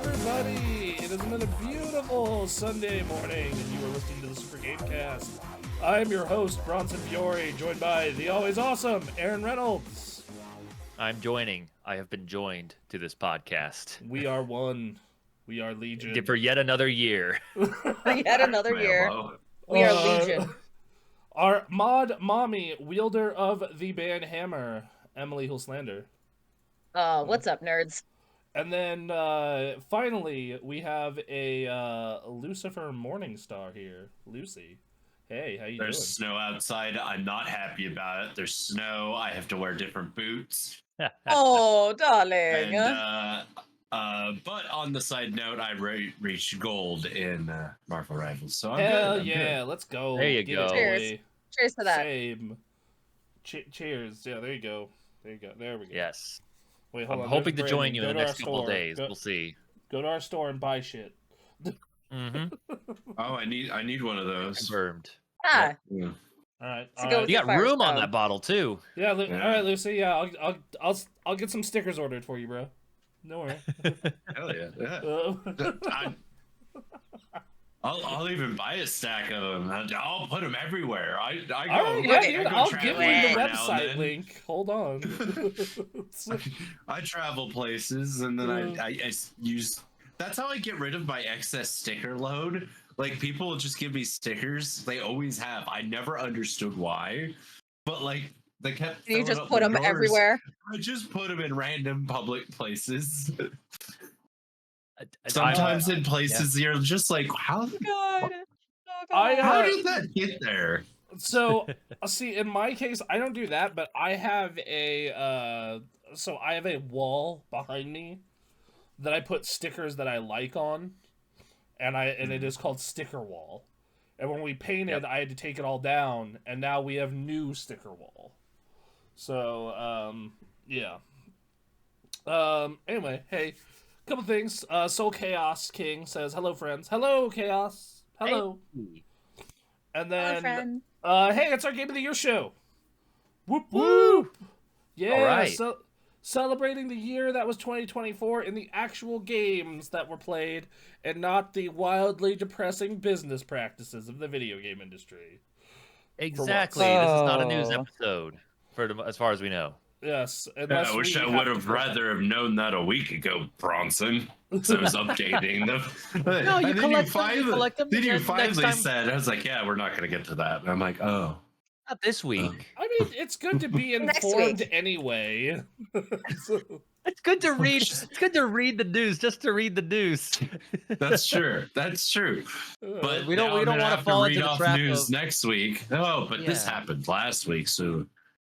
everybody! It is another beautiful Sunday morning, and you are listening to the Super Gamecast. I'm your host, Bronson Fiore, joined by the always awesome Aaron Reynolds. I'm joining. I have been joined to this podcast. We are one. We are Legion. For yet another year. Yet another year. We are Legion. Our mod mommy, wielder of the band Hammer, Emily Hulslander. What's up, nerds? And then, finally, we have a Lucifer Morningstar here. Lucy. Hey, how you doing? There's snow outside. I'm not happy about it. There's snow. I have to wear different boots. Oh, darling. And, but on the side note, I reached gold in Marvel Rivals. So I'm Hell good. I'm yeah, good. let's go. There you Get go. it, Cheers. boy. Cheers to that. Same. Cheers. Yeah, there you go. There you go. There we go. Yes. Wait, hold I'm on. hoping There's to join Brandon. you Go in the to next our couple of store. days. We'll see. Go to our store and buy shit. Mm-hmm. Oh, I need one of those. Confirmed. Ah, Yeah. All right. To All go right. with You your got room on Firestone. that bottle too. Yeah, Yeah. all right, Lucy. Yeah, I'll get some stickers ordered for you, bro. No worry. Hell yeah. Yeah. Uh, I'll even buy a stack of them. I'll put them everywhere. I go. all right, yeah, I dude. go I'll give you traveling the every now and website then. link. Hold on. I travel places and then I use. That's how I get rid of my excess sticker load. Like, people will just give me stickers. They always have. I never understood why, but like they kept. you filling just up put the them drawers. everywhere. I just put them in random public places. I- Sometimes in places you're just like, how God. Oh, I, God. how did that get there? So, see, in my case, I don't do that, but I have a wall behind me that I put stickers that I like on, and it is called Sticker Wall. And when we painted, Yep. I had to take it all down, and now we have new Sticker Wall. So, yeah. Anyway, hey, couple things. Soul Chaos King says, "Hello, friends." Hello, Chaos. Hello. And Hello, then, friend. hey, it's our Game of the Year show. Whoop whoop. Yeah. All right. So celebrating the year that was 2024 in the actual games that were played, and not the wildly depressing business practices of the video game industry. Exactly. This is not a news Oh. episode, as far as we know. Yes. Yeah, Unless I wish we I have would to have put- rather have known that a week ago, Bronson. So I was updating them. No, you And then collect them, you collect them, Then and you then next finally time- said, I was like, yeah, we're not going to get to that. And I'm like, oh. Not this week. I mean, it's good to be Next informed week. anyway. So- It's good to read. It's good to read the news, just to read the news. That's true. That's true. But We don't- now we I'm don't gonna wanna have fall to into read the off trap news of- next week. Oh, but this Yeah. happened last week, so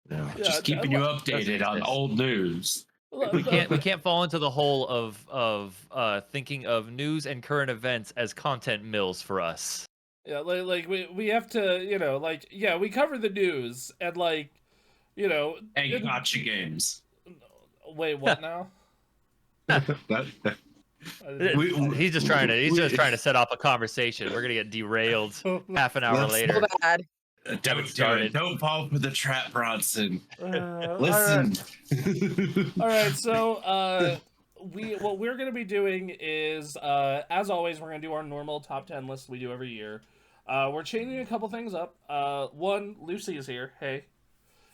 Yeah, just keeping you updated on this. old news. We can't fall into the hole of thinking of news and current events as content mills for us. Yeah, like we have to, like, yeah, we cover the news and, like, And it- gotcha games. wait, what now? That- He's just trying to set up a conversation. We're gonna get derailed half an hour Let's- So later. bad. Don't do it. started. Don't fall for the trap, Bronson. All Listen. right, so what we're gonna be doing is, as always, we're gonna do our normal top 10 list we do every year. We're changing a couple things up. One, Lucy is here. Hey.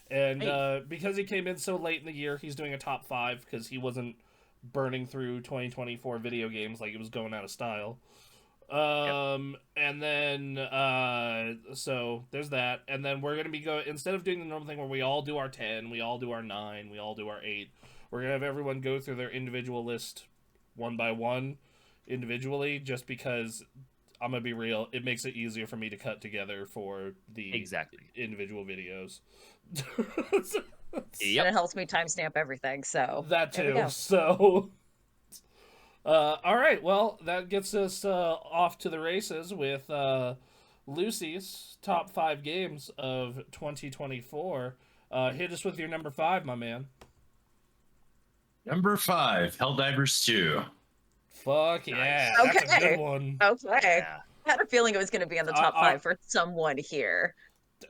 And because he came in so late in the year, he's doing a top 5 because he wasn't burning through 2024 video games like it was going out of style. And then so there's that, and then we're gonna be instead of doing the normal thing where we all do our 10, we all do our 9, we all do our 8, we're gonna have everyone go through their individual list one by one individually, just because I'm gonna be real, it makes it easier for me to cut together for the Exactly. individual videos. And it helps me timestamp everything, so. That there we too. go. So, all right. Well, that gets us off to the races with Lucy's top 5 games of 2024. Hit us with your number 5, my man. Number 5, Helldivers 2. Fuck yeah, Nice. that's a Okay. good one. Okay. Yeah. I had a feeling it was going to be in the top 5 for someone here.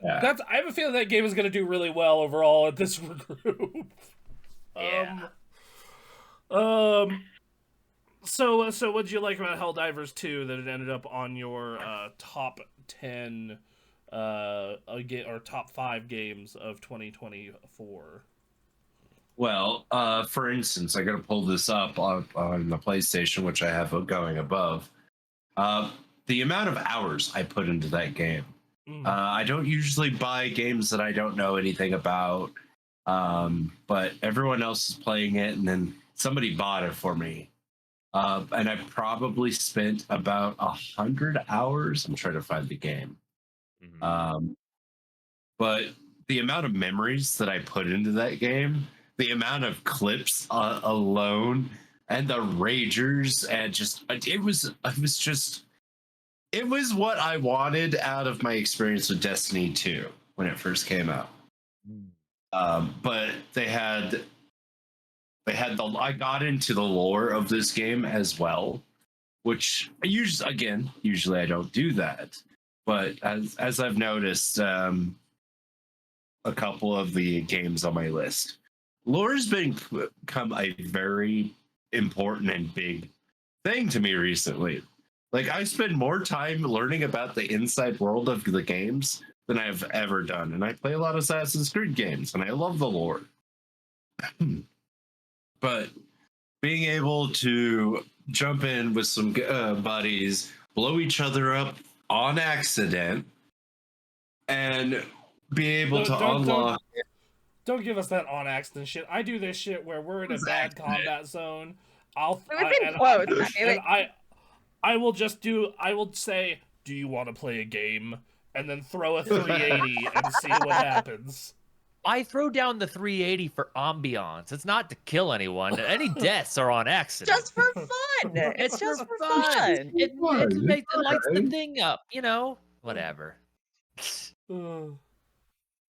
Yeah. I have a feeling that game is going to do really well overall at this group. Yeah. So what'd you like about Helldivers 2 that it ended up on your top 10 or top 5 games of 2024? Well, for instance, I got to pull this up on the PlayStation, which I have going above. The amount of hours I put into that game. I don't usually buy games that I don't know anything about, but everyone else is playing it, and then somebody bought it for me. And I probably spent about 100 hours. I'm trying to find the game. But the amount of memories that I put into that game, the amount of clips alone, and the ragers, and just it was what I wanted out of my experience with Destiny 2 when it first came out. But they had I got into the lore of this game as well, which usually I don't do that. But as I've noticed, a couple of the games on my list, lore has become a very important and big thing to me recently. Like, I spend more time learning about the inside world of the games than I've ever done, and I play a lot of Assassin's Creed games, and I love the lore. But being able to jump in with some buddies, blow each other up on accident, and be able to unlock. Don't give us that on accident shit. I do this shit where we're in a bad combat zone. I will say, do you want to play a game? And then throw a 380 and see what happens. I throw down the 380 for ambiance. It's not to kill anyone. Any deaths are on accident. Just for fun. It's just for fun. It lights the thing up, you know? Whatever. Sorry,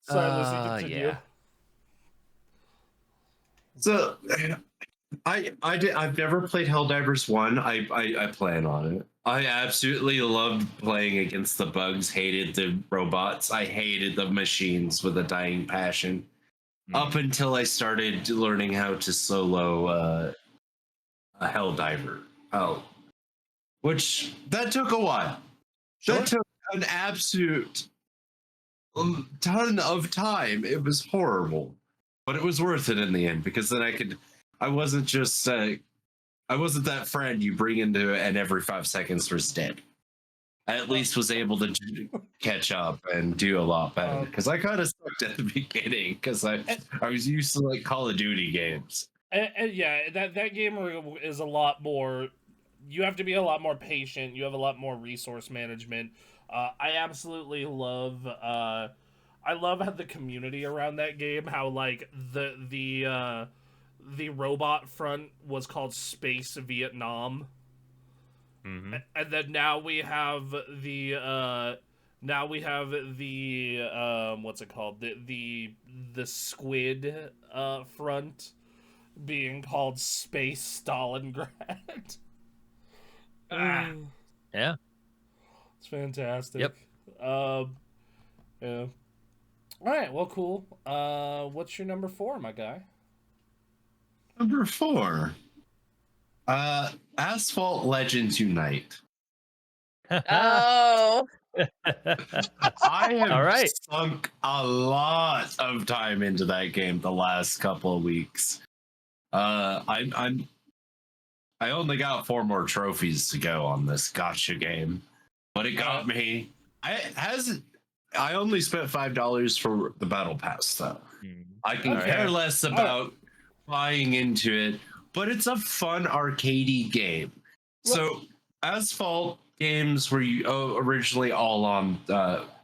Lucy, continue. Yeah. So I've never played Helldivers 1. I plan on it. I absolutely loved playing against the bugs, hated the robots. I hated the machines with a dying passion. Up until I started learning how to solo a Helldiver. Which that took a while. Sure. That took an absolute ton of time. It was horrible. But it was worth it in the end, because then I wasn't just I wasn't that friend you bring into it and every 5 seconds was dead. I at least was able to catch up and do a lot better, because I kind of sucked at the beginning because I was used to like Call of Duty games. And yeah, that game is a lot more. You have to be a lot more patient. You have a lot more resource management. I absolutely love. I love how the community around that game, how like the robot front was called Space Vietnam, and then now we have the what's it called, the squid front being called Space Stalingrad. Yeah, it's fantastic. Yep. Yeah. All right, well, cool. What's your number 4, my guy? Number 4, Asphalt Legends Unite. Oh. I have sunk a lot of time into that game the last couple of weeks. I only got 4 more trophies to go on this gotcha game, but it got me. I only spent $5 for the battle pass, though. I can care less about buying into it, but it's a fun arcadey game. So Asphalt games were originally all on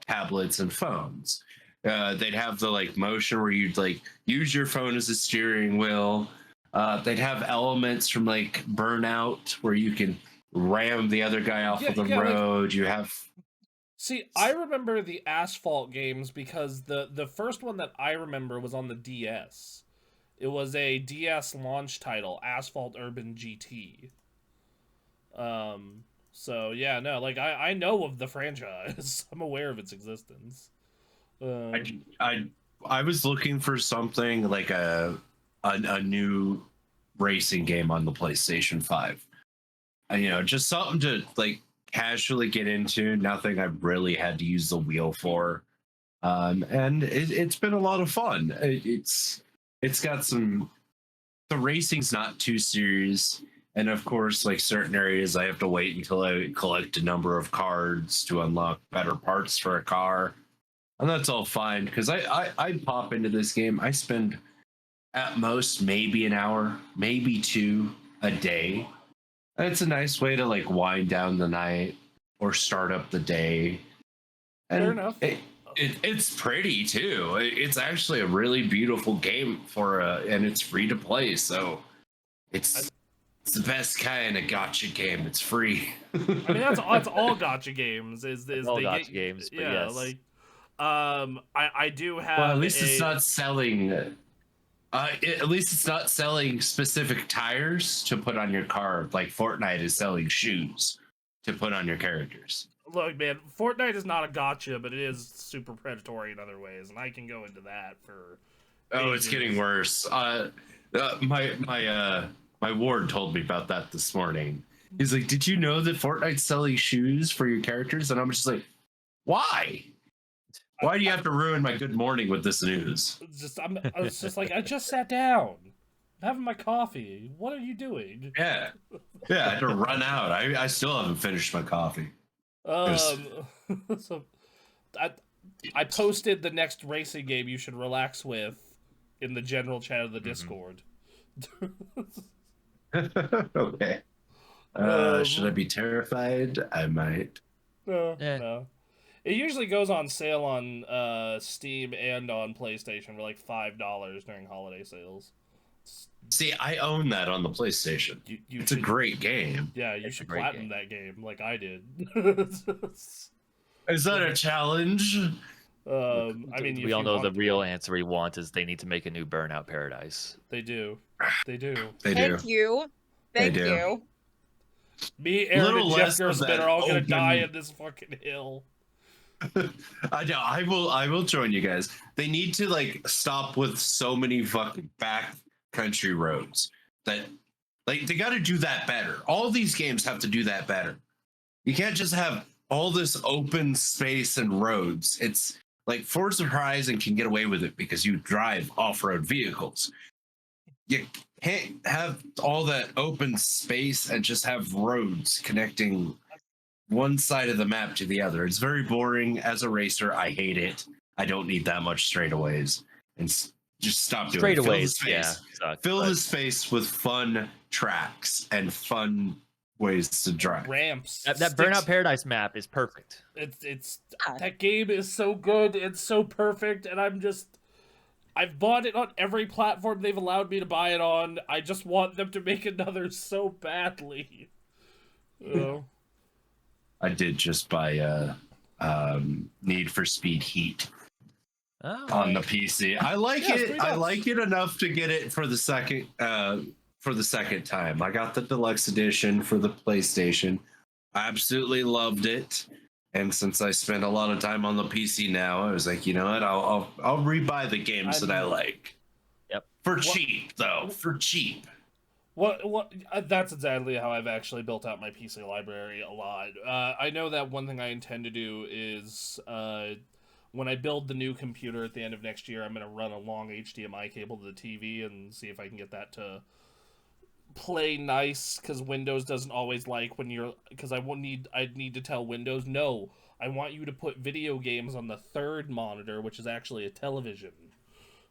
tablets and phones. They'd have the like motion where you'd like use your phone as a steering wheel. They'd have elements from like Burnout where you can ram the other guy off of the road. You have. See, I remember the Asphalt games because the first one that I remember was on the DS. It was a DS launch title, Asphalt Urban GT. So yeah, no, like I know of the franchise. I'm aware of its existence. I was looking for something like a new racing game on the PlayStation 5. just something to like casually get into. Nothing I really had to use the wheel for. And it's been a lot of fun. It's got some. The racing's not too serious, and of course, like certain areas, I have to wait until I collect a number of cards to unlock better parts for a car, and that's all fine because I pop into this game. I spend at most maybe an hour, maybe two a day. And it's a nice way to like wind down the night or start up the day. And Fair enough. It's pretty too. It's actually a really beautiful game and it's free to play. So it's the best kind of gotcha game. It's free. I mean, that's all gotcha games. Is all they gotcha games, but yeah, yes. like I do have. Well, at least it's not selling. At least it's not selling specific tires to put on your car, like Fortnite is selling shoes to put on your characters. Look, man, Fortnite is not a gotcha, but it is super predatory in other ways, and I can go into that for. Oh, it's getting worse. My ward told me about that this morning. He's like, "Did you know that Fortnite's selling shoes for your characters?" And I'm just like, "Why? Why do you have to ruin my good morning with this news?" I was just like, I just sat down, I'm having my coffee. What are you doing? Yeah, I had to run out. I still haven't finished my coffee. So I posted the next racing game you should relax with in the general chat of the Discord. Okay. Should I be terrified? I might. No. It usually goes on sale on Steam and on PlayStation for like $5 during holiday sales. See, I own that on the PlayStation. It's a great game. Yeah, you should platinum that game like I did. Is that a challenge? I mean, we all know the real answer we want is they need to make a new Burnout Paradise. They do. They do. Thank you. Thank you. Me, Aaron, and Jeff Gerstmann are all gonna die in this fucking hill. I know. I will join you guys. They need to like stop with so many fucking back country roads that like they got to do that better. All these games have to do that better. You can't just have all this open space and roads. It's like Forza Horizon can get away with it because you drive off-road vehicles. You can't have all that open space and just have roads connecting one side of the map to the other. It's very boring as a racer. I hate it. I don't need that much straightaways. And just stop doing straightaways. Fill the space with fun tracks and fun ways to drive. Ramps. That Burnout Paradise map is perfect. It's that game is so good. It's so perfect, and I've bought it on every platform they've allowed me to buy it on. I just want them to make another so badly. I did just buy Need for Speed Heat on the PC. I like it. I like it enough to get it for the second time. I got the deluxe edition for the PlayStation. I absolutely loved it. And since I spend a lot of time on the PC now, I was like, you know what? I'll rebuy the games that I like. Yep. For cheap, though. For cheap. What? That's exactly how I've actually built out my PC library a lot. I know that one thing I intend to do is when I build the new computer at the end of next year, I'm going to run a long HDMI cable to the TV and see if I can get that to play nice, because Windows doesn't always like when you're, because I'd need to tell Windows, no, I want you to put video games on the third monitor, which is actually a television.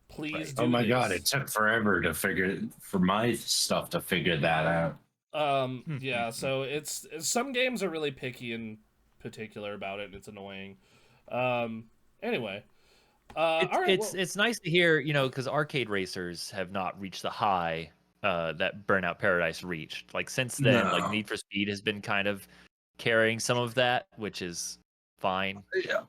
Please do. Oh my god, it took forever for my stuff to figure that out. Yeah, so it's some games are really picky in particular about it, and it's annoying. Anyway. It's nice to hear, because arcade racers have not reached the high that Burnout Paradise reached. Like since then, like Need for Speed has been kind of carrying some of that, which is fine.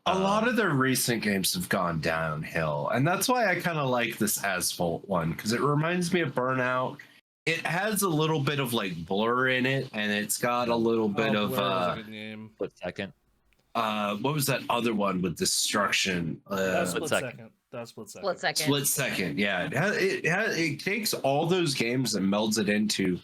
A lot of their recent games have gone downhill, and that's why I kind of like this Asphalt one, because it reminds me of Burnout. It has a little bit of like blur in it, and it's got a little bit of Split Second. What was that other one with destruction? Split Second. That's Split Second. Split Second. Yeah, it takes all those games and melds it into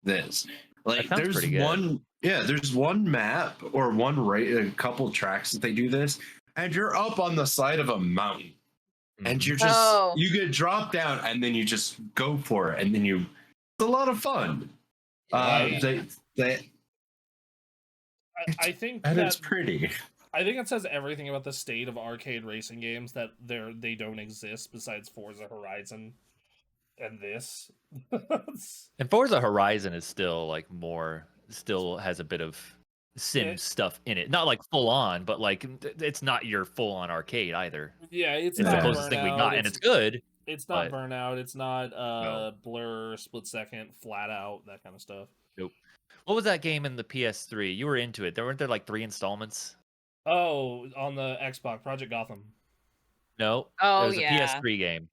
this. Like That sounds there's pretty good. there's one map or a couple tracks that they do this, and you're up on the side of a mountain, and you're just you get dropped down, and then you just go for it, and then it's a lot of fun. They I think and that it's pretty. I think it says everything about the state of arcade racing games that they don't exist besides Forza Horizon and this. And Forza Horizon is still like still has a bit of sim stuff in it. Not like full on, but like it's not your full on arcade either. Yeah, it's the not closest thing we Burnout. got, and it's good. It's not Burnout. It's not Blur, Split Second, Flat Out, that kind of stuff. Nope. What was that game in the PS3? You were into it. Weren't there like 3 installments? Oh, on the Xbox, Project Gotham. No. Oh, it was a PS3 game.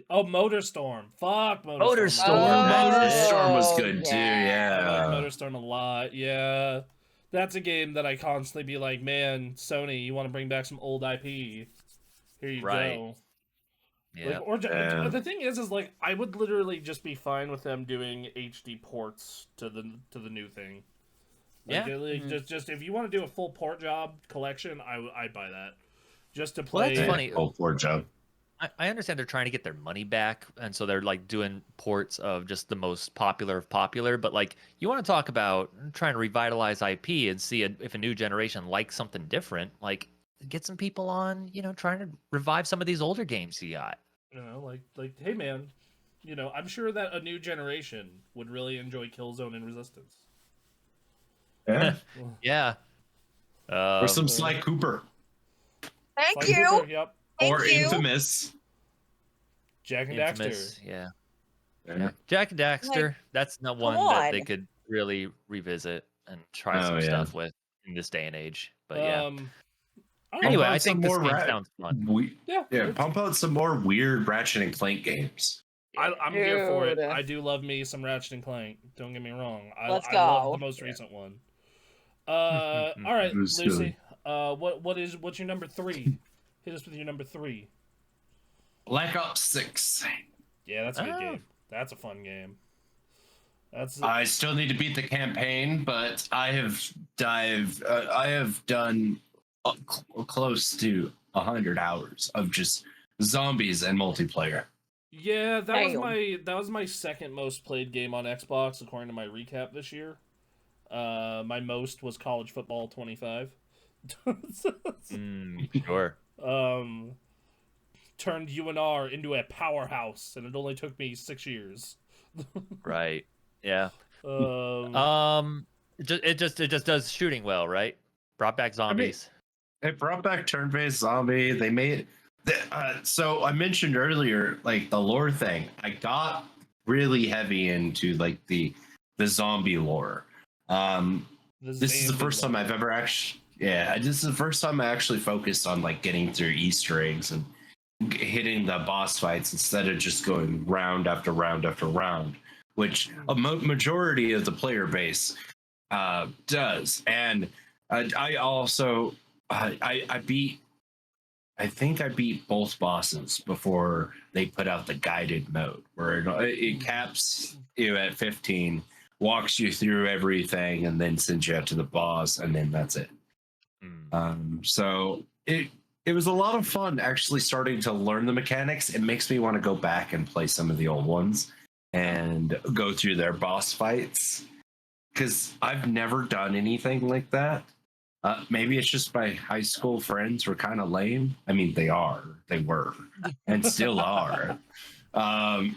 Oh, Motorstorm. Fuck Motorstorm. Motorstorm was good too. Yeah, I like Motorstorm a lot. Yeah, that's a game that I constantly be like, man, Sony, you want to bring back some old IP? Here you go. Yeah. Like, the thing is like I would literally just be fine with them doing HD ports to the new thing. Like, just if you want to do a full port job collection, I'd buy that. Just to play. Well, that's funny. Full port job. I understand they're trying to get their money back, and so they're like doing ports of just the most popular of popular. But like, you want to talk about trying to revitalize IP and see if a new generation likes something different. Like, get some people on, trying to revive some of these older games you got. Like, hey man, I'm sure that a new generation would really enjoy Killzone and Resistance. Yeah, yeah. Or some Sly Cooper. Thank you. Yep. Or Infamous. Jak and Daxter. Yeah. Jak and Daxter. That's not one that they could really revisit and try some stuff with in this day and age. But anyway, I think this game sounds fun. Pump out some more weird Ratchet and Clank games. I'm here for it. I do love me some Ratchet and Clank. Don't get me wrong. I love the most recent one. All right, Lucy. What's your number 3? Hit us with your number 3. Black Ops 6. Yeah, that's a good game. That's a fun game. I still need to beat the campaign, but I have done close to 100 hours of just zombies and multiplayer. Yeah, that was my second most played game on Xbox according to my recap this year. My most was College Football 25. Sure. Turned UNR into a powerhouse, and it only took me 6 years. Right. Yeah. It just does shooting well, right? Brought back zombies. It brought back turn-based zombie. They made so I mentioned earlier, like the lore thing. I got really heavy into like the zombie lore. This is the first time I've ever actually. Yeah, this is the first time I actually focused on like getting through Easter eggs and hitting the boss fights instead of just going round after round after round, which a majority of the player base does. And I also I think I beat both bosses before they put out the guided mode, where it caps you at 15, walks you through everything, and then sends you out to the boss, and then that's it. So it was a lot of fun actually starting to learn the mechanics. It makes me want to go back and play some of the old ones and go through their boss fights, because I've never done anything like that. Maybe it's just my high school friends were kind of lame. I mean, they were, and still are. But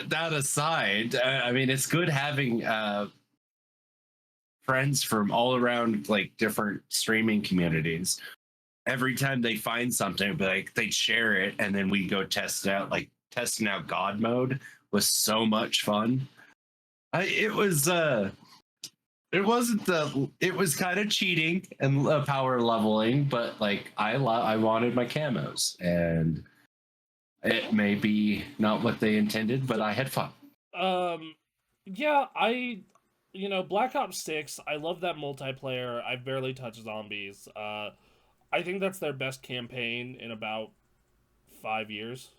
that aside, I mean, it's good having friends from all around like different streaming communities. Every time they find something, like they'd share it, and then we go test it out. Like testing out God mode was so much fun. It was kind of cheating and power leveling, but like I wanted my camos, and it may be not what they intended, but I had fun. Yeah, Black Ops 6, I love that multiplayer. I barely touch zombies. I think that's their best campaign in about 5 years.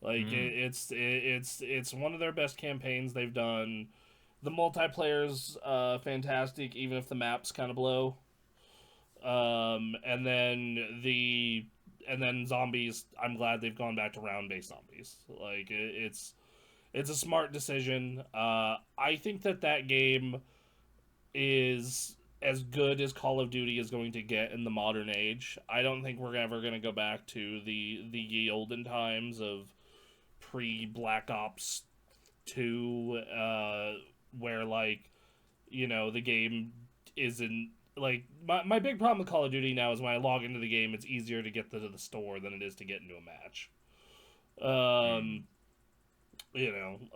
Like it's one of their best campaigns they've done. The multiplayer's fantastic, even if the maps kind of blow. And then zombies. I'm glad they've gone back to round-based zombies. Like it's a smart decision. I think that game is as good as Call of Duty is going to get in the modern age. I don't think we're ever going to go back to the ye olden times of pre Black Ops 2, where like the game isn't like my big problem with Call of Duty now is when I log into the game, it's easier to get to the store than it is to get into a match.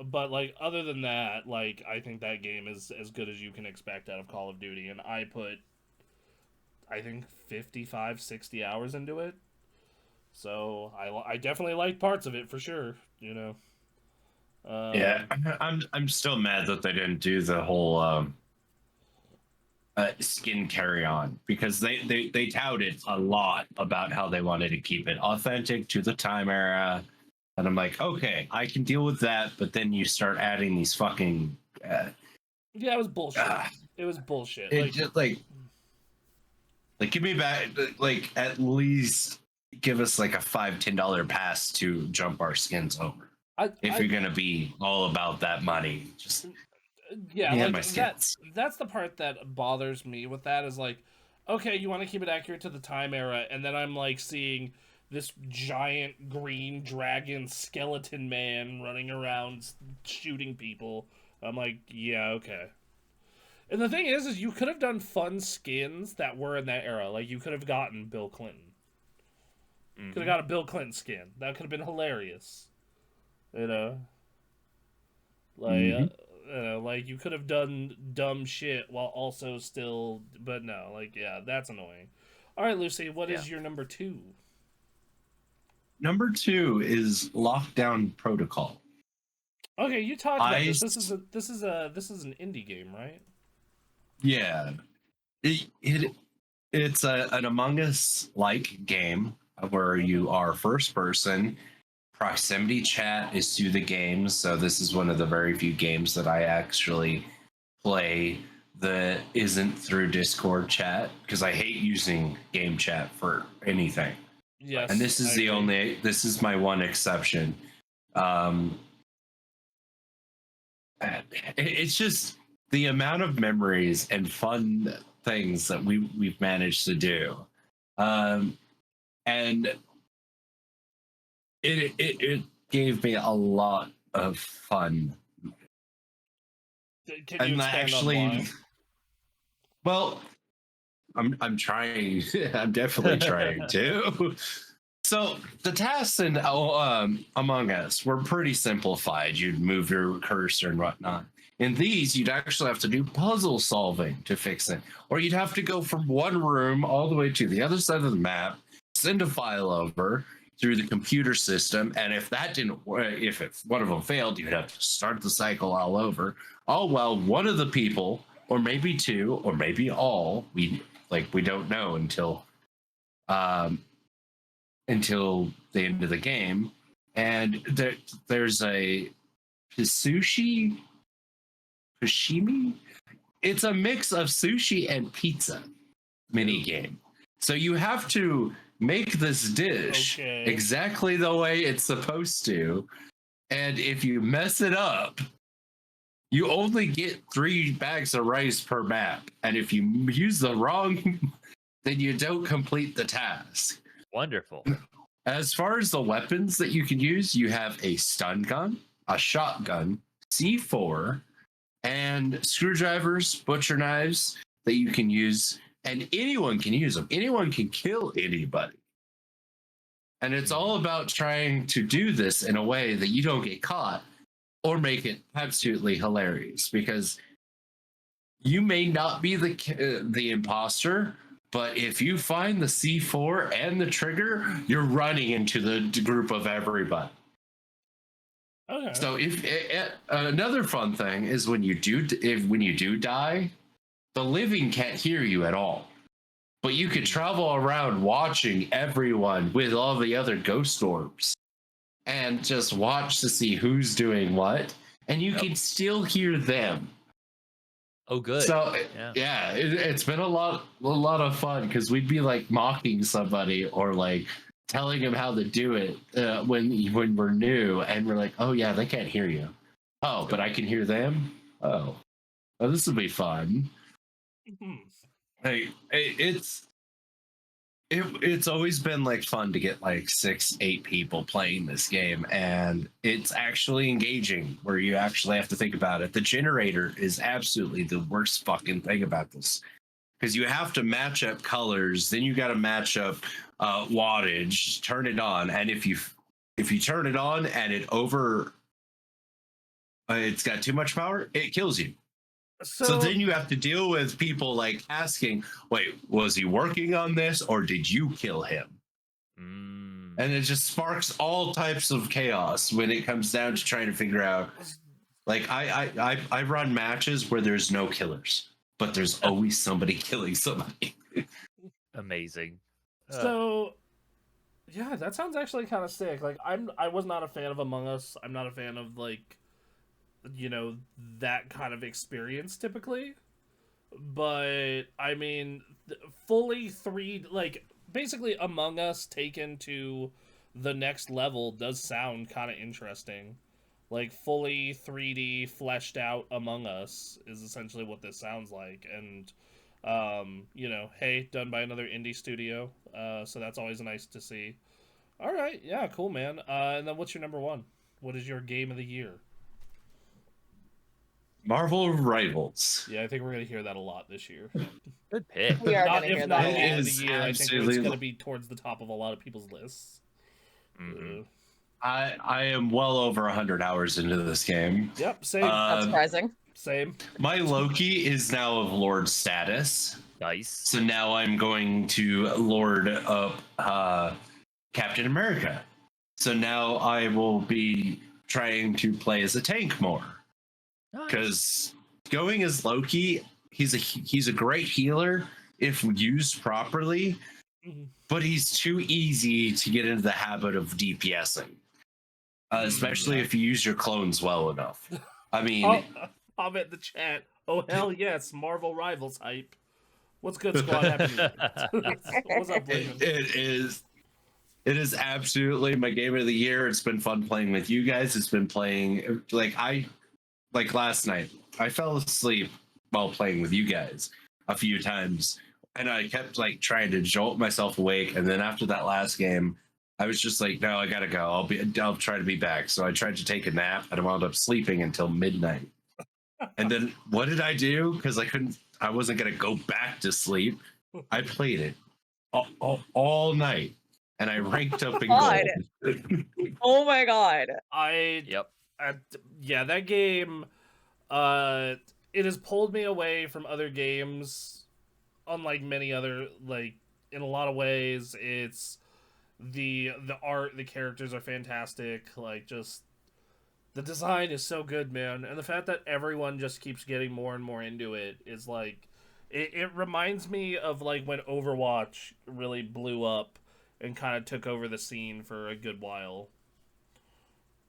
But like other than that, like I think that game is as good as you can expect out of Call of Duty, and I put I think 55, 60 hours into it. So I definitely like parts of it for sure, Yeah, I'm still mad that they didn't do the whole skin carry on, because they touted a lot about how they wanted to keep it authentic to the time era. And I'm like, okay, I can deal with that, but then you start adding these fucking. Yeah, it was bullshit. It was bullshit. It just like give me back, like at least give us like a $5-10 pass to jump our skins over. If you're gonna be all about that money, just like that's the part that bothers me with that is like, okay, you want to keep it accurate to the time era, and then I'm like seeing this giant green dragon skeleton man running around shooting people. I'm like, yeah, okay. And the thing is you could have done fun skins that were in that era. Like, you could have gotten Bill Clinton. Could have got a Bill Clinton skin. That could have been hilarious. Like, like you could have done dumb shit while also still... But no, like, yeah, that's annoying. All right, Lucy, what is your number 2? Number 2 is Lockdown Protocol. Okay, you talked about this. This is an indie game, right? Yeah, it's an Among Us like game where you are first person. Proximity chat is through the game, so this is one of the very few games that I actually play that isn't through Discord chat, because I hate using game chat for anything. Yes, and this is this is my one exception. It's just the amount of memories and fun things that we've managed to do, and it gave me a lot of fun. Can you expand on why? Well, I'm trying. I'm definitely trying to. So the tasks in Among Us were pretty simplified. You'd move your cursor and whatnot. In these, you'd actually have to do puzzle solving to fix it, or you'd have to go from one room all the way to the other side of the map, send a file over through the computer system, and if that didn't work, if one of them failed, you'd have to start the cycle all over. All while one of the people, or maybe two, or maybe all, we don't know until the end of the game. And there's a sashimi. It's a mix of sushi and pizza mini game. So you have to make this dish exactly the way it's supposed to, and if you mess it up, you only get 3 bags of rice per map, and if you use the wrong, then you don't complete the task. Wonderful. As far as the weapons that you can use, you have a stun gun, a shotgun, C4, and screwdrivers, butcher knives that you can use, and anyone can use them. Anyone can kill anybody. And it's all about trying to do this in a way that you don't get caught or make it absolutely hilarious, because you may not be the imposter, but if you find the C4 and the trigger, you're running into the group of everybody. Okay. So if another fun thing is when you do die, the living can't hear you at all, but you could travel around watching everyone with all the other ghost orbs and just watch to see who's doing what, and you can still hear them. Oh, good. So yeah, it's been a lot of fun because we'd be like mocking somebody or like telling them how to do it when we're new, and we're like, oh yeah, they can't hear you. Oh, but I can hear them. Oh, this will be fun. Hey, it's always been like fun to get like 6-8 people playing this game, and it's actually engaging where you actually have to think about it. The generator is absolutely the worst fucking thing about this because you have to match up colors, then you got to match up wattage, turn it on, and if you turn it on and it's got too much power, it kills you. So then you have to deal with people like asking, wait, was he working on this or did you kill him? And it just sparks all types of chaos when it comes down to trying to figure out. Like I run matches where there's no killers, but there's always somebody killing somebody. Amazing. So yeah, that sounds actually kind of sick. Like I was not a fan of Among Us. I'm not a fan of like, you know, that kind of experience typically. But I mean, fully like basically Among Us taken to the next level does sound kind of interesting. Like fully 3D fleshed out Among Us is essentially what this sounds like, and you know, hey, done by another indie studio, so that's always nice to see. All right, yeah, cool, man. And then what's your number one? What is your game of the year? Marvel Rivals. Yeah, I think we're gonna hear that a lot this year. Good pick. We are gonna hear that a lot. Game of the year, I think it's gonna be towards the top of a lot of people's lists. I am well over 100 hours into this game. Yep, same. That's surprising. Same. My Loki is now of Lord status. Nice. So now I'm going to Lord up Captain America. So now I will be trying to play as a tank more. Because going as Loki, he's a great healer if used properly, but he's too easy to get into the habit of DPSing. Especially if you use your clones well enough. I mean, comment in the chat. Oh hell yes, Marvel Rivals hype. What's good, squad? What's up, Blaven? It is absolutely my game of the year. It's been fun playing with you guys. It's been playing like last night. I fell asleep while playing with you guys a few times, and I kept like trying to jolt myself awake. And then after that last game, I was just like, no, I gotta go. I'll try to be back. So I tried to take a nap, and I wound up sleeping until midnight. And then what did I do? Because I wasn't gonna go back to sleep. I played it all night, and I ranked up in gold. Oh my god! Yeah, that game. It has pulled me away from other games, unlike many other. Like in a lot of ways, it's the art, the characters are fantastic. Like just the design is so good, man, and the fact that everyone just keeps getting more and more into it is like, it reminds me of like when Overwatch really blew up and kind of took over the scene for a good while.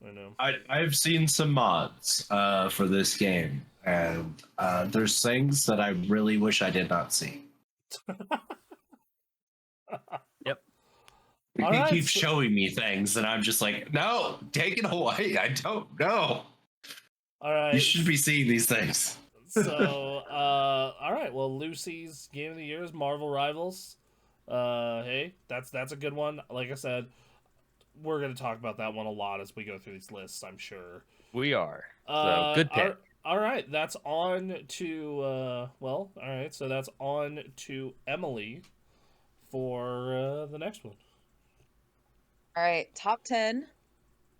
I know. I've seen some mods for this game, and there's things that I really wish I did not see. Yep. He keeps showing me things, and I'm just like, no, take it away. I don't know. All right. You should be seeing these things. So, all right. Well, Lucy's game of the year is Marvel Rivals. Hey, that's a good one. Like I said, we're going to talk about that one a lot as we go through these lists, I'm sure. We are. So, good pick. All right, that's on to, all right, so that's on to Emily for the next one. All right, top 10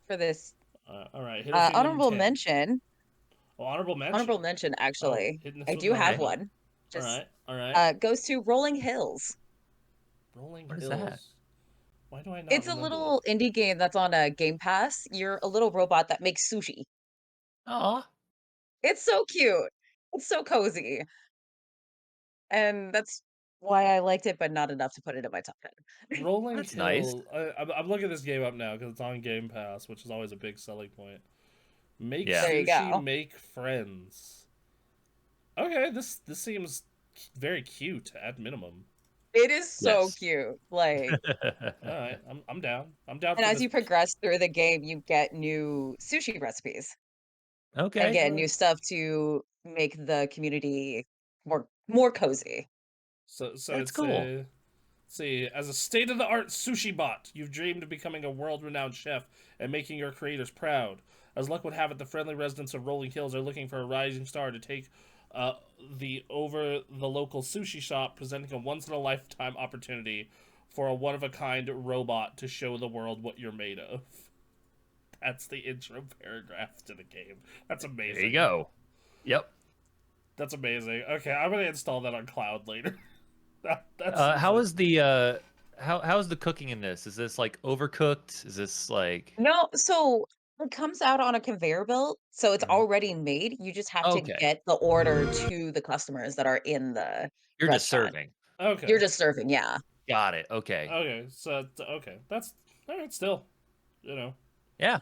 for this. All right. Honorable mention. Oh, honorable mention? Honorable mention, actually. I do have one. Just, all right. Goes to Rolling Hills. Rolling Hills? What is that? Why do I not It's a little indie game that's on a Game Pass. You're a little robot that makes sushi. Aw. It's so cute. It's so cozy. And that's why I liked it, but not enough to put it in my top 10. Rolling That's nice. Hill. I'm looking this game up now because it's on Game Pass, which is always a big selling point. Make Yeah. There you sushi, go. make friends. Okay, this seems very cute at minimum. It is so Yes. cute. Like, All right, I'm down. I'm down. and for as this. you progress through the game, you get new sushi recipes and Okay. get new stuff to make the community more cozy. So That's it's cool. let's see, as a state-of-the-art sushi bot, you've dreamed of becoming a world-renowned chef and making your creators proud. As luck would have it, the friendly residents of Rolling Hills are looking for a rising star to take the local sushi shop, presenting a once-in-a-lifetime opportunity for a one-of-a-kind robot to show the world what you're made of. That's the intro paragraph to the game. That's amazing. There you go. Yep. That's amazing. Okay, I'm gonna install that on cloud later. How is the how is the cooking in this? Is this like overcooked? Is this like No, so it comes out on a conveyor belt, so it's Mhm. already made. You just have to Okay. get the order to the customers that are in the You're just restaurant. serving? Okay. You're just serving, yeah. Got it. Okay. Okay, so okay, that's all right. Still, you know. Yeah.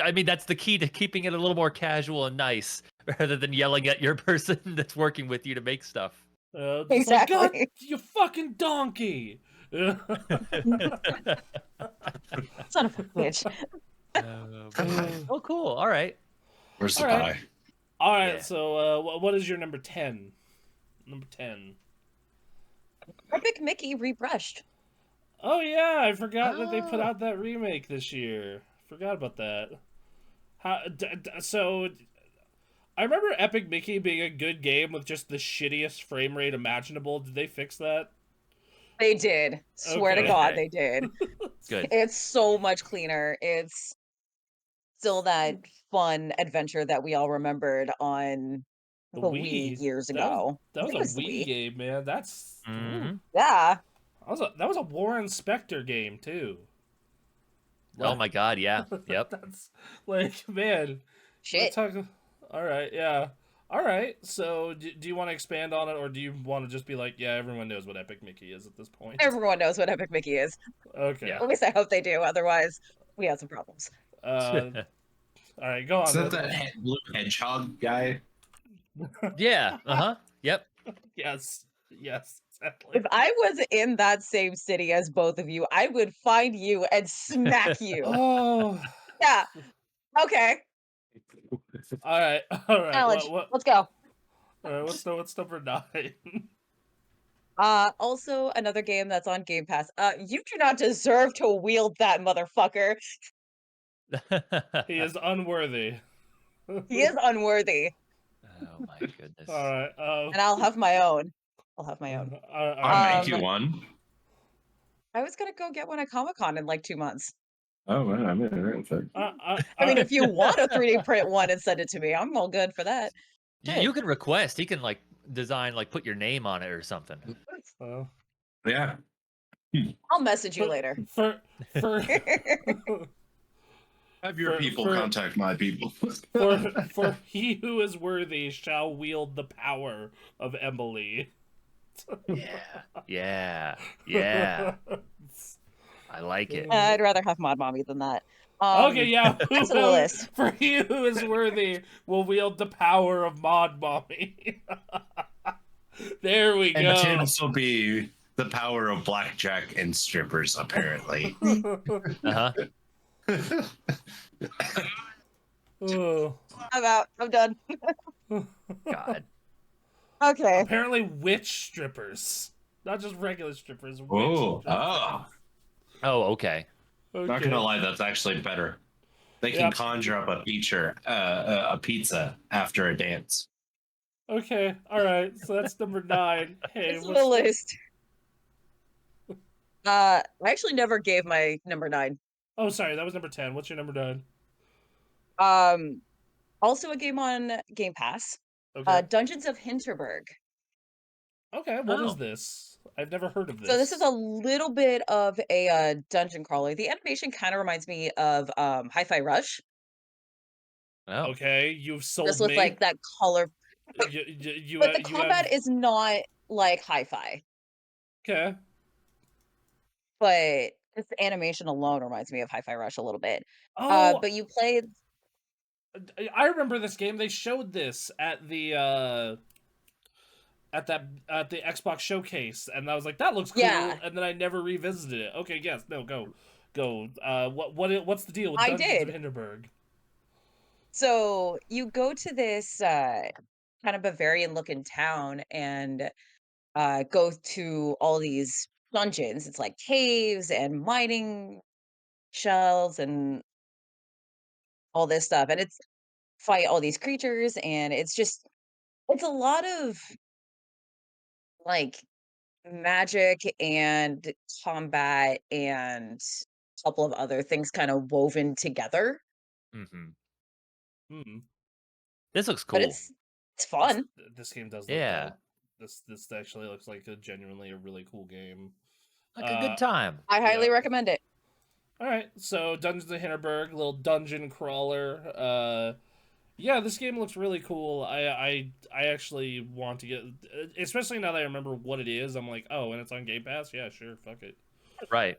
I mean, that's the key to keeping it a little more casual and nice, rather than yelling at your person that's working with you to make stuff. Just like, God, Exactly. you fucking donkey. Son of a bitch. Oh, cool. All right. Where's the All right. pie? All right. Yeah. So, what is your number 10? Number 10. Epic Mickey rebrushed. Oh yeah, I forgot that they put Oh. out that remake this year. Forgot about that. So I remember Epic Mickey being a good game with just the shittiest frame rate imaginable. Did they fix that? They did. Swear to Okay. God, Okay. they did. Good. It's so much cleaner. It's still that fun adventure that we all remembered on The the Wii Wii. years That was ago. that I was think a it was the Wii Wii. game, man. That's ooh. Yeah. That was a Warren Spector game too. Oh my God. Yeah. Yep. That's like, man. Let's Shit. talk. All right, yeah. All right. So, do you want to expand on it, or do you want to just be like, yeah, everyone knows what Epic Mickey is at this point? Everyone knows what Epic Mickey is. Okay. Yeah. At least I hope they do. Otherwise, we have some problems. All right, go on. Is that blue hedgehog guy? Yeah. Uh-huh. Yep. Yes. Yes. Exactly. If I was in that same city as both of you, I would find you and smack you. Oh. Yeah. Okay. All right. All right. Challenge. What? Let's go. All right. What's number 9? Also another game that's on Game Pass. You do not deserve to wield that motherfucker. He is unworthy. He is unworthy. Oh my goodness. All right. And I'll have my own. I'll have my own. I'll make you one. I was gonna go get one at Comic-Con in like 2 months. Oh, well, I mean, I mean, if you want a 3D print one and send it to me, I'm all good for that. You can request. He can like design, like put your name on it or something. yeah. I'll message you later. For Have your people contact my people. for he who is worthy shall wield the power of Emily. Yeah. I like it. I'd rather have Mod Mommy than that. Okay, yeah. That's on the list. For he who is worthy will wield the power of Mod Mommy. There we go. And Tim's will be the power of blackjack and strippers, apparently. Uh-huh. Oh. I'm out. I'm done. God. Okay. Apparently witch strippers. Not just regular strippers. Witch Oh, strippers. Oh, okay. Not gonna lie, that's actually better. They can conjure up a pizza after a dance. Okay, all right. So that's number 9. Hey, It's on the list. I actually never gave my number 9. Oh, sorry, that was number 10. What's your number 9? Also a game on Game Pass. Okay. Dungeons of Hinterberg. Okay, what is this? I've never heard of this. So this is a little bit of a dungeon crawler. The animation kind of reminds me of Hi-Fi Rush. Oh. Okay, you've sold Just with me. like that color. You but the combat is not like Hi-Fi. Okay. But this animation alone reminds me of Hi-Fi Rush a little bit. Oh, But you played I remember this game. They showed this at the Xbox showcase, and I was like, that looks yeah, cool. And then I never revisited it. Okay, yes, no, go. What's the deal with I Dungeons of did. Hinterberg? So you go to this kind of Bavarian looking town and go to all these dungeons. It's like caves and mining shells and all this stuff. And it's fight all these creatures and it's a lot of like magic and combat and a couple of other things kind of woven together. Mm-hmm. Hmm. This looks But cool. it's fun. This game does look Yeah. dope. This actually looks like genuinely a really cool game. Like a good time. I highly Yeah. recommend it. All right, so Dungeons of Hinterberg, little dungeon crawler. Yeah, this game looks really cool. I actually want to get, especially now that I remember what it is. I'm like, oh, and it's on Game Pass. Yeah, sure, fuck it. Right.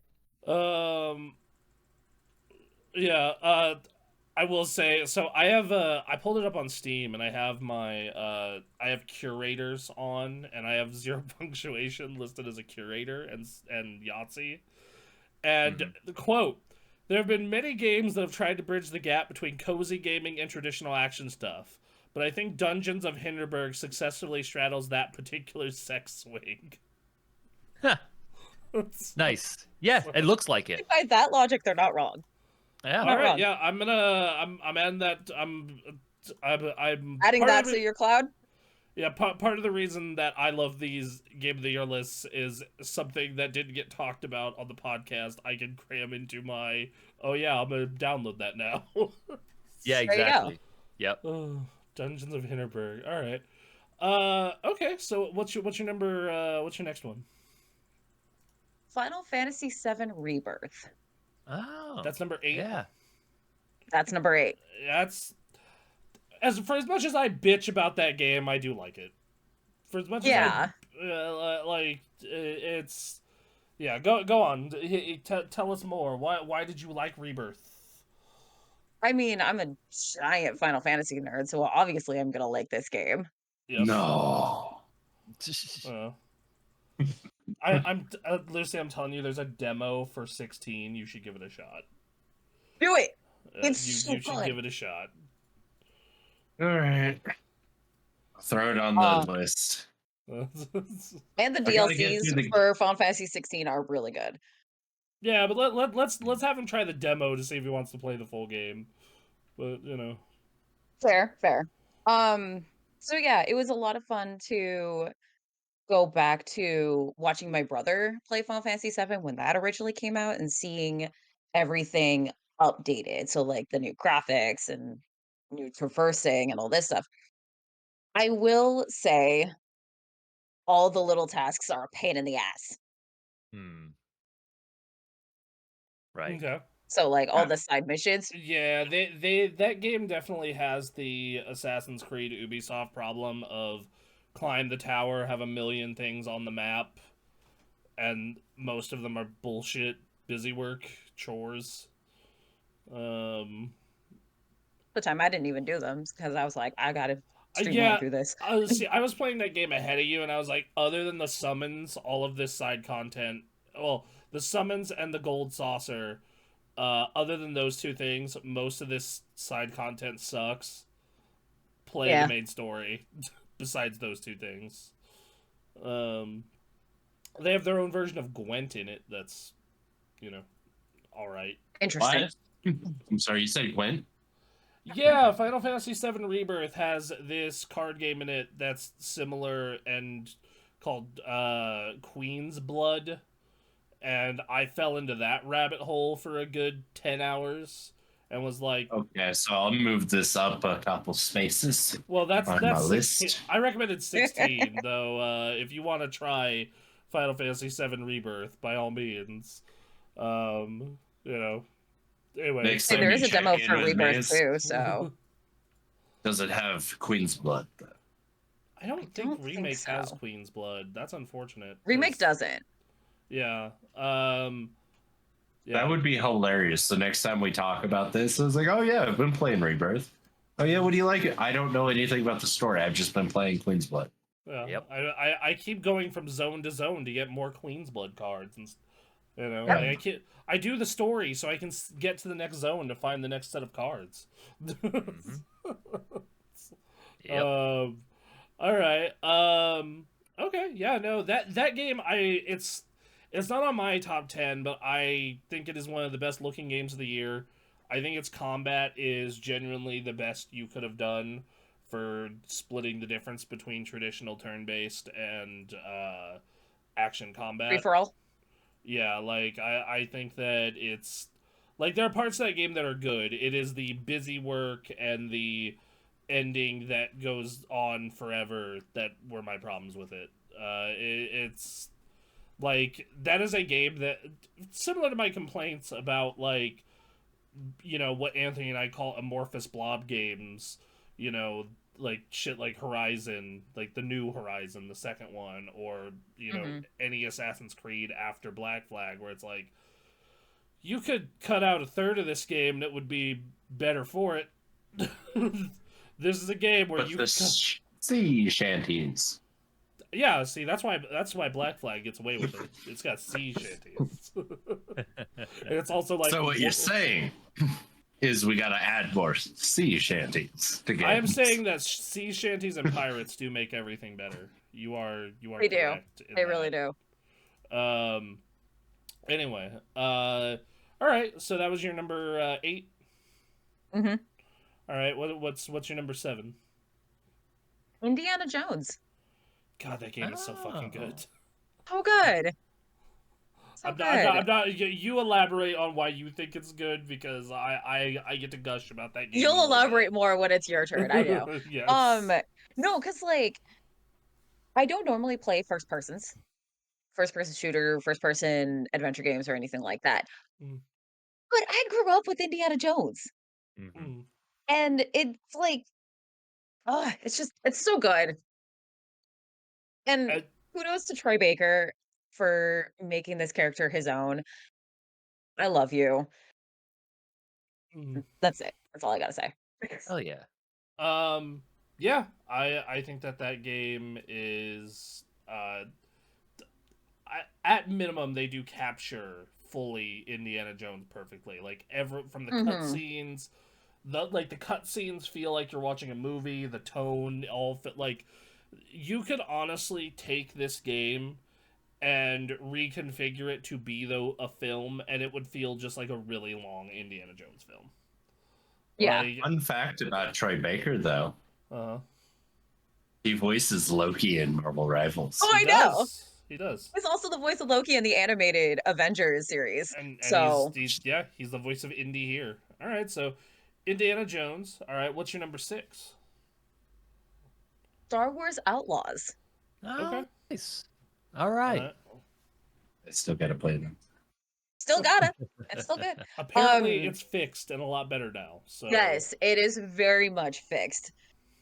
Yeah. I will say, so I have I pulled it up on Steam, and I have my I have curators on, and I have zero punctuation listed as a curator, and Yahtzee. And the quote, there have been many games that have tried to bridge the gap between cozy gaming and traditional action stuff, but I think Dungeons of Hinterberg successfully straddles that particular sex swing. Nice. Yeah, it looks like it. By that logic, they're not wrong. Yeah. All Not right, wrong. yeah, I'm adding that. I'm Adding part that of to it, your cloud. yeah, part of the reason that I love these Game of the Year lists is something that didn't get talked about on the podcast. I can cram into my, oh yeah, I'm gonna download that now. Yeah, There you go. exactly. Yep. Oh, Dungeons of Hinterberg. All right. Okay. So what's your number? What's your next one? Final Fantasy VII Rebirth. Oh. That's number 8. Yeah. That's number 8. That's as much as I bitch about that game, I do like it. For as much Yeah. as I like, it's yeah. Go on. Tell us more. Why did you like Rebirth? I mean, I'm a giant Final Fantasy nerd, so obviously I'm gonna like this game. Yep. No. I'm Lucy. I'm telling you, there's a demo for 16. You should give it a shot. Do it. It's you so should fun. give it a shot. All right. Throw it on the list. And the I gotta get DLCs through the- for Final Fantasy 16 are really good. Yeah, but let's have him try the demo to see if he wants to play the full game. But you know, Fair. So yeah, it was a lot of fun to go back to watching my brother play Final Fantasy 7 when that originally came out and seeing everything updated. So like the new graphics and new traversing and all this stuff. I will say all the little tasks are a pain in the ass. Hmm. Right. okay. So like all the side missions. Yeah, that game definitely has the Assassin's Creed Ubisoft problem of climb the tower, have a million things on the map, and most of them are bullshit busy work chores. The time I didn't even do them because I was like, I gotta streamline Yeah, through this. see, I was playing that game ahead of you, and I was like, other than the summons, all of this side content, well, the summons and the gold saucer, other than those two things, most of this side content sucks. Play Yeah. the main story, besides those two things. They have their own version of Gwent in it that's, all right. Interesting. What? I'm sorry, you said Gwen? Yeah, Final Fantasy VII Rebirth has this card game in it that's similar and called Queen's Blood, and I fell into that rabbit hole for a good 10 hours and was like, Okay, so I'll move this up a couple spaces. well, that's on my 16. list. I recommended 16, though. If you want to try Final Fantasy VII Rebirth, by all means. Anyway, Next Hey, time there you is a check demo in for with Rebirth Maze, too, so does it have Queen's Blood? I don't think don't think Remake has so. Queen's Blood. That's unfortunate. Remake 'cause- doesn't. Yeah. That would be hilarious. The next time we talk about this, I was like, oh yeah, I've been playing Rebirth. Oh yeah, what do you like? I don't know anything about the story. I've just been playing Queen's Blood. Yeah. Yep. I keep going from zone to zone to get more Queen's Blood cards, and like I do the story so I can get to the next zone to find the next set of cards. Yep. All right. Okay. Yeah. No. That game. It's not on my top 10, but I think it is one of the best looking games of the year. I think its combat is genuinely the best you could have done for splitting the difference between traditional turn based and action combat. Free for all. Yeah, like I think that it's like there are parts of that game that are good. It is the busy work and the ending that goes on forever that were my problems with it. It's like that is a game that similar to my complaints about like what Anthony and I call amorphous blob games. Like shit like Horizon, like the new Horizon, the second one, or any Assassin's Creed after Black Flag, where it's like you could cut out a third of this game that would be better for it. This is a game where but sea shanties. Yeah, see, that's why Black Flag gets away with it. It's got sea shanties, and it's also like. So what you're saying is we got to add more sea shanties to games. I am saying that sea shanties and pirates do make everything better. You are They correct. They really do. Anyway, all right. So that was your number 8. Mm-hmm. All right. What's your number 7? Indiana Jones. God, that game is so fucking good. So good. I'm not. You elaborate on why you think it's good because I get to gush about that game. You'll elaborate more when it's your turn. I know. Yes. No, because like I don't normally play first person shooter, first person adventure games, or anything like that. But I grew up with Indiana Jones, and it's like, it's so good. And kudos to Troy Baker for making this character his own. I love you. That's it. That's all I gotta say. Oh yeah. Yeah, I think that game is at minimum they do capture fully Indiana Jones perfectly. Like from the cutscenes, the cutscenes feel like you're watching a movie. The tone all fit like you could honestly take this game and reconfigure it to be a film, and it would feel just like a really long Indiana Jones film. Yeah. Fun fact about Troy Baker, though. He voices Loki in Marvel Rivals. Oh, I know. He does. He's also the voice of Loki in the animated Avengers series. And so he's the voice of Indy here. All right, so Indiana Jones. All right, what's your number 6? Star Wars Outlaws. Oh, okay. Nice. All right. I still gotta play them. Still gotta. It's still good. Apparently, it's fixed and a lot better now. So yes, it is very much fixed.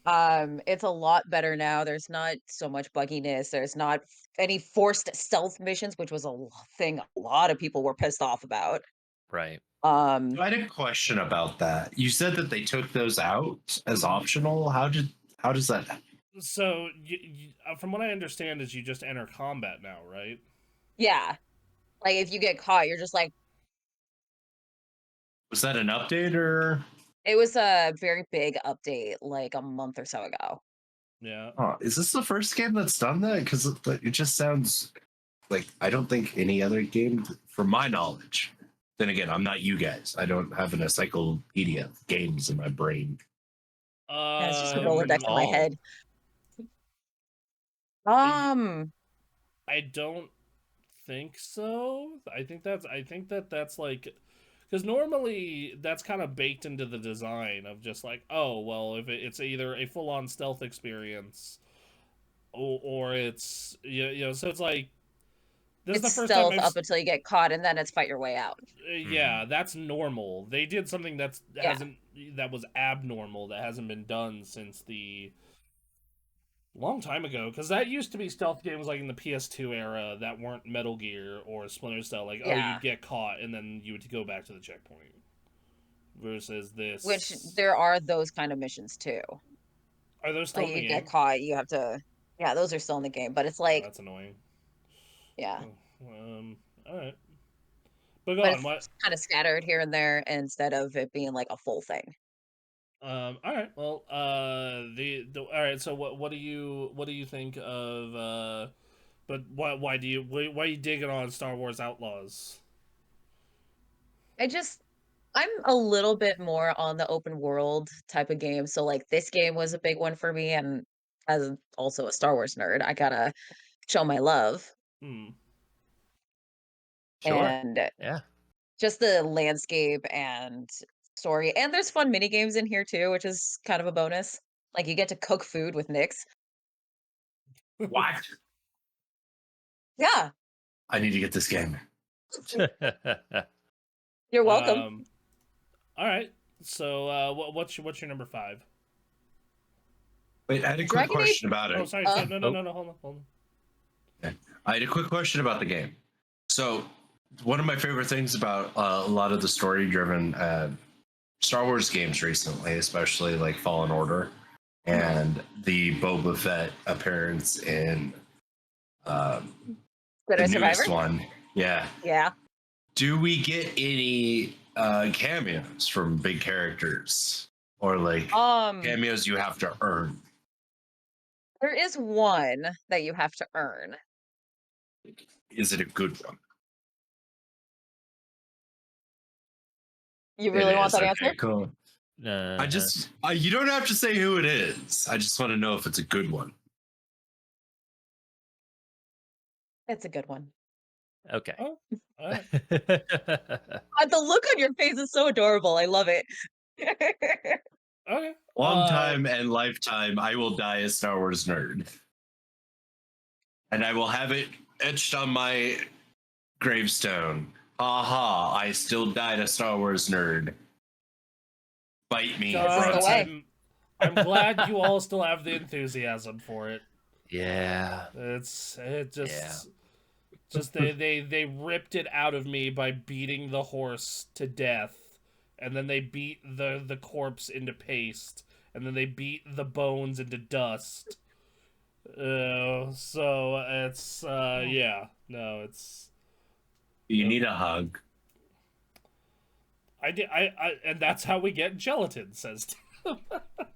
It's a lot better now. There's not so much bugginess. There's not any forced stealth missions, which was a thing a lot of people were pissed off about. Right. I had a question about that. You said that they took those out as optional. How does that happen? So, from what I understand, is you just enter combat now, right? Yeah. Like, if you get caught, you're just like... Was that an update, or...? It was a very big update, like a month or so ago. Yeah. Is this the first game that's done that? Because it just sounds like I don't think any other game, from my knowledge... Then again, I'm not you guys. I don't have an encyclopedia of games in my brain. It's just a Rolodex in my head. I don't think so. I think that's like, because normally that's kind of baked into the design of just like, oh well, if it's either a full-on stealth experience, or it's so it's like this is the first stealth time up until you get caught, and then it's fight your way out. Yeah, that's normal. They did something that was abnormal, that hasn't been done since the Long time ago, because that used to be stealth games like in the PS2 era that weren't Metal Gear or Splinter Cell. Like, oh, Yeah. you'd get caught and then you would go back to the checkpoint. Versus Which this, there are those kind of missions too. are those still Like in you the get game? caught, you have to. Yeah, those are still in the game, but it's Oh, like, that's annoying. yeah, All right, but go but on. it's What? kind of scattered here and there instead of it being like a full thing. All right. Well, the all right. So what do you think of But why are you digging on Star Wars Outlaws? I'm a little bit more on the open world type of game. So like this game was a big one for me, and as also a Star Wars nerd, I gotta show my love. Hmm. Sure. And Yeah. just the landscape and story. And there's fun mini games in here too, which is kind of a bonus. Like you get to cook food with Nyx. What? Yeah, I need to get this game. you're welcome. All right. So what's your number 5? Wait, I had a quick Dragon Age. question about Oh, it. sorry. No, hold on. I had a quick question about the game. So, one of my favorite things about a lot of the story-driven Star Wars games recently, especially like Fallen Order and the Boba Fett appearance in Jedi the Survivor. newest one. Yeah. Yeah. Do we get any cameos from big characters or like cameos you have to earn? There is one that you have to earn. Is it a good one? You really want that Okay, answer? cool. I just you don't have to say who it is. I just want to know if it's a good one. It's a good one. Okay. Oh, all right. The look on your face is so adorable. I love it. Okay. Long time and lifetime, I will die a Star Wars nerd. And I will have it etched on my gravestone. Aha, I still died a Star Wars nerd. Bite me, God, Bronson. I'm glad you all still have the enthusiasm for it. Yeah. Just they ripped it out of me by beating the horse to death, and then they beat the corpse into paste, and then they beat the bones into dust. So it's yeah, no, it's. You need a hug. And that's how we get gelatin, says.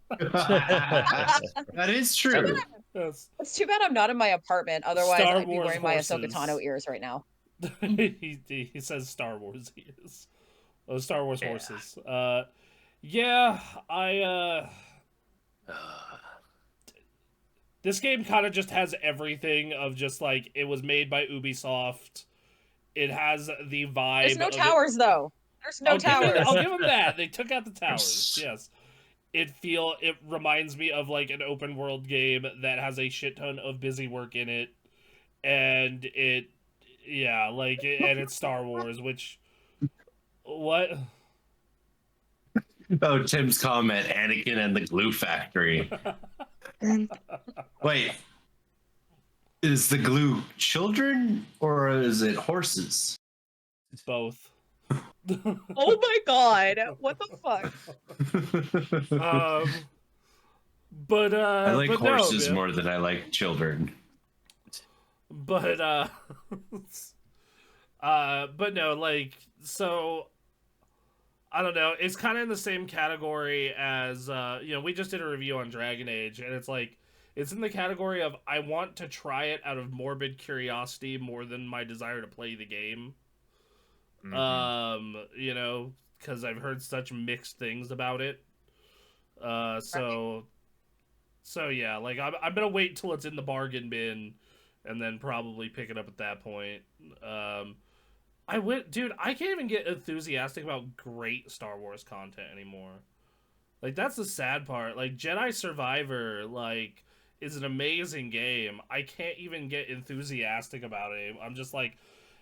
That is true. Yes. It's too bad I'm not in my apartment. Otherwise, Star I'd be Wars wearing horses. my Ahsoka Tano ears right now. he says Star Wars ears. Oh, Star Wars horses. Yeah, this game kind of just has everything of just like it was made by Ubisoft. It has the vibe. There's no towers though. There's no towers. I'll give them that. They took out the towers. Yes. It reminds me of like an open world game that has a shit ton of busy work in it, and and it's Star Wars, which what? Oh, Tim's comment: Anakin and the glue factory. Wait, is the glue children or is it horses? Both. Oh my god! What the fuck? But I like but horses no, more than I like children. But but no, like, so I don't know. It's kind of in the same category as we just did a review on Dragon Age, and it's like it's in the category of I want to try it out of morbid curiosity more than my desire to play the game. Mm-hmm. Because I've heard such mixed things about it. So yeah, like I'm gonna wait till it's in the bargain bin, and then probably pick it up at that point. Dude, I can't even get enthusiastic about great Star Wars content anymore. Like, that's the sad part. Like, Jedi Survivor, like, is an amazing game. I can't even get enthusiastic about it. I'm just like,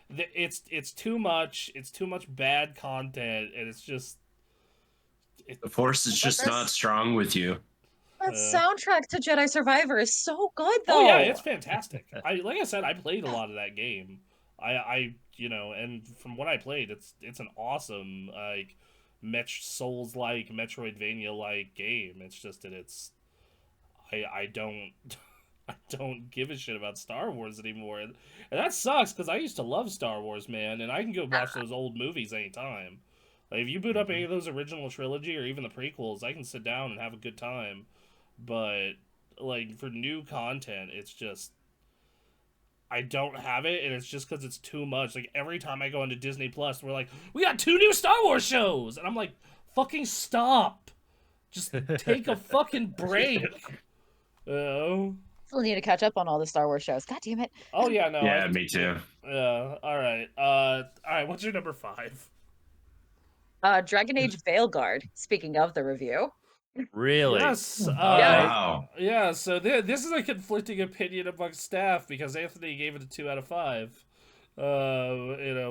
it's too much. It's too much bad content, and it's just. The Force is just not strong with you. That soundtrack to Jedi Survivor is so good, though. Oh yeah, it's fantastic. Like I said, I played a lot of that game. I and from what I played, it's an awesome like Souls like Metroidvania like game. It's just that I don't I don't give a shit about Star Wars anymore, and that sucks because I used to love Star Wars, man, and I can go watch those old movies anytime. Like if you boot up any of those original trilogy or even the prequels, I can sit down and have a good time. But like for new content, it's just I don't have it, and it's just because it's too much. Like every time I go into Disney Plus, we're like, we got 2 new Star Wars shows, and I'm like, fucking stop, just take a fucking break. Still need to catch up on all the Star Wars shows. God damn it. Oh yeah, no. Yeah, me too. Yeah. All right. What's your number 5? Dragon Age Veilguard. Speaking of the review. Really? Yes. Wow. Yeah. So this is a conflicting opinion amongst staff because Anthony gave it a 2 out of 5.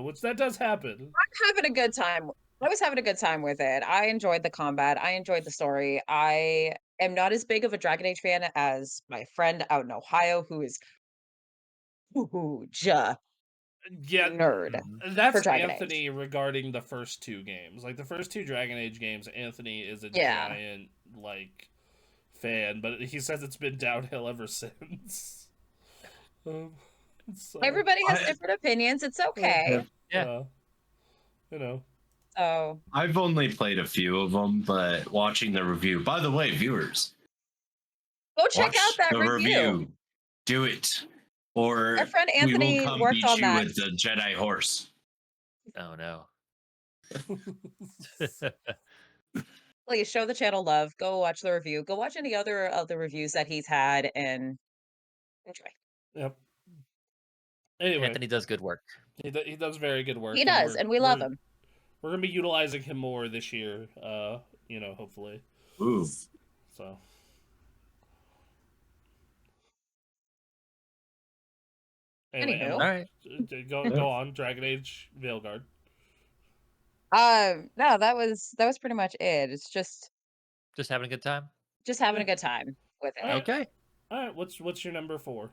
Which that does happen. I'm having a good time. I was having a good time with it. I enjoyed the combat. I enjoyed the story. I am not as big of a Dragon Age fan as my friend out in Ohio, who is huge Yeah, nerd that's for Dragon Anthony Age. regarding the first 2 games. Like the first 2 Dragon Age games, Anthony is a Yeah. giant like fan, but he says it's been downhill ever since. So, Everybody has different opinions. It's okay. Yeah. So I've only played a few of them, but watching the review. By the way, viewers, go check watch out that the review. Do it, or Our friend we Anthony will come worked beat on you that. with the Jedi horse. Oh no. Please show the channel love. Go watch the review. Go watch any other of the reviews that he's had and enjoy. Yep. Anyway, Anthony does good work. he does very good work. He does, and we love him. We're gonna be utilizing him more this year. Hopefully. Ooh. So. Anyway, Anywho. All right. Go on. Dragon Age Veilguard. No, that was pretty much it. It's just having a good time. Just having a good time with it. Okay. All right. What's your number 4?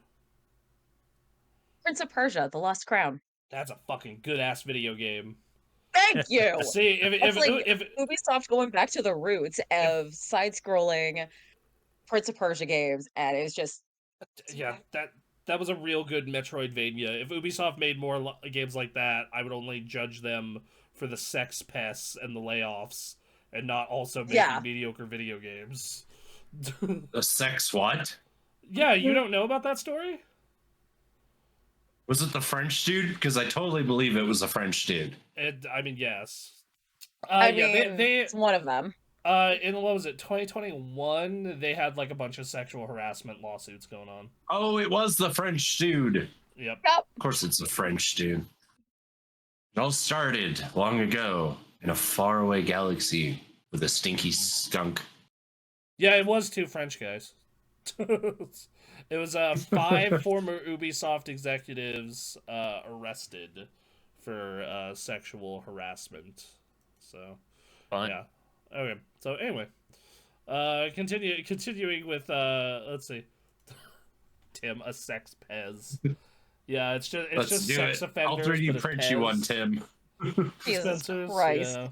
Prince of Persia: The Lost Crown. That's a fucking good ass video game. Thank you. See, if Ubisoft going back to the roots of side-scrolling Prince of Persia games, and it's just that was a real good Metroidvania. If Ubisoft made more games like that, I would only judge them for the sex pests and the layoffs, and not also making mediocre video games. The sex what? Yeah, you don't know about that story? Was it the French dude? Because I totally believe it was a French dude. Yes. It's one of them. In what was it, 2021? They had like a bunch of sexual harassment lawsuits going on. Oh, it was the French dude. Yep. Of course, it's a French dude. It all started long ago in a faraway galaxy with a stinky skunk. Yeah, it was 2 French guys. It was 5 former Ubisoft executives arrested for sexual harassment. So, fun. Yeah. Okay. So anyway, continuing with let's see, Tim, a sex pez. Yeah, it's just sex offenders. I'll 3D print you one, Tim. Jesus Christ. Yeah.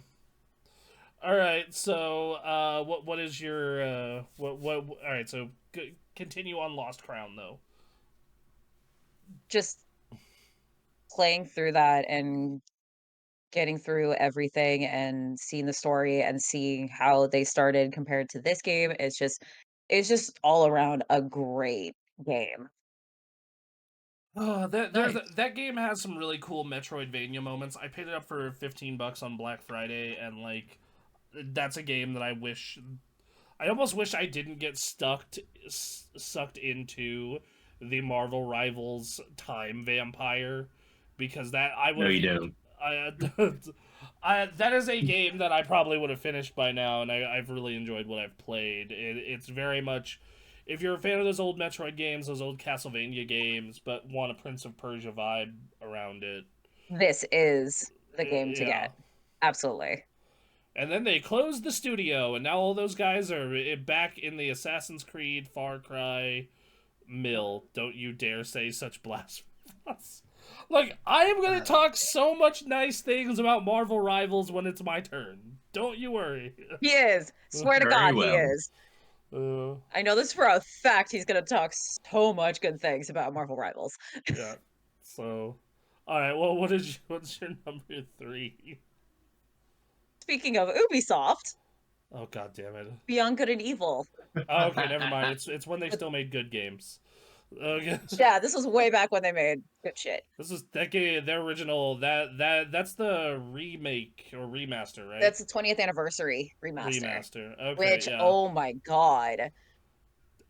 All right. So, what is your what? All right. So, continue on Lost Crown though. Just playing through that and getting through everything and seeing the story and seeing how they started compared to this game. It's just all around a great game. Oh, that game has some really cool Metroidvania moments. I picked it up for $15 on Black Friday, and like, that's a game that I almost wish I didn't get sucked into the Marvel Rivals Time Vampire, because that I would. No, you don't. That is a game that I probably would have finished by now, and I've really enjoyed what I've played. It's very much, if you're a fan of those old Metroid games, those old Castlevania games, but want a Prince of Persia vibe around it, this is the game to get. Absolutely. And then they closed the studio, and now all those guys are back in the Assassin's Creed Far Cry mill. Don't you dare say such blasphemous. Like, I am going to talk so much nice things about Marvel Rivals when it's my turn. Don't you worry. He is. Swear to God, he is. Uh, I know this for a fact. He's going to talk so much good things about Marvel Rivals. yeah. So, all right. Well, what's your number 3? Speaking of Ubisoft. Oh, God damn it. Beyond Good and Evil. Oh, okay, never mind. It's when they still made good games. Okay. Yeah, this was way back when they made good shit. This is that game, their original. That's the remake or remaster, right? That's the 20th anniversary remaster. Remaster. Okay, Which, yeah. oh my God.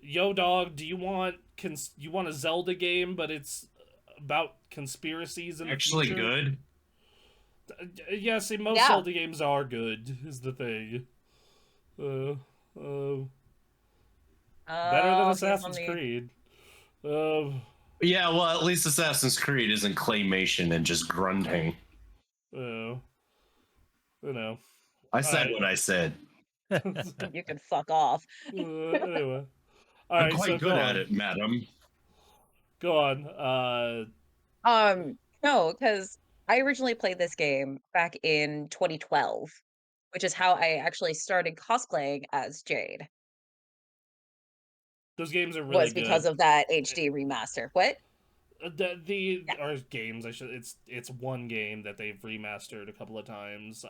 Yo, dog, do you want a Zelda game, but it's about conspiracies in the Actually future? good. Yeah, see, most Zelda games are good. Is the thing. Better than Assassin's Creed. Yeah, well, at least Assassin's Creed isn't claymation and just grunting. You know. I said what I said. You can fuck off. Anyway. I'm quite good at it, madam. Go on. No, because I originally played this game back in 2012, which is how I actually started cosplaying as Jade. Those games are really good. Was because of that HD remaster. What? Or games, I should. It's one game that they've remastered a couple of times.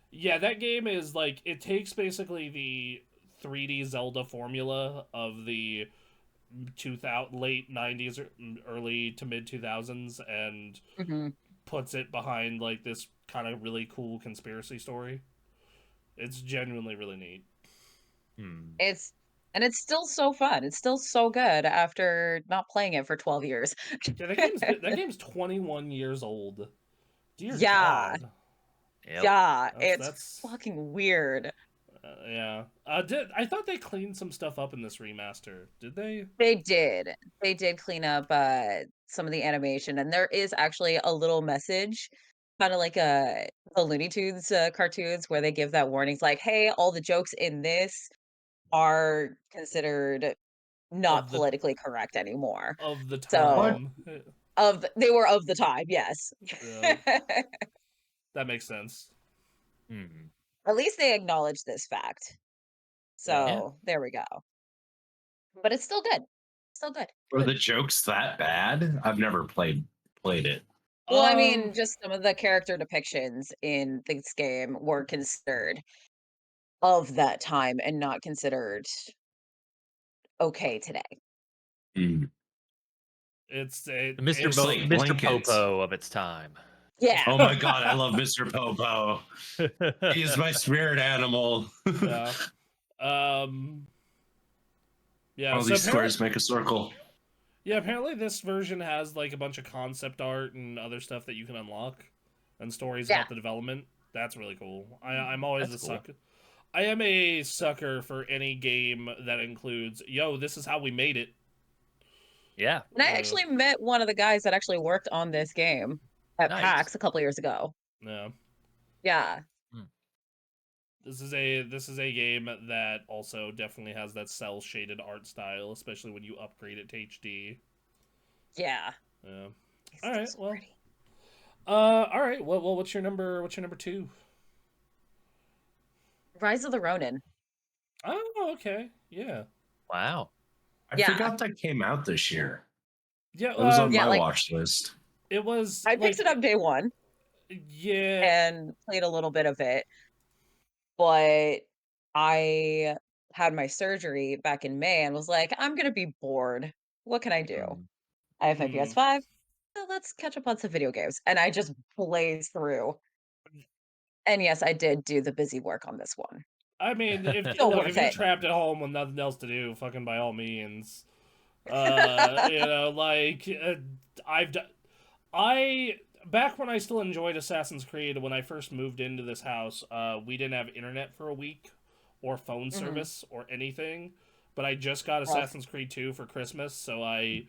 Yeah, that game is like, it takes basically the 3D Zelda formula of the late 90s or early to mid 2000s and puts it behind like this kind of really cool conspiracy story. It's genuinely really neat. It's still so fun. It's still so good after not playing it for 12 years. Yeah, that game's 21 years old. Dear God. Yep. Yeah, that's fucking weird. Yeah. I thought they cleaned some stuff up in this remaster. Did they? They did. They did clean up some of the animation, and there is actually a little message, kind of like the Looney Tunes cartoons, where they give that warnings like, "Hey, all the jokes in this are considered not politically correct anymore." Of the time. So, they were of the time, yes. Yeah. That makes sense. At least they acknowledge this fact. So there we go. But it's still good. Still good. Were the jokes that bad? I've never played it. Well, I mean, just some of the character depictions in this game were considered of that time and not considered okay today. It's Mr. Popo of its time. Yeah. Oh my God, I love Mr. Popo. He is my spirit animal. Yeah. Yeah. All these squares make a circle. Yeah, apparently this version has like a bunch of concept art and other stuff that you can unlock, and stories about the development. That's really cool. I'm always a sucker. I am a sucker for any game that includes, yo, this is how we made it. Yeah. And I actually met one of the guys that actually worked on this game at PAX a couple years ago. Yeah. Yeah. This is a game that also definitely has that cell shaded art style, especially when you upgrade it to HD. Yeah. Yeah. All right. Well. All right. Well, what's your number 2? Rise of the Ronin. Oh, okay. Yeah. Wow. I forgot that came out this year. Yeah, it was on my watch list. It was. I picked it up day one. Yeah. And played a little bit of it. But I had my surgery back in May and was like, I'm gonna be bored. What can I do? I have my PS5. So let's catch up on some video games. And I just blazed through. And yes, I did do the busy work on this one. I mean, if you're trapped at home with nothing else to do, fucking by all means. Like back when I still enjoyed Assassin's Creed, when I first moved into this house, we didn't have internet for a week or phone service or anything. But I just got Assassin's Creed 2 for Christmas, so I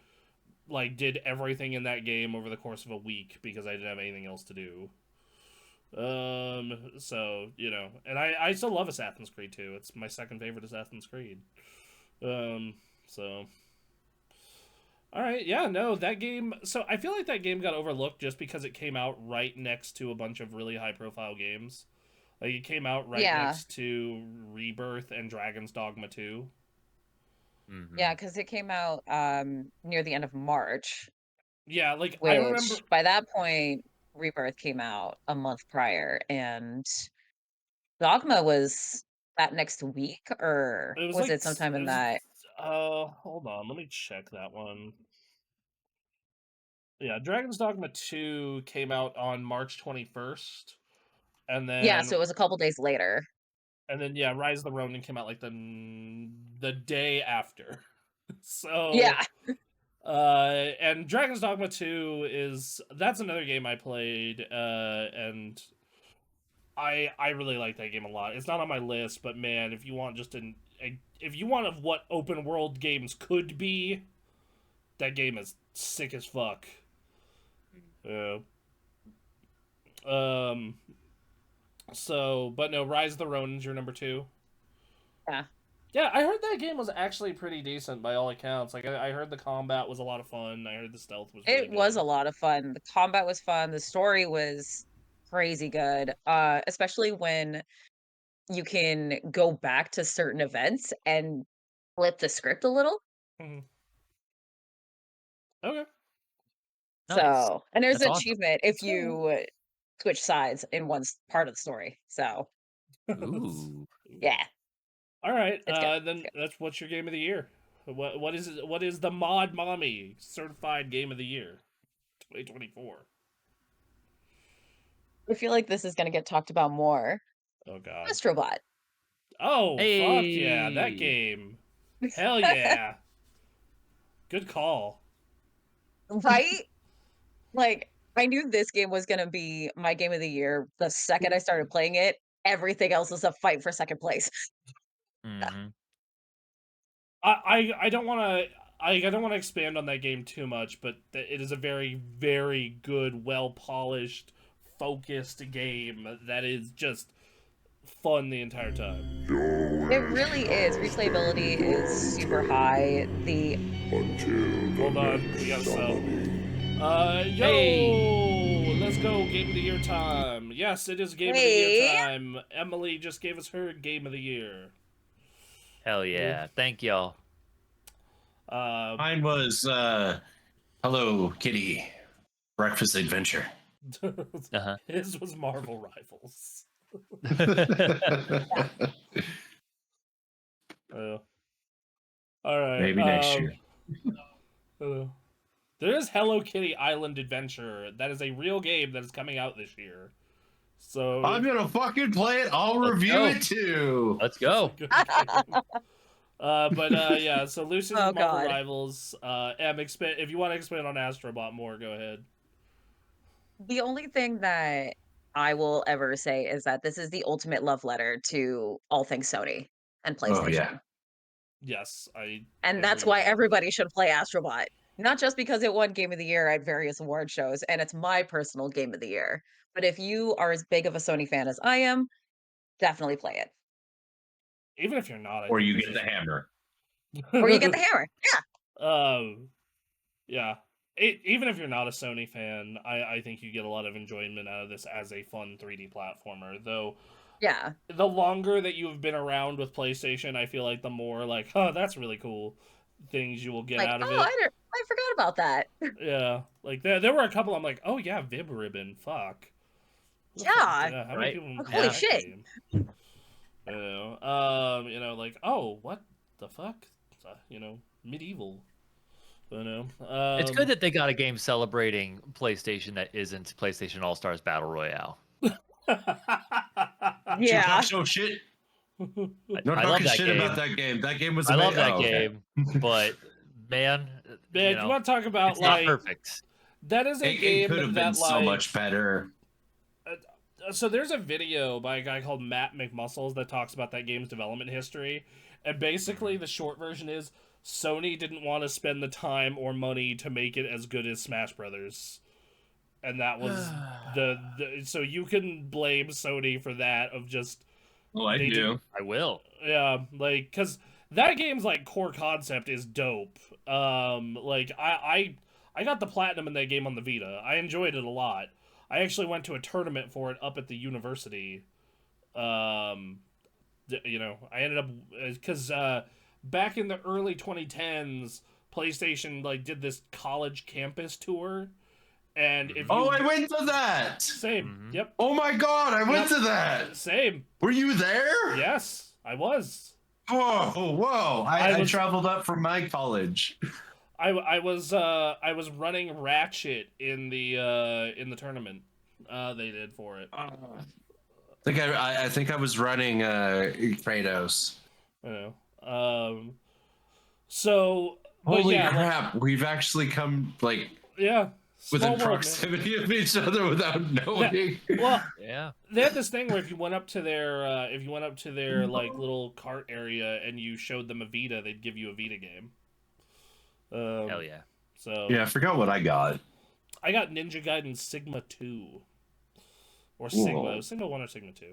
did everything in that game over the course of a week because I didn't have anything else to do. So and I still love Assassin's Creed 2. It's my second favorite Assassin's Creed. So. All right, yeah, no, that game. So I feel like that game got overlooked just because it came out right next to a bunch of really high-profile games. Like it came out right Yeah. next to Rebirth and Dragon's Dogma 2. Mm-hmm. Yeah, because it came out near the end of March. Yeah, like I remember which by that point, Rebirth came out a month prior, and Dogma was that next week, or it was was like it sometime it in was. that? Hold on, let me check that one. Yeah, Dragon's Dogma 2 came out on March 21st, and Yeah, then so it was a couple days later. yeah, Rise of the Ronin came out like the day after. So Yeah. and Dragon's Dogma 2 that's another game I played, and I really like that game a lot. It's not on my list, but man, if you want if you want of what open world games could be, that game is sick as fuck. Yeah. Um. So, but no, Rise of the Ronin's your number 2. Yeah. Yeah, I heard that game was actually pretty decent by all accounts. Like, I heard the combat was a lot of fun. I heard the stealth was really It was good. a lot of fun. The combat was fun. The story was crazy good. Especially when you can go back to certain events and flip the script a little. Mm-hmm. Okay. Nice. So, and there's That's an awesome. achievement if you switch sides in one part of the story. So, Ooh. yeah, All right. it's good. It's Then good. that's what's your game of the year? What is it? What is the Mod Mommy certified game of the year, 2024? I feel like this is going to get talked about more. Oh God. Astrobot. Oh fuck yeah, that Hey. game. Hell yeah. Good call. Right? Like, I knew this game was going to be my game of the year the second I started playing it. Everything else is a fight for second place. Mm-hmm. I don't want to. I don't want to expand on that game too much, but it is a very, very good, well polished, focused game that is just fun the entire time. It really is. Replayability is super high. Hold on, we got a sub. Hey. Let's go, game of the year time. Yes, it is game of the year Hey. time. Emily just gave us her game of the year. Hell yeah. Thank y'all. Mine was Hello Kitty Breakfast Adventure. Uh-huh. His was Marvel Rivals. All right. Maybe next year. There is Hello Kitty Island Adventure. That is a real game that is coming out this year. So I'm gonna fucking play it. I'll review it too. Let's go. Yeah. So Lucy's Oh, Marvel God. Rivals. If you want to expand on Astrobot more, go ahead. The only thing that I will ever say is that this is the ultimate love letter to all things Sony and PlayStation. Oh yeah. Yes, I. And that's agree why with that. everybody should play Astrobot. Not just because it won Game of the Year at various award shows, and it's my personal Game of the Year. But if you are as big of a Sony fan as I am, definitely play it. Even if you're not, I Or think you this get is... the hammer. Or you get the hammer. Yeah. Yeah. Even if you're not a Sony fan, I think you get a lot of enjoyment out of this as a fun 3D platformer. Though, Yeah. the longer that you've been around with PlayStation, I feel like the more like, oh, that's really cool things you will get Like, out of oh, it. I forgot about that. Yeah. Like, there were a couple I'm like, oh, yeah, Vib Ribbon. Fuck. Yeah. How many people Like, play holy that shit. game? Like, oh, what the fuck? Medieval. It's good that they got a game celebrating PlayStation that isn't PlayStation All Stars Battle Royale. Yeah. Talk no shit. No I love talking that shit game. about that game. That game was I amazing. love that game, but man, Man, you want to talk about it's like not perfect. that is a It game could have been that so much better. So there's a video by a guy called Matt McMuscles that talks about that game's development history, and basically the short version is Sony didn't want to spend the time or money to make it as good as Smash Brothers. and that was so you can blame Sony for that of just I do. I will. Yeah, like because that game's like core concept is dope. Like I got the platinum in that game on the Vita. I enjoyed it a lot. I actually went to a tournament for it up at the university. Um, I ended up because back in the early 2010s, PlayStation like did this college campus tour, and if you I went to that. same, yep. Oh my god, I went to that. Same. Were you there? Yes, I was. Whoa! I traveled up from my college. I was running Ratchet in the tournament. They did for it. I think I was running Kratos. You know. So Holy yeah, crap! We've actually come within proximity of each other without knowing. Well, yeah. They had this thing where if you went up to their like little cart area and you showed them a Vita, they'd give you a Vita game. Hell yeah. So yeah, I forgot what I got. I got Ninja Gaiden Sigma 2. Or Whoa. Sigma 1 or Sigma 2.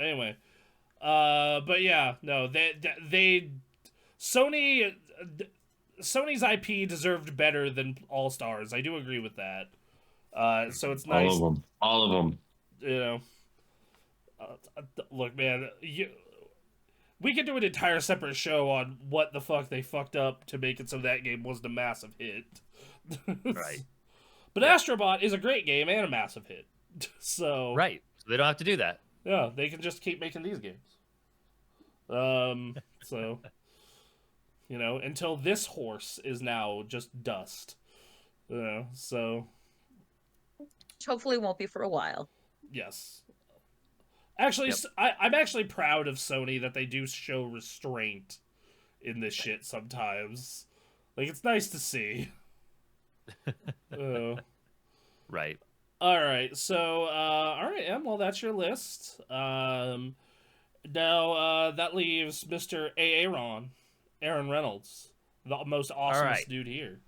Anyway. But yeah, no, they Sony's IP deserved better than All Stars. I do agree with that. So it's nice. All of them. You know. Look, man, we could do an entire separate show on what the fuck they fucked up to make it so that game wasn't a massive hit. Right. But yeah. Astrobot is a great game and a massive hit. So right. So they don't have to do that. Yeah, they can just keep making these games. So until this horse is now just dust. So which hopefully won't be for a while. Yes. Actually, yep. I'm actually proud of Sony that they do show restraint in this shit sometimes. Like, it's nice to see. Right. All right. So, Em, well, that's your list. Now, that leaves Mr. Aaron Reynolds, the most awesomest dude here.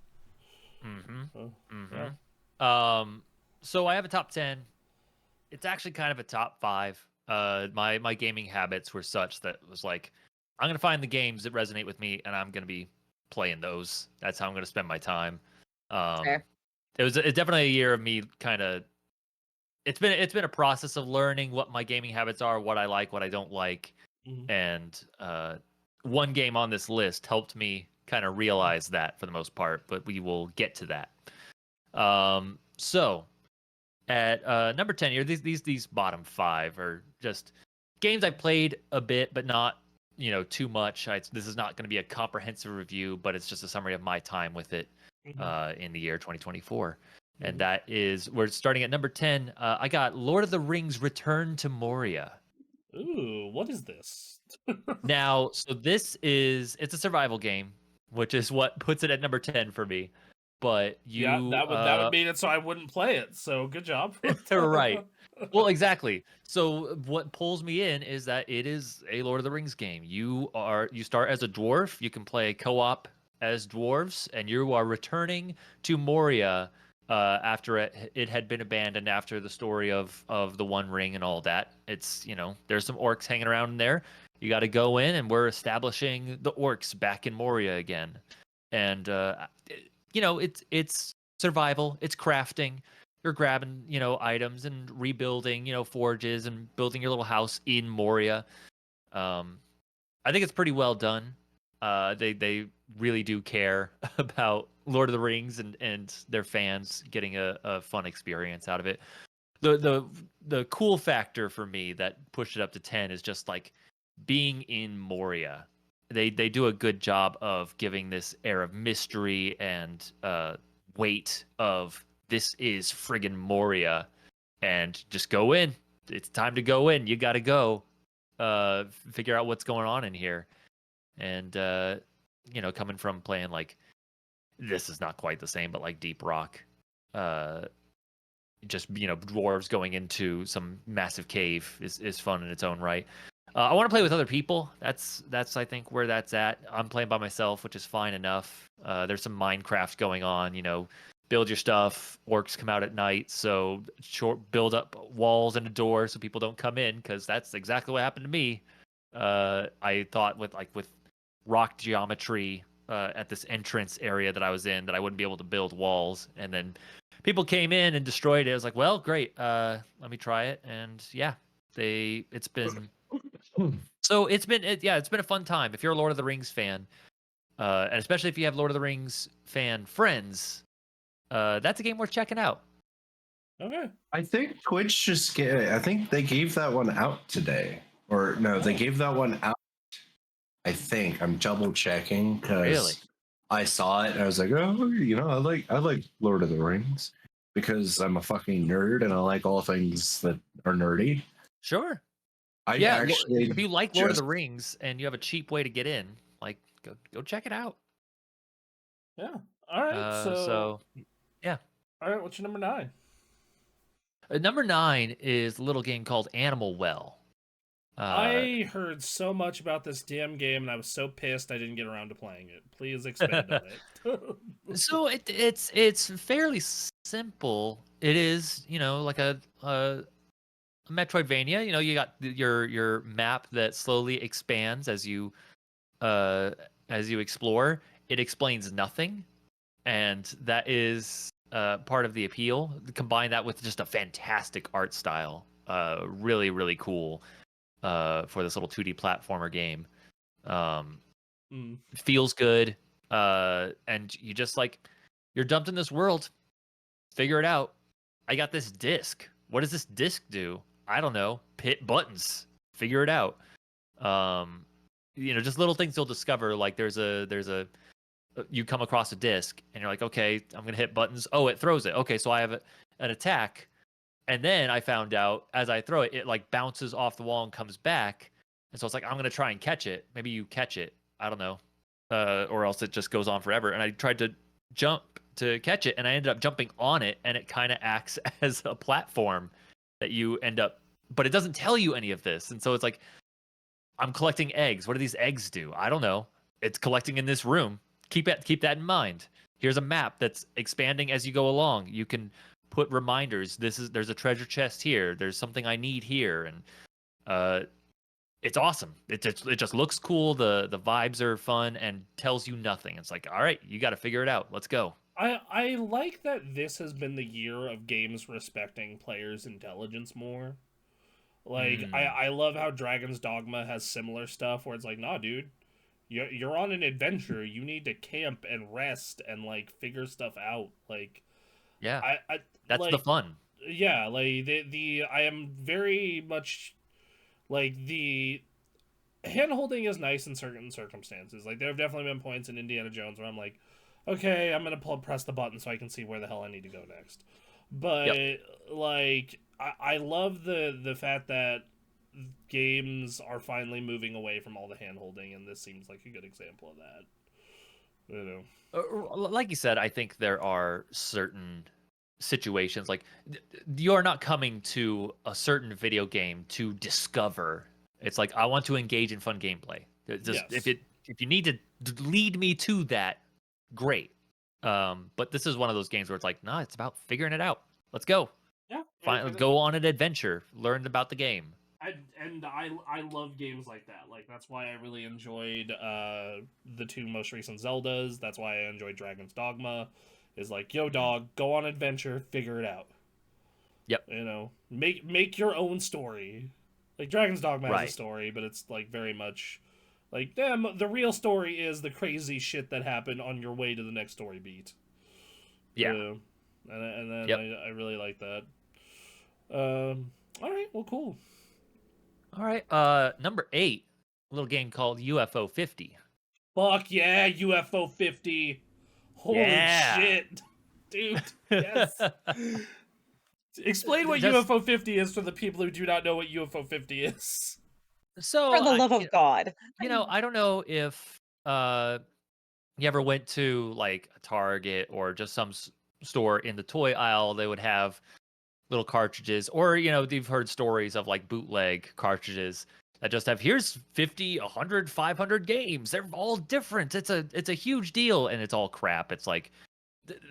So I have a top 10. It's actually kind of a top 5. My gaming habits were such that it was like, I'm gonna find the games that resonate with me, and I'm gonna be playing those. That's how I'm gonna spend my time. It's definitely a year of me kind of. It's been a process of learning what my gaming habits are, what I like, what I don't like, and one game on this list helped me kind of realize that for the most part. But we will get to that. So. At number 10 here, these bottom 5 are just games I played a bit, but not too much. This is not going to be a comprehensive review, but it's just a summary of my time with it in the year 2024. And that is, we're starting at number 10. I got Lord of the Rings: Return to Moria. Ooh, what is this? Now, so it's a survival game, which is what puts it at number 10 for me. But that would mean it so I wouldn't play it. So good job. Right. Well, exactly. So what pulls me in is that it is a Lord of the Rings game. You start as a dwarf. You can play co-op as dwarves, and you are returning to Moria after it had been abandoned after the story of the One Ring and all that. It's there's some orcs hanging around in there. You got to go in, and we're establishing the orcs back in Moria again, and it's survival, it's crafting. You're grabbing, items and rebuilding, forges and building your little house in Moria. I think it's pretty well done. They really do care about Lord of the Rings and their fans getting a fun experience out of it. The cool factor for me that pushed it up to 10 is just like being in Moria. They do a good job of giving this air of mystery and weight of this is friggin' Moria, and just go in. It's time to go in. You got to go figure out what's going on in here. And coming from playing like this is not quite the same, but like Deep Rock, just dwarves going into some massive cave is fun in its own right. I want to play with other people. That's I think where that's at. I'm playing by myself, which is fine enough. There's some Minecraft going on, build your stuff. Orcs come out at night, so build up walls and a door so people don't come in, because that's exactly what happened to me. I thought with rock geometry at this entrance area that I was in that I wouldn't be able to build walls, and then people came in and destroyed it. I was like, well, great. Let me try it, and yeah, it's been a fun time. If you're a Lord of the Rings fan, and especially if you have Lord of the Rings fan friends, that's a game worth checking out. Okay. I think Twitch I think they gave that one out today. Or no, they gave that one out. I think I'm double checking because I saw it and I was like, oh, I like Lord of the Rings because I'm a fucking nerd and I like all things that are nerdy. Sure. Actually, if you like Lord of the Rings and you have a cheap way to get in, like go check it out. Yeah. All right. Yeah. All right. What's your number 9? Number 9 is a little game called Animal Well. I heard so much about this damn game, and I was so pissed I didn't get around to playing it. Please expand on it. So it's fairly simple. It is, like a Metroidvania. You got your map that slowly expands as you explore. It explains nothing, and that is part of the appeal. Combine that with just a fantastic art style. Really, really cool. For this little 2D platformer game. Feels good. And you just you're dumped in this world. Figure it out. I got this disc. What does this disc do? I don't know. Hit buttons. Figure it out. Just little things you'll discover. Like there's a you come across a disc and you're like, okay, I'm gonna hit buttons. Oh, it throws it. Okay, so I have an attack. And then I found out as I throw it, it bounces off the wall and comes back. And so it's like, I'm going to try and catch it. Maybe you catch it. I don't know. Or else it just goes on forever. And I tried to jump to catch it, and I ended up jumping on it, and it kind of acts as a platform that you end up, but it doesn't tell you any of this. And so it's like, I'm collecting eggs. What do these eggs do? I don't know. It's collecting in this room. Keep that in mind. Here's a map that's expanding as you go along. You can put reminders. There's a treasure chest here. There's something I need here, and it's awesome. It just looks cool. The vibes are fun and tells you nothing. It's like, all right, you got to figure it out. Let's go. I like that this has been the year of games respecting players' intelligence more. I love how Dragon's Dogma has similar stuff where it's like, nah, dude, you're on an adventure. You need to camp and rest and figure stuff out. Yeah, that's the fun. Yeah, I am very much the hand holding is nice in certain circumstances. There have definitely been points in Indiana Jones where I'm like, okay, I'm gonna press the button so I can see where the hell I need to go next. But I love the fact that games are finally moving away from all the hand holding, and this seems like a good example of that. Like you said, I think there are certain situations you are not coming to a certain video game to discover. It's like, I want to engage in fun gameplay. If you need to lead me to that, great. But this is one of those games where it's like, nah, it's about figuring it out. Let's go. Yeah. Go on an adventure. Learn about the game. And I love games like that. That's why I really enjoyed the 2 most recent Zeldas. That's why I enjoyed Dragon's Dogma. Is yo, dog, go on adventure, figure it out. Yep. Make your own story. Dragon's Dogma has a story, but it's very much the real story is the crazy shit that happened on your way to the next story beat. Yeah. And then I really like that. All right, well, cool. All right, number 8, a little game called UFO 50. Fuck yeah, UFO 50. Holy shit. Dude, yes. Explain what UFO 50 is for the people who do not know what UFO 50 is. So, for the love of God. I don't know if you ever went to a Target or just some store in the toy aisle. They would have little cartridges, or you've heard stories of bootleg cartridges that just have, here's 50, 100, 500 games. They're all different. It's a huge deal, and it's all crap. It's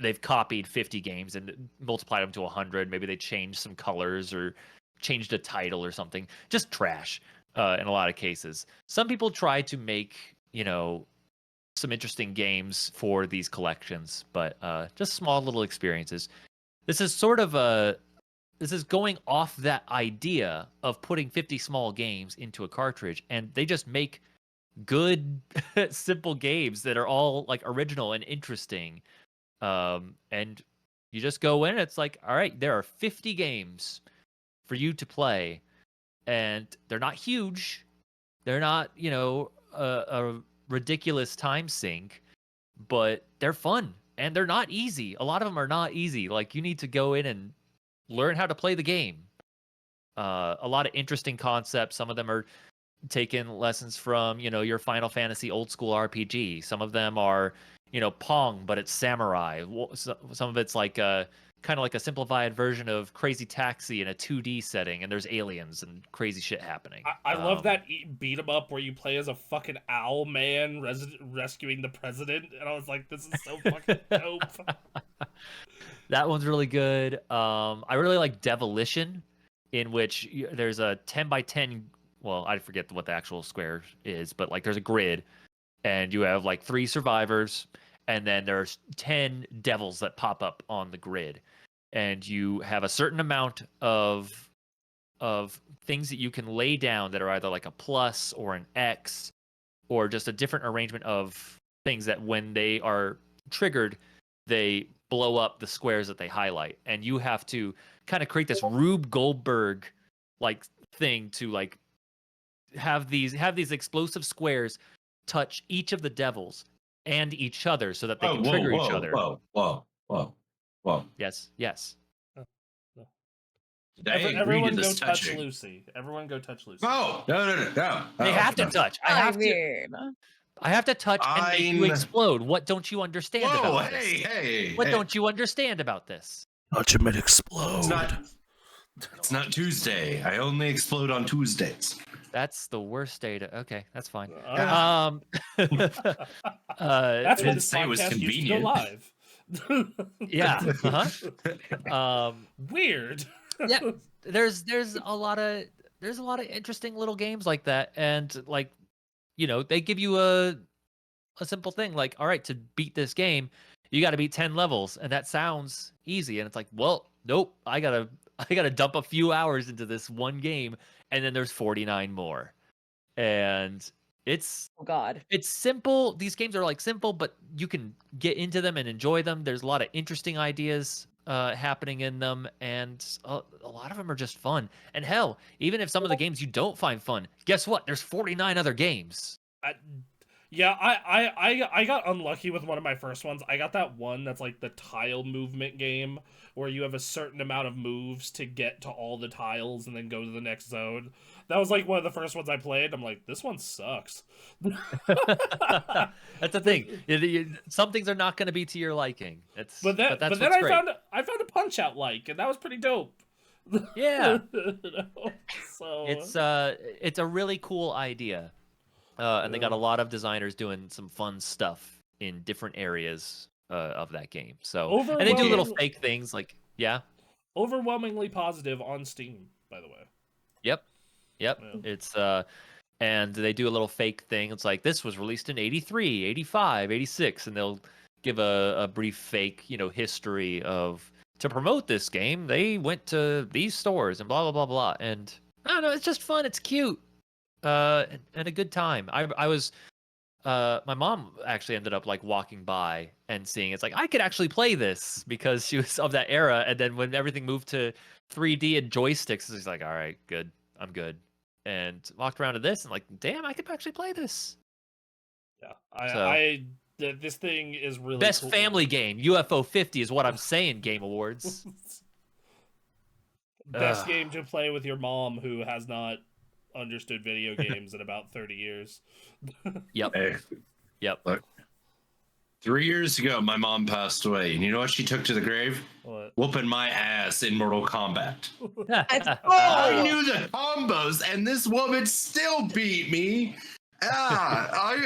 they've copied 50 games and multiplied them to 100. Maybe they changed some colors or changed a title or something. Just trash in a lot of cases. Some people try to make, some interesting games for these collections, but just small little experiences. This is going off that idea of putting 50 small games into a cartridge, and they just make good, simple games that are all like original and interesting. And you just go in, it's like, all right, there are 50 games for you to play, and they're not huge. They're not, a ridiculous time sink, but they're fun and they're not easy. A lot of them are not easy. Like, you need to go in and learn how to play the game. A lot of interesting concepts. Some of them are taking lessons from, your Final Fantasy old school RPG. Some of them are, Pong, but it's samurai. Some of it's like kind of like a simplified version of Crazy Taxi in a 2D setting, and there's aliens and crazy shit happening. I love that beat 'em up where you play as a fucking owl man rescuing the president, and I was like, this is so fucking dope. That one's really good. I really like Devolition, in which there's a 10 by 10. Well, I forget what the actual square is, but like there's a grid, and you have like 3 survivors, and then there's 10 devils that pop up on the grid, and you have a certain amount of things that you can lay down that are either like a plus or an X, or just a different arrangement of things that when they are triggered, they blow up the squares that they highlight, and you have to kind of create this Rube Goldberg like thing to like have these explosive squares touch each of the devils and each other so that they can trigger each other. Whoa. Yes. Everyone go touch Lucy. Everyone go touch Lucy. No. They have to touch. I have to touch and make you explode. What don't you understand about this? What don't you understand about this? Touch him and explode. It's not Tuesday. I only explode on Tuesdays. That's the worst day to. Okay, that's fine. That's when this podcast used to go live. Yeah. Weird. Yeah. There's a lot of interesting little games like that, and like, they give you a simple thing like, all right, to beat this game, you got to beat 10 levels, and that sounds easy, and it's like, well, nope, I gotta dump a few hours into this one game, and then there's 49 more, and it's it's simple. These games are like simple, but you can get into them and enjoy them. There's a lot of interesting ideas happening in them, and a lot of them are just fun. And hell, even if some of the games you don't find fun, guess what? There's 49 other games. I got unlucky with one of my first ones. I got that one that's like the tile movement game where you have a certain amount of moves to get to all the tiles and then go to the next zone. That was like one of the first ones I played. I'm like, this one sucks. That's the thing. Some things are not going to be to your liking. But then I found a Punch Out like, and that was pretty dope. Yeah. So it's a really cool idea. And they got a lot of designers doing some fun stuff in different areas of that game. So, and they do little fake things like, yeah. Overwhelmingly positive on Steam, by the way. Yep. Yeah. It's and they do a little fake thing. It's like, this was released in 83, 85, 86, and they'll give a brief fake, history of, to promote this game, they went to these stores and blah blah blah blah. And I don't know, it's just fun, it's cute. And a good time. I was my mom actually ended up like walking by and seeing, it's like, I could actually play this, because she was of that era. And then when everything moved to 3D and joysticks, she's like, all right, good, I'm good. And walked around to this and like, damn, I could actually play this. Yeah, this thing is really best cool. Family game. UFO 50 is what I'm saying. Game Awards. Best game to play with your mom, who has not understood video games in about 30 years. Yep. Hey, yep. Look, 3 years ago, my mom passed away, and you know what she took to the grave? What? Whooping my ass in Mortal Kombat. Oh, I knew the combos, and this woman still beat me. I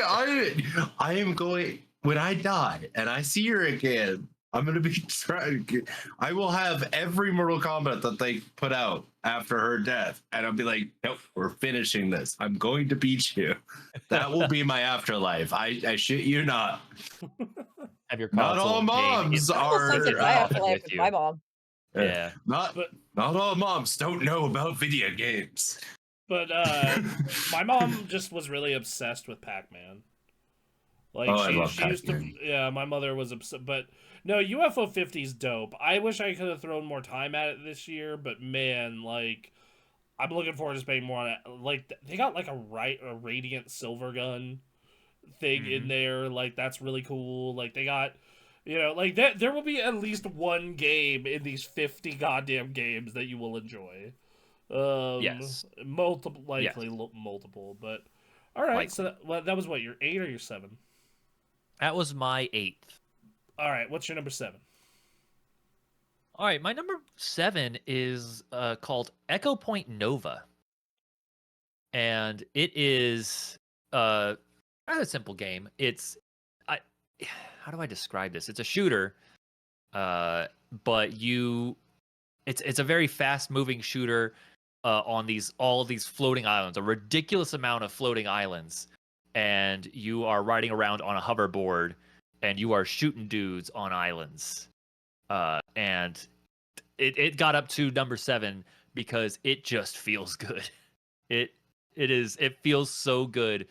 am going, when I die and I see her again, I'm gonna be trying. I will have every Mortal Kombat that they put out after her death, and I'll be like, "Nope, we're finishing this. I'm going to beat you." That will be my afterlife. I shit you not. Have your Not all console game moms I almost are. like in it the my coffin afterlife with with you. my mom. Yeah. Not But not all moms don't know about video games. but my mom just was really obsessed with Pac-Man. Oh, Like I love she used to, Pac-Man. yeah, my mother was upset, but no, UFO 50's dope. I wish I could have thrown more time at it this year, but man, like I'm looking forward to spending more on it. Like they got like a radiant silver gun thing in there, like that's really cool. Like they got, like that there will be at least one game in these 50 goddamn games that you will enjoy. Yes. Multiple, Yes. likely multiple, but all right. Likely. So that was what, your 8 or your 7? That was my 8th. All right, what's your number 7? All right, my number 7 is called Echo Point Nova, and it is not a simple game. How do I describe this? It's a shooter, but it's a very fast moving shooter on all these floating islands, a ridiculous amount of floating islands, and you are riding around on a hoverboard, and you are shooting dudes on islands, and it got up to number 7 because it just feels good. It feels so good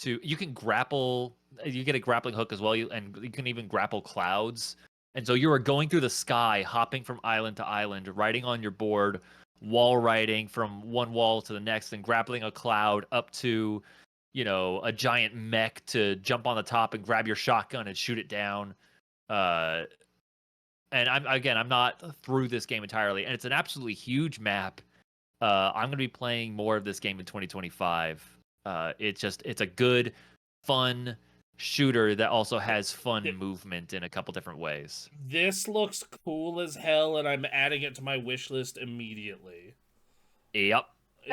you can grapple, you get a grappling hook as well, and you can even grapple clouds. And so you are going through the sky, hopping from island to island, riding on your board, wall riding from one wall to the next, and grappling a cloud up to, a giant mech to jump on the top and grab your shotgun and shoot it down. And I'm not through this game entirely, and it's an absolutely huge map. I'm going to be playing more of this game in 2025. It's a good, fun shooter that also has fun movement in a couple different ways. This looks cool as hell, and I'm adding it to my wish list immediately. Yep.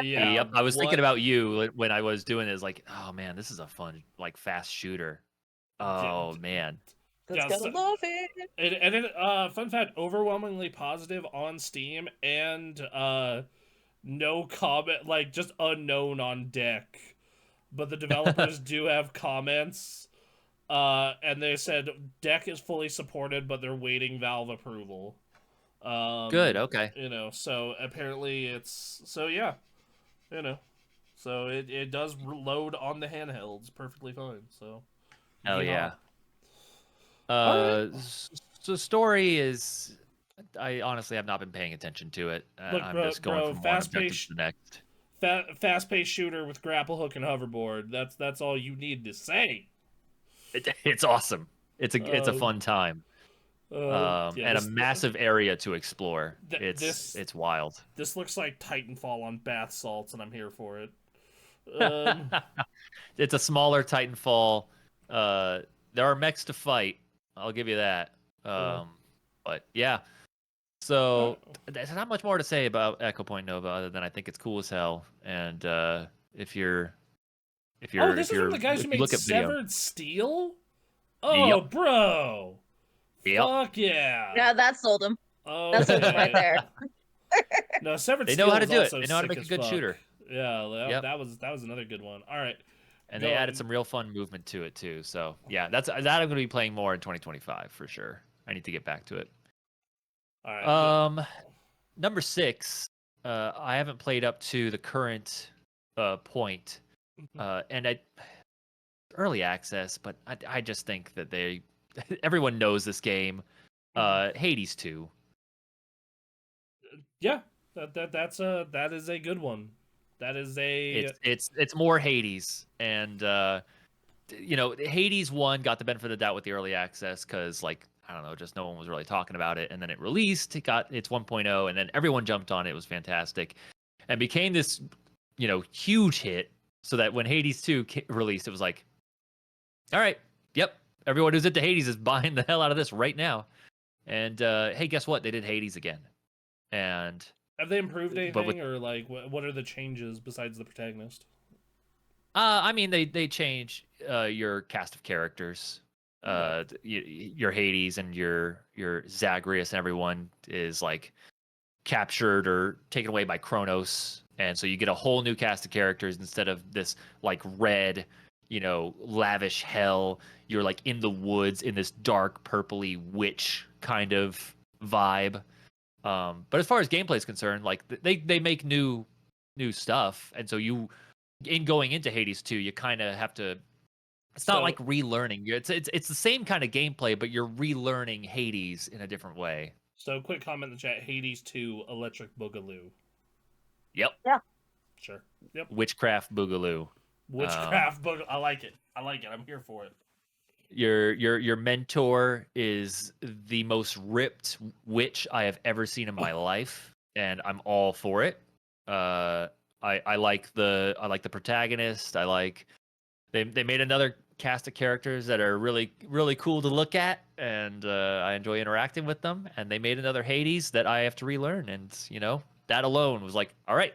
Yeah. Yep. I was thinking about you when I was doing this. Like, oh man, this is a fun, like, fast shooter. Oh man. That's gotta love it. And fun fact, overwhelmingly positive on Steam, and no comment, like just unknown on deck. But the developers do have comments, and they said deck is fully supported, but they're waiting Valve approval. Good. Okay. So apparently yeah, so it does load on the handhelds perfectly fine. So hell yeah. Right. So story is, I honestly have not been paying attention to it. Look, I'm just going from one objective to the next. Fast-paced shooter with grapple hook and hoverboard. That's all you need to say. It's awesome. It's a fun time. And a massive area to explore. It's wild. This looks like Titanfall on bath salts, and I'm here for it. It's a smaller Titanfall. There are mechs to fight. I'll give you that. But yeah. So there's not much more to say about Echo Point Nova other than I think it's cool as hell. And if you're this is from the guys who made Severed Steel. Oh, yep. Bro. Yep. Fuck yeah. Yeah, that sold him. Oh, that sold him right there. No, Severed Steel. They know how to do it. They know how to make a good shooter. Yeah, that was another good one. All right. And they added some real fun movement to it too. So yeah, that I'm going to be playing more in 2025 for sure. I need to get back to it. All right. Number 6. I haven't played up to the current point, and early access, but I just think that everyone knows this game. Hades 2. Yeah, that is a good one. That is it's more Hades, and Hades 1 got the benefit of the doubt with the early access because, like, I don't know, just no one was really talking about it, and then it released. It got its 1.0, and then everyone jumped on it. It was fantastic, and became this huge hit. So that when Hades 2 released, it was like, all right, yep, everyone who's into Hades is buying the hell out of this right now. And hey, guess what? They did Hades again. And have they improved anything, or like what are the changes besides the protagonist? I mean, they change your cast of characters. your Hades and your Zagreus and everyone is like captured or taken away by Kronos, and so you get a whole new cast of characters instead of this like red, lavish hell. You're like in the woods in this dark purpley witch kind of vibe. But as far as gameplay is concerned, like they make new stuff, and so in going into Hades 2, you kind of have to. It's not like relearning. It's the same kind of gameplay, but you're relearning Hades in a different way. So, quick comment in the chat: Hades 2, Electric Boogaloo. Yep. Yeah. Sure. Yep. Witchcraft Boogaloo. Witchcraft Boogaloo. I like it. I'm here for it. Your mentor is the most ripped witch I have ever seen in my life, and I'm all for it. I like the protagonist. I like they made another cast of characters that are really really cool to look at, and I enjoy interacting with them. And they made another Hades that I have to relearn, and that alone was like, all right,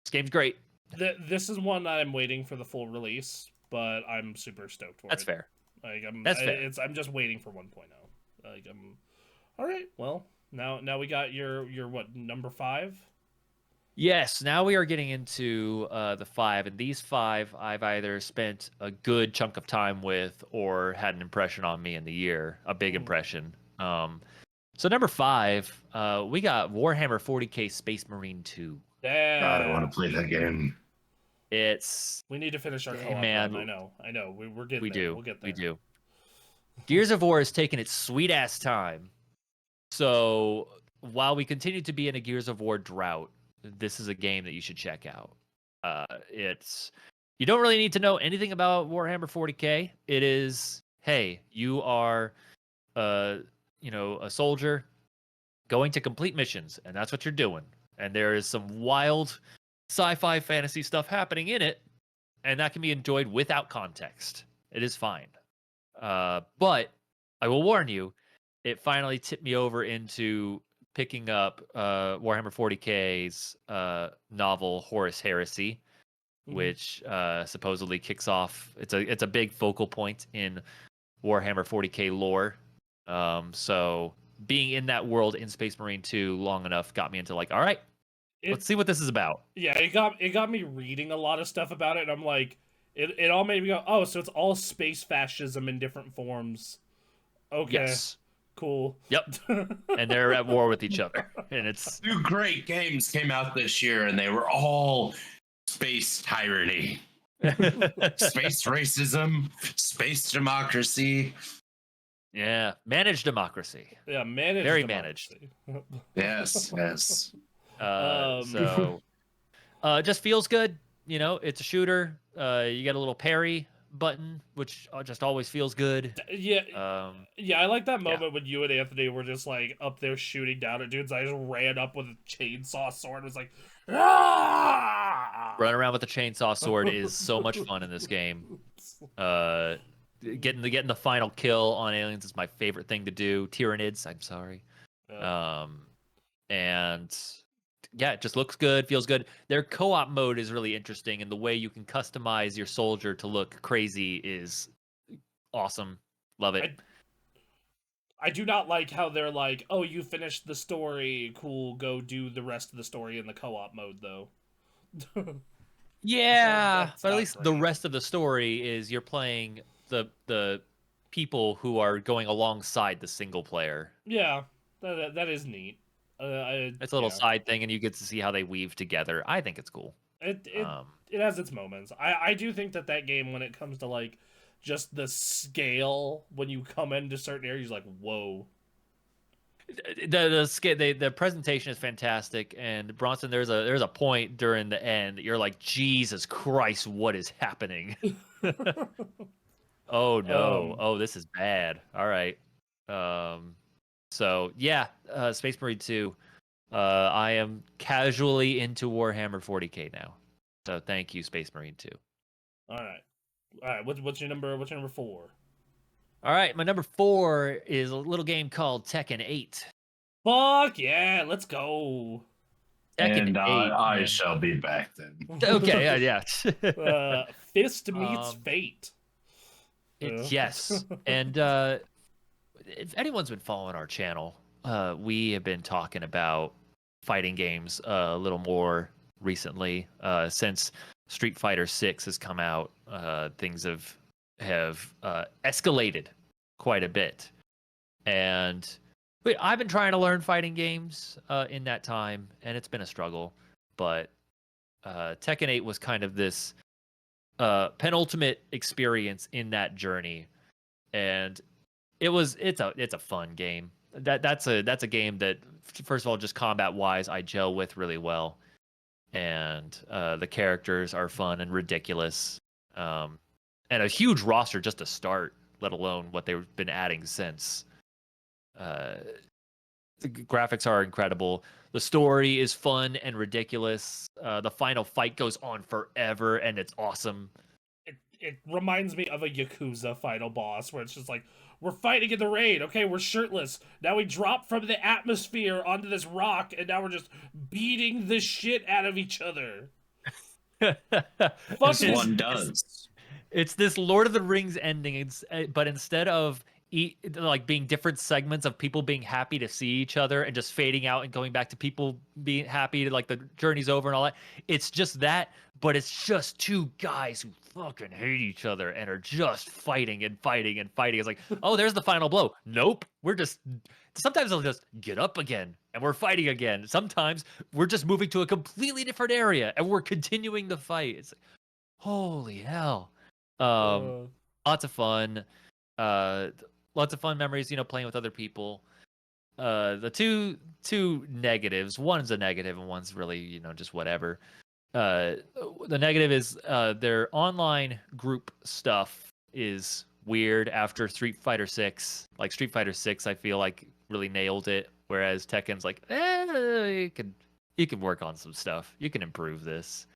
this game's great. This is one I'm waiting for the full release, but I'm super stoked for That's it. Fair. Like That's fair. I'm just waiting for 1.0. Like all right. Well, now we got your what, number 5? Yes, now we are getting into the 5, and these 5 I've either spent a good chunk of time with or had an impression on me in the year, a big impression. So number 5, we got Warhammer 40K Space Marine 2. Yeah. God, I want to play that game. We need to finish our co-op man. run. I know. We're getting we there. do. We'll get there. We do. Gears of War is taking its sweet ass time. So while we continue to be in a Gears of War drought, this is a game that you should check out. You don't really need to know anything about Warhammer 40K. It is, hey, you are a soldier going to complete missions, and that's what you're doing. And there is some wild sci-fi fantasy stuff happening in it, and that can be enjoyed without context. It is fine. But I will warn you, it finally tipped me over into picking up Warhammer 40K's novel Horus Heresy, which supposedly kicks off. It's a big focal point in Warhammer 40K lore. So being in that world in Space Marine 2 long enough got me into like, all right, let's see what this is about. Yeah, it got me reading a lot of stuff about it, and I'm like, it all made me go, oh, so it's all space fascism in different forms. Okay. Yes. Cool. Yep. And they're at war with each other. And it's 2 great games came out this year, and they were all space tyranny. Space racism, space democracy. Yeah, managed democracy. Yeah, managed. Very democracy. managed. Yes. So just feels good. It's a shooter. You get a little parry button, which just always feels good. Yeah. I like that moment when you and Anthony were just like up there shooting down at dudes. I just ran up with a chainsaw sword. It was like, ah! Running around with a chainsaw sword is so much fun in this game. Getting the final kill on aliens is my favorite thing to do. Tyranids, I'm sorry. And yeah, it just looks good, feels good. Their co-op mode is really interesting, and the way you can customize your soldier to look crazy is awesome. Love it. I do not like how they're like, oh, you finished the story, cool, go do the rest of the story in the co-op mode, though. Yeah, but at least the rest of the story is you're playing the people who are going alongside the single player. Yeah, that is neat. It's a little side thing, and you get to see how they weave together. I think it's cool. It has its moments. I do think that game, when it comes to like just the scale, when you come into certain areas, like, whoa. The presentation is fantastic, and Bronson, there's a point during the end that you're like, Jesus Christ, what is happening? Oh no! This is bad. All right. So yeah, Space Marine 2. I am casually into Warhammer 40K now. So thank you, Space Marine 2. All right. What's your number? What's your number 4? All right, my number 4 is a little game called Tekken 8. Fuck yeah, let's go. Tekken 8. I shall be back then. Okay, yeah. Fist meets Fate. Yes, and if anyone's been following our channel, we have been talking about fighting games a little more recently. Since Street Fighter 6 has come out, things have escalated quite a bit, and I've been trying to learn fighting games in that time, and it's been a struggle. But Tekken 8 was kind of this penultimate experience in that journey, and it's a fun game. That's a game that, first of all, just combat wise, I gel with really well, and the characters are fun and ridiculous, and a huge roster just to start, let alone what they've been adding since. The graphics are incredible. The story is fun and ridiculous. The final fight goes on forever, and it's awesome. It reminds me of a Yakuza final boss where it's just like, we're fighting in the rain. Okay, we're shirtless. Now we drop from the atmosphere onto this rock, and now we're just beating the shit out of each other. This one does. It's this Lord of the Rings ending, but instead of like being different segments of people being happy to see each other and just fading out and going back to people being happy to, like, the journey's over and all that, it's just that, but it's just two guys who fucking hate each other and are just fighting and fighting and fighting. It's like, oh, there's the final blow. Nope, sometimes they'll just get up again and we're fighting again. Sometimes we're just moving to a completely different area and we're continuing the fight. It's like, holy hell. Lots of fun. Lots of fun memories, playing with other people. The two negatives, one's a negative and one's really, just whatever. The negative is their online group stuff is weird after Street Fighter 6. Like, Street Fighter 6, I feel like really nailed it, whereas Tekken's like, you can work on some stuff. You can improve this.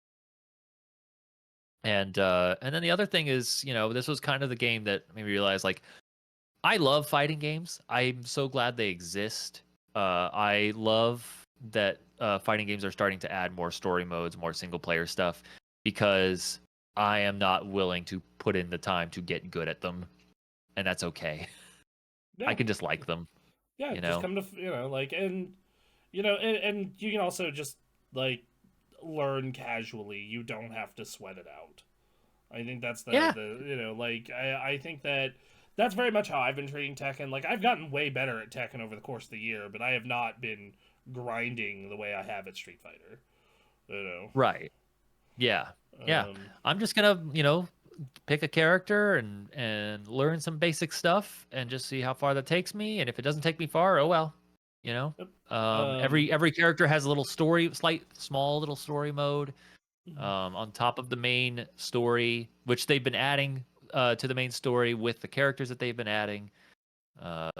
And then the other thing is, this was kind of the game that made me realize, like, I love fighting games. I'm so glad they exist. I love that fighting games are starting to add more story modes, more single player stuff, because I am not willing to put in the time to get good at them, and that's okay. Yeah. I can just like them. Yeah, just come to and you can also just like learn casually. You don't have to sweat it out. I think that's I think that's very much how I've been treating Tekken. Like, I've gotten way better at Tekken over the course of the year, but I have not been grinding the way I have at Street Fighter. Right. Yeah. Yeah. I'm just gonna, pick a character and learn some basic stuff and just see how far that takes me. And if it doesn't take me far, oh well. Yep. Every character has a little small little story mode on top of the main story, which they've been adding to the main story with the characters that they've been adding.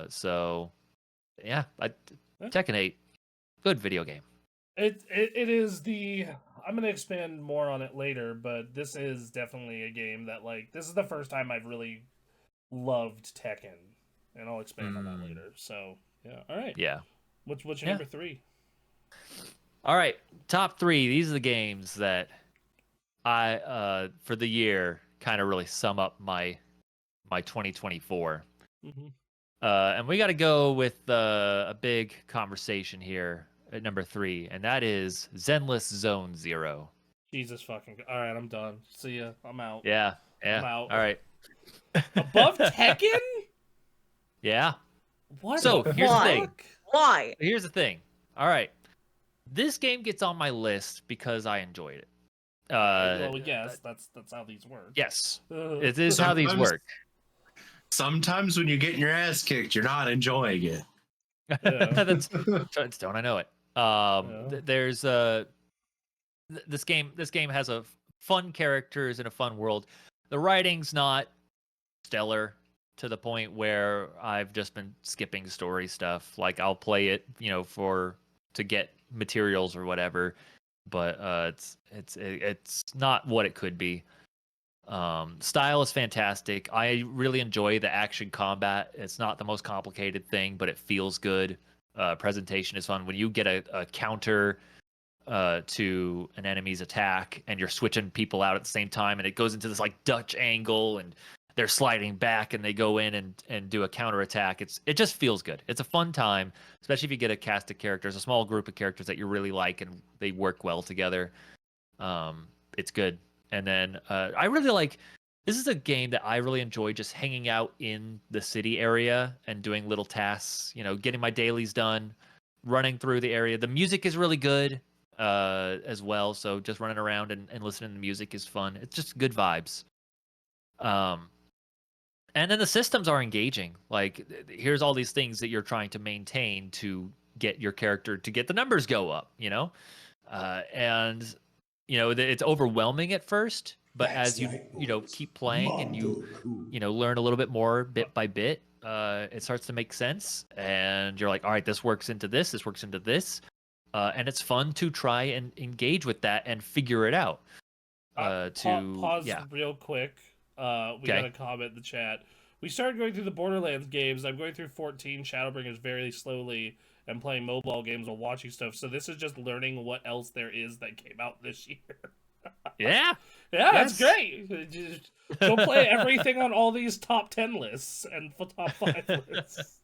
So yeah, Tekken 8, good video game. It is I'm going to expand more on it later, but this is definitely a game that, like, this is the first time I've really loved Tekken, and I'll expand on that later. So, yeah. All right. Yeah. What's your number 3? All right. Top 3. These are the games that I, for the year, kind of really sum up my 2024. Mm-hmm. And we got to go with a big conversation here at number 3, and that is Zenless Zone Zero. Jesus fucking... All right, I'm done. See ya. I'm out. Yeah. I'm out. All right. Above Tekken? Yeah. What? So here's the thing. Why? Here's the thing. All right. This game gets on my list because I enjoyed it. Well, yes, that's how these work. Yes, it is how these work. Sometimes when you're getting your ass kicked, you're not enjoying it. Yeah. Don't I know it? There's this game has a fun characters and a fun world. The writing's not stellar to the point where I've just been skipping story stuff. Like, I'll play it, to get materials or whatever, but it's not what it could be. Style is fantastic. I really enjoy the action combat. It's not the most complicated thing, but it feels good. Presentation is fun. When you get a counter to an enemy's attack and you're switching people out at the same time, and it goes into this like Dutch angle, and they're sliding back and they go in and do a counterattack. It just feels good. It's a fun time, especially if you get a cast of characters, a small group of characters that you really like and they work well together. It's good. And then I really like. This is a game that I really enjoy just hanging out in the city area and doing little tasks. Getting my dailies done, running through the area. The music is really good as well. So just running around and listening to music is fun. It's just good vibes. And then the systems are engaging. Like, here's all these things that you're trying to maintain to get your character to get the numbers go up, and it's overwhelming at first, but as you keep playing and you learn a little bit more bit by bit, it starts to make sense, and you're like, all right, this works into this works into this, and it's fun to try and engage with that and figure it out. Pause real quick. We got a comment in the chat. We started going through the Borderlands games. I'm going through 14 Shadowbringers very slowly and playing mobile games while watching stuff. So this is just learning what else there is that came out this year. Yeah. That's great. Just go play everything on all these top 10 lists and top 5 lists.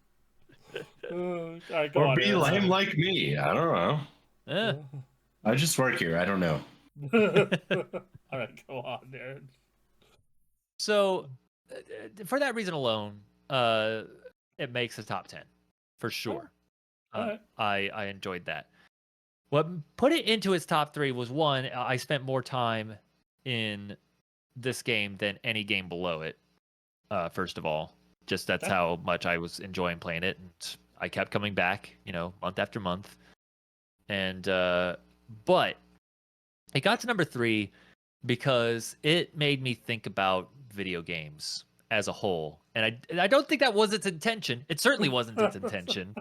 All right, go or on, be Aaron. lame like me. I don't know. I just work here. I don't know. All right, go on, Aaron. So, for that reason alone, it makes the top 10 for sure. Right. I enjoyed that. What put it into its top 3 was, one, I spent more time in this game than any game below it. First of all, just that's how much I was enjoying playing it, and I kept coming back, month after month. And but it got to number 3 because it made me think about video games as a whole, and I don't think that was its intention. It certainly wasn't its intention.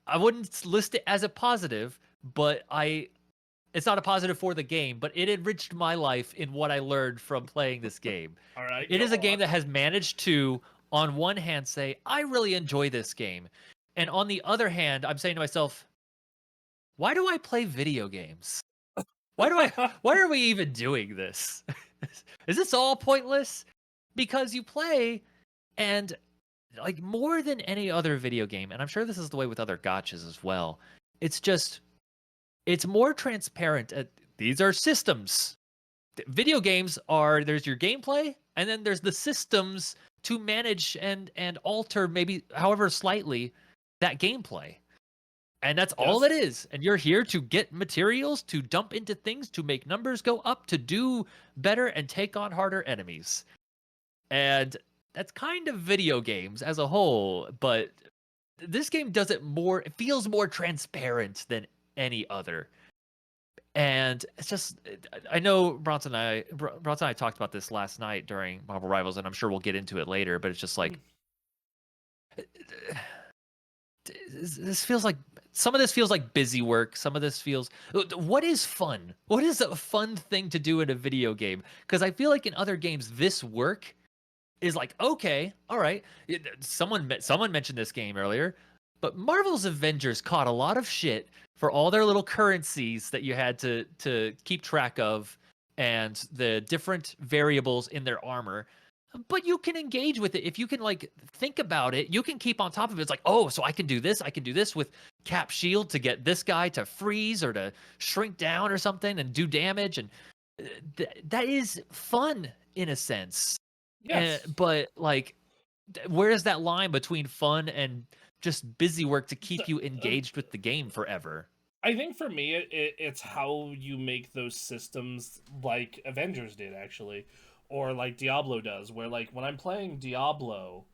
I wouldn't list it as a positive, but it's not a positive for the game, but it enriched my life in what I learned from playing this game. All right, it is a game that has managed to, on one hand, say, I really enjoy this game, and on the other hand, I'm saying to myself, why do I play video games? Why are we even doing this? Is this all pointless? Because you play, and like, more than any other video game, and I'm sure this is the way with other gotchas as well, it's more transparent. These are systems. Video games there's your gameplay, and then there's the systems to manage and alter, maybe however slightly, that gameplay. And that's all it is. And you're here to get materials, to dump into things, to make numbers go up, to do better and take on harder enemies. And that's kind of video games as a whole, but this game does it more. It feels more transparent than any other. And it's just, I know Bronson and I talked about this last night during Marvel Rivals, and I'm sure we'll get into it later, but it's just like, this feels like, some of this feels like busy work. Some of this feels, what is fun? What is a fun thing to do in a video game? Because I feel like in other games, this work is like, okay, all right. Someone mentioned this game earlier, but Marvel's Avengers caught a lot of shit for all their little currencies that you had to keep track of and the different variables in their armor. But you can engage with it. If you can, like, think about it, you can keep on top of it. It's like, oh, so I can do this with Cap Shield to get this guy to freeze or to shrink down or something and do damage. And that is fun in a sense. Yes. But, like, where is that line between fun and just busy work to keep you engaged with the game forever? I think for me, it's how you make those systems like Avengers did, actually. Or like Diablo does, where like when I'm playing Diablo,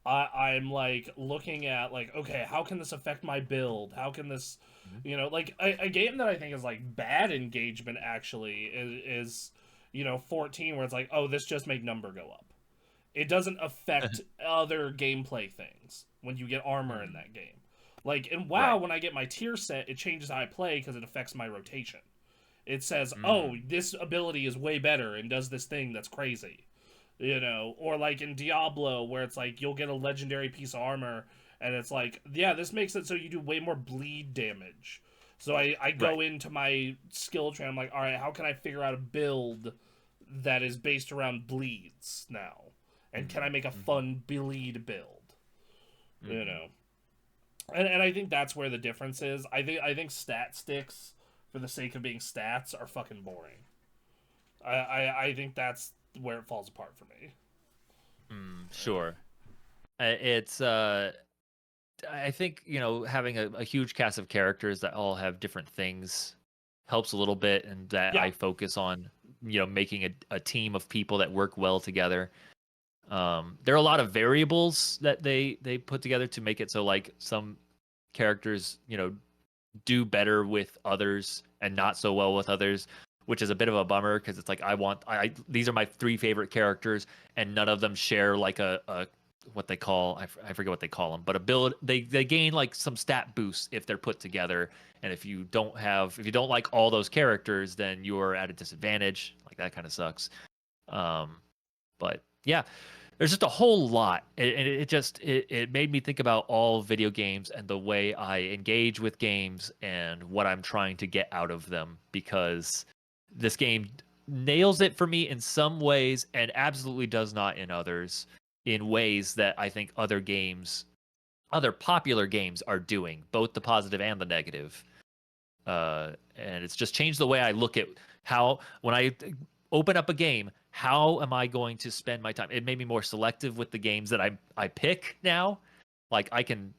I'm like looking at like, okay, how can this affect my build? How can this, like a game that I think is like bad engagement actually is 14, where it's like, oh, this just make number go up. It doesn't affect other gameplay things when you get armor in that game. Like in WoW, when I get my tier set, it changes how I play because it affects my rotation. It says, oh, this ability is way better and does this thing that's crazy. Or like in Diablo, where it's like you'll get a legendary piece of armor and it's like, yeah, this makes it so you do way more bleed damage. So I go into my skill tree, I'm like, all right, how can I figure out a build that is based around bleeds now? and can I make a fun bleed build? You know, and I think that's where the difference is. I think stat sticks for the sake of being stats are fucking boring. I think that's where it falls apart for me. Sure. It's I think, you know, having a huge cast of characters that all have different things helps a little bit, and that I focus on, you know, making a team of people that work well together. There are a lot of variables that they put together to make it so, like, some characters, you know, do better with others and not so well with others, which is a bit of a bummer, because it's like I these are my 3 favorite characters, and none of them share like a what they call, I forget what they call them, but they gain like some stat boosts if they're put together. And if you don't like all those characters, then you're at a disadvantage. Like, that kind of sucks. But yeah, there's just a whole lot, and it made me think about all video games and the way I engage with games and what I'm trying to get out of them, because this game nails it for me in some ways and absolutely does not in others, in ways that I think other popular games are doing, both the positive and the negative. And it's just changed the way I look at how, when I open up a game, how am I going to spend my time? It made me more selective with the games that I pick now. Like, I can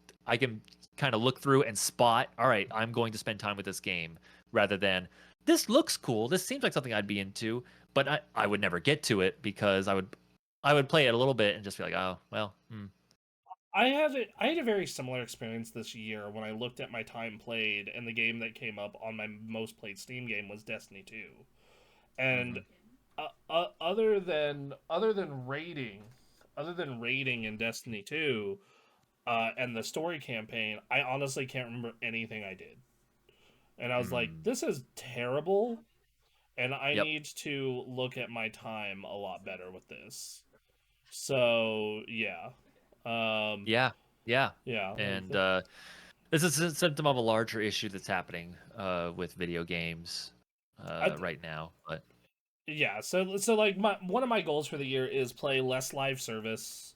kind of look through and spot, all right, I'm going to spend time with this game, rather than, this looks cool, this seems like something I'd be into, but I would never get to it, because I would play it a little bit and just be like, oh, well. I had a very similar experience this year when I looked at my time played, and the game that came up on my most played Steam game was Destiny 2. And other than raiding in Destiny 2 and the story campaign, I honestly can't remember anything I did. And I was like, this is terrible, and I need to look at my time a lot better with this. So, yeah. Yeah. And this is a symptom of a larger issue that's happening with video games right now. But yeah, so like, one of my goals for the year is play less live service,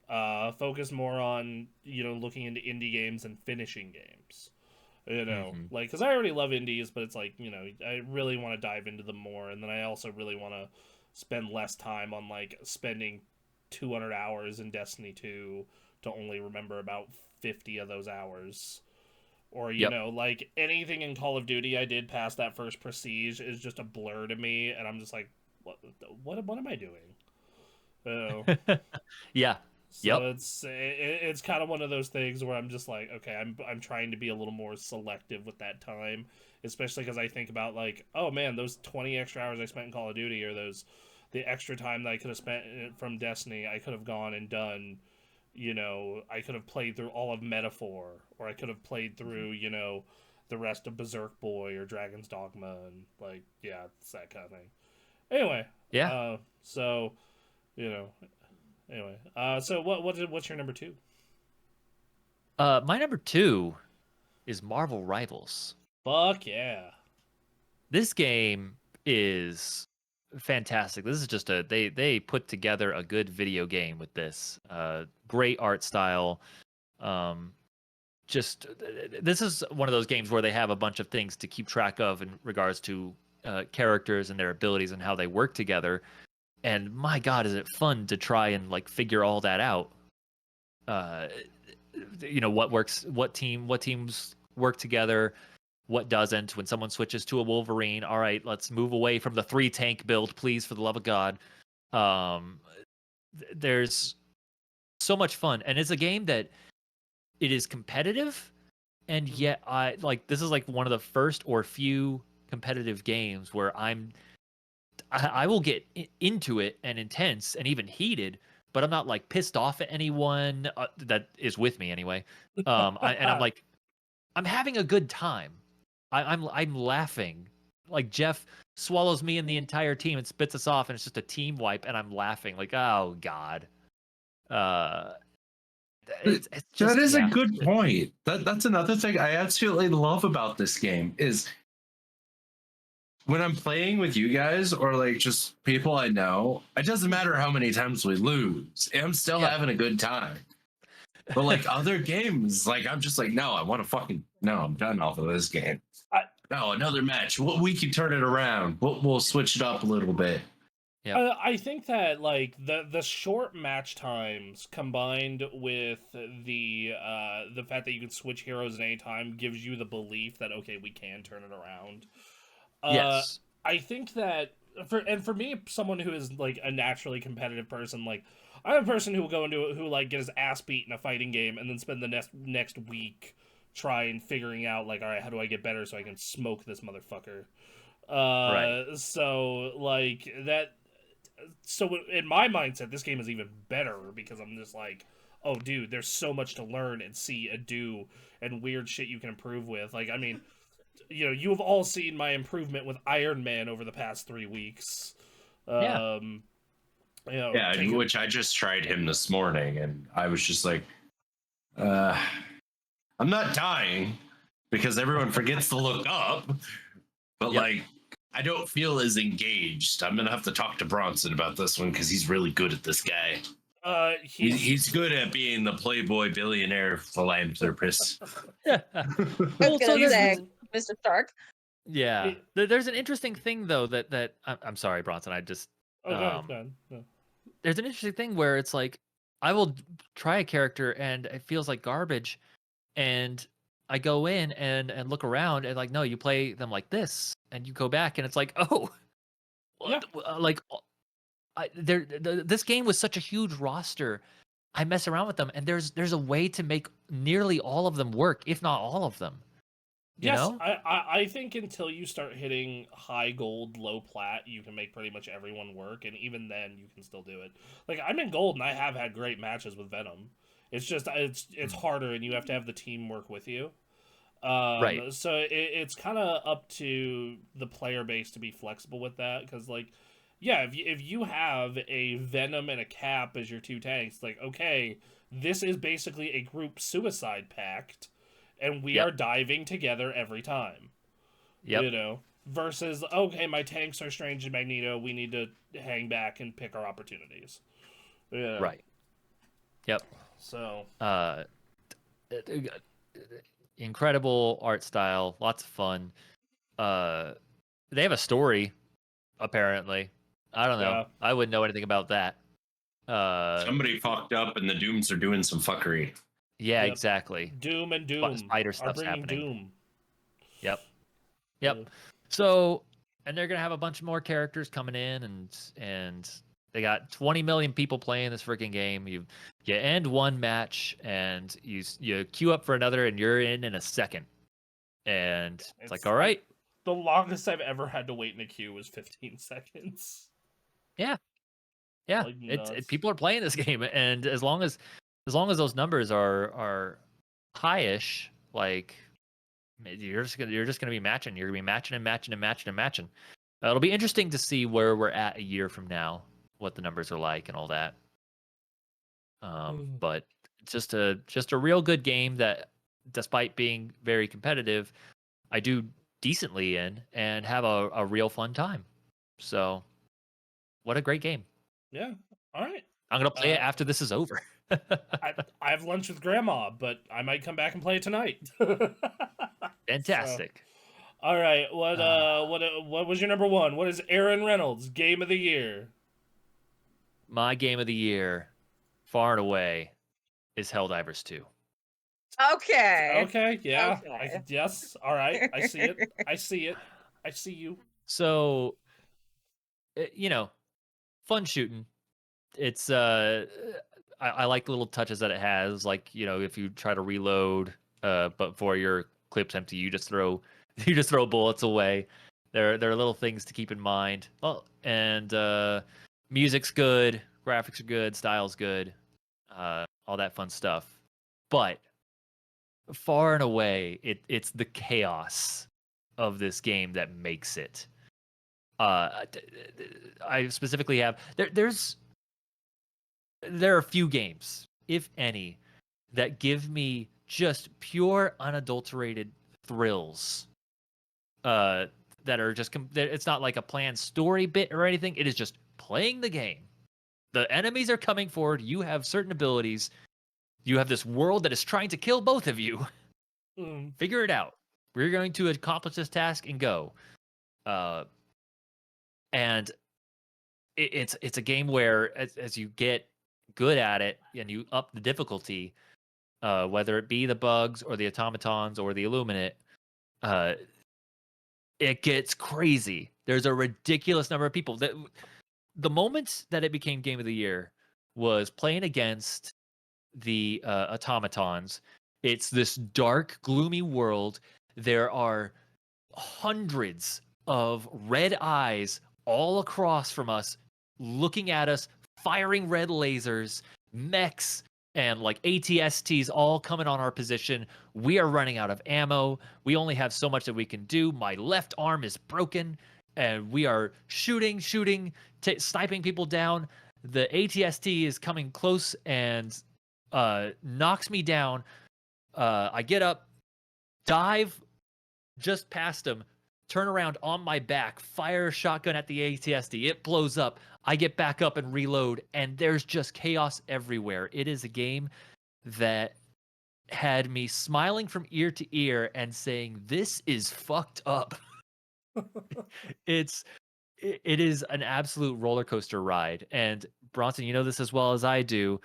focus more on, you know, looking into indie games and finishing games. You know, like, because I already love indies, but it's like, you know, I really want to dive into them more, and then I also really want to spend less time on, like, spending 200 hours in Destiny 2 to only remember about 50 of those hours. Or, you know, like, anything in Call of Duty I did past that first prestige is just a blur to me, and I'm just like, what am I doing? Oh. Yeah. So it's kind of one of those things where I'm just like, okay, I'm trying to be a little more selective with that time, especially because I think about, like, oh man, those 20 extra hours I spent in Call of Duty, or the extra time that I could have spent from Destiny, I could have gone and done, you know, I could have played through all of Metaphor, or I could have played through, you know, the rest of Berserk Boy or Dragon's Dogma, and, like, yeah, it's that kind of thing. Anyway, so, you know. Anyway, so what's your number 2? My number 2 is Marvel Rivals. Fuck yeah! This game is fantastic. This is just they put together a good video game with this. Great art style. Just this is one of those games where they have a bunch of things to keep track of in regards to characters and their abilities and how they work together. And my God, is it fun to try and, like, figure all that out? You know, what works, what teams work together, what doesn't. When someone switches to a Wolverine, all right, let's move away from the 3 tank build, please, for the love of God. There's so much fun, and it's a game that it is competitive, and yet this is like one of the first or few competitive games where I will get into it and intense and even heated, but I'm not, like, pissed off at anyone that is with me anyway. I'm like, I'm having a good time. I'm laughing. Like, Jeff swallows me and the entire team and spits us off, and it's just a team wipe, and I'm laughing like, oh God. It's just, that is a good point. That's another thing I absolutely love about this game is when I'm playing with you guys or like just people I know, it doesn't matter how many times we lose. I'm still having a good time. But like other games, like I'm just like, no, I want to fucking no, I'm done off of this game. No, another match. We can turn it around. We'll switch it up a little bit. Yeah, I think that like the short match times combined with the fact that you can switch heroes at any time gives you the belief that okay, we can turn it around. Yes. I think that for me, someone who is like a naturally competitive person, like I'm a person who will go into who like get his ass beat in a fighting game and then spend the next week trying figuring out like, all right, how do I get better so I can smoke this motherfucker. Right. So like that. So in my mindset, this game is even better because I'm just like, oh, dude, there's so much to learn and see and do and weird shit you can improve with. Like, I mean, you know, you have all seen my improvement with Iron Man over the past 3 weeks. Yeah. You know, Yeah, which I just tried him this morning, and I was just like, I'm not dying because everyone forgets to look up, but like, I don't feel as engaged. I'm gonna have to talk to Bronson about this one because he's really good at this guy. He's good at being the playboy billionaire philanthropist. I was gonna say, Mr. Stark. Yeah, there's an interesting thing though that I'm sorry, Bronson. I just no. There's an interesting thing where it's like I will try a character and it feels like garbage, and I go in and look around and like, no, you play them like this, and you go back and it's like, oh, yeah, like this game was such a huge roster. I mess around with them, and there's a way to make nearly all of them work, if not all of them. You know? I think until you start hitting high gold, low plat, you can make pretty much everyone work, and even then, you can still do it. Like I'm in gold, and I have had great matches with Venom. It's just it's harder, and you have to have the team work with you. Right. So it's kind of up to the player base to be flexible with that, because like, yeah, if you have a Venom and a Cap as your two tanks, like okay, this is basically a group suicide pact, and we are diving together every time. Yep. You know, versus okay, my tanks are Strange and Magneto. We need to hang back and pick our opportunities. Yeah. Right. Yep. So. Incredible art style, lots of fun. They have a story, apparently. I don't know. Yeah. I wouldn't know anything about that. Somebody fucked up, and the Dooms are doing some fuckery. Yeah, exactly. Doom and Doom Spider stuff's bringing happening. Doom. Yep. So, and they're gonna have a bunch more characters coming in, and they got 20 million people playing this freaking game. You end one match, and you queue up for another, and you're in a second. And it's like, all right. The longest I've ever had to wait in a queue was 15 seconds. Yeah. Like people are playing this game, and as long as those numbers are high-ish, like you're just gonna be matching. You're gonna be matching and matching and matching and matching. It'll be interesting to see where we're at a year from now, what the numbers are like and all that. But just a real good game that, despite being very competitive, I do decently in and have a real fun time. So, what a great game. Yeah. All right. I'm going to play it after this is over. I have lunch with Grandma, but I might come back and play it tonight. Fantastic. So, all right. What was your number one? What is Aaron Reynolds' game of the year? My game of the year, far and away, is Helldivers 2. Okay. Yeah. Okay. Yes. All right. I see it. I see you. So, fun shooting. It's I like the little touches that it has. Like, if you try to reload, but before your clip's empty, you just throw bullets away. There are little things to keep in mind. Oh, and music's good, graphics are good, style's good, all that fun stuff. But far and away, it's the chaos of this game that makes it. I specifically have there are a few games, if any, that give me just pure unadulterated thrills. that are just it's not like a planned story bit or anything. It is just playing the game. The enemies are coming forward. You have certain abilities. You have this world that is trying to kill both of you. Figure it out. We're going to accomplish this task and go. And it's a game where as you get good at it and you up the difficulty, whether it be the bugs or the automatons or the Illuminate, it gets crazy. There's a ridiculous number of people. The moment that it became Game of the Year was playing against the automatons. It's this dark, gloomy world. There are hundreds of red eyes all across from us, looking at us, firing red lasers, mechs, and like ATSTs all coming on our position. We are running out of ammo. We only have so much that we can do. My left arm is broken, and we are shooting, sniping people down. The ATST is coming close and knocks me down. I get up, dive just past him, turn around on my back, fire a shotgun at the ATST. It blows up. I get back up and reload, and there's just chaos everywhere. It is a game that had me smiling from ear to ear and saying, "This is fucked up." It is an absolute roller coaster ride. And Bronson, you know this as well as I do.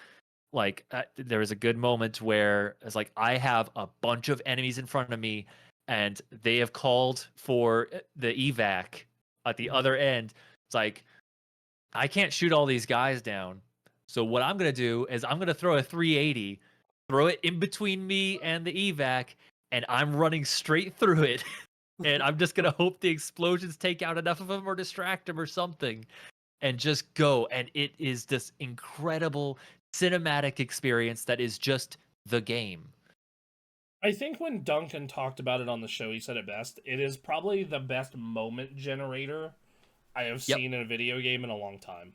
Like there was a good moment where it's like I have a bunch of enemies in front of me, and they have called for the evac at the other end. It's like I can't shoot all these guys down. So what I'm gonna do is I'm gonna throw a 380, throw it in between me and the evac, and I'm running straight through it. And I'm just gonna hope the explosions take out enough of them or distract them or something, and just go. And it is this incredible cinematic experience that is just the game. I think when Duncan talked about it on the show, he said it best. It is probably the best moment generator I have seen in a video game in a long time.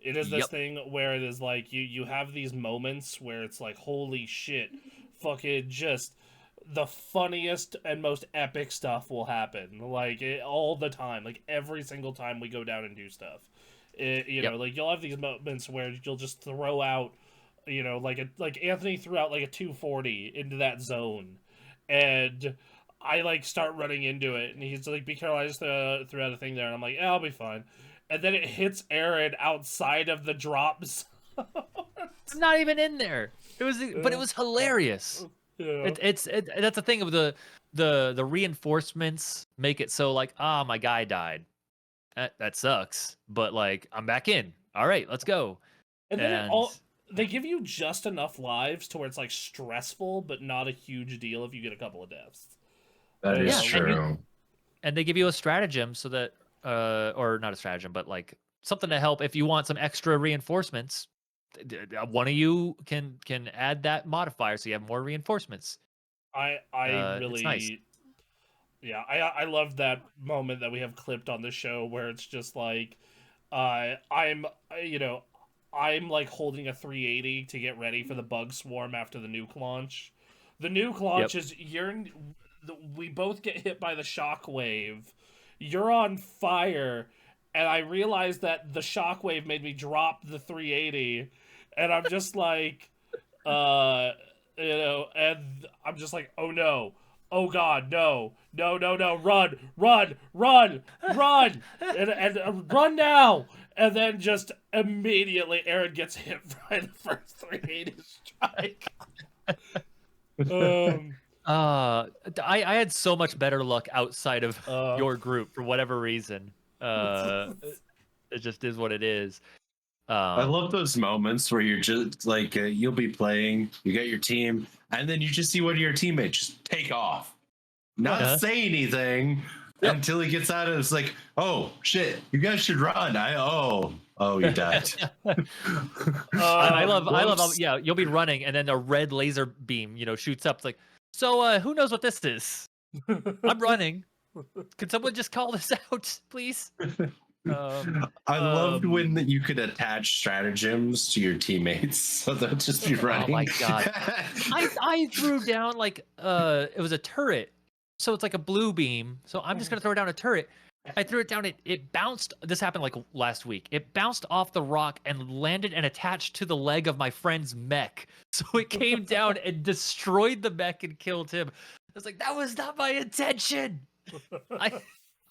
It is this thing where it is like you have these moments where it's like, holy shit, fucking just the funniest and most epic stuff will happen. Like all the time, like every single time we go down and do stuff. You know, like you'll have these moments where you'll just throw out, you know, like Anthony threw out like a 240 into that zone, and I like start running into it, and he's like, "Be careful!" I just threw out a thing there, and I'm like, "Yeah, I'll be fine." And then it hits Aaron outside of the drop zone. I'm not even in there. It was, but it was hilarious. Yeah. That's the thing of the reinforcements make it so like, my guy died. That sucks, but like I'm back in. All right, let's go. And then they give you just enough lives to where it's like stressful, but not a huge deal if you get a couple of deaths. That is true. And they give you a stratagem so that, or not a stratagem, but like something to help if you want some extra reinforcements. One of you can add that modifier so you have more reinforcements. I really, it's nice. Yeah, I love that moment that we have clipped on the show where it's just like, I'm like holding a 380 to get ready for the bug swarm after the nuke launch. The nuke launch is we both get hit by the shockwave. You're on fire, and I realized that the shockwave made me drop the 380, and I'm just like, and I'm just like, oh no. Oh God, no, run, and run now. And then just immediately Aaron gets hit by the first 380 strike. I had so much better luck outside of your group for whatever reason. It just is what it is. I love those moments where you're just like, you'll be playing, you get your team, and then you just see one of your teammates just take off, not say anything until he gets out of it. It's like, oh shit, you guys should run. You died. I love how, you'll be running and then a red laser beam, shoots up. It's like, so who knows what this is? I'm running. Could someone just call this out, please? I loved when you could attach stratagems to your teammates, so they'll just be running. Oh my God. I threw down like it was a turret. so it's like a blue beam. So I'm just gonna throw down a turret. I threw it down. It bounced. This happened like last week. It bounced off the rock and landed and attached to the leg of my friend's mech. So it came down and destroyed the mech and killed him. I was like, that was not my intention. I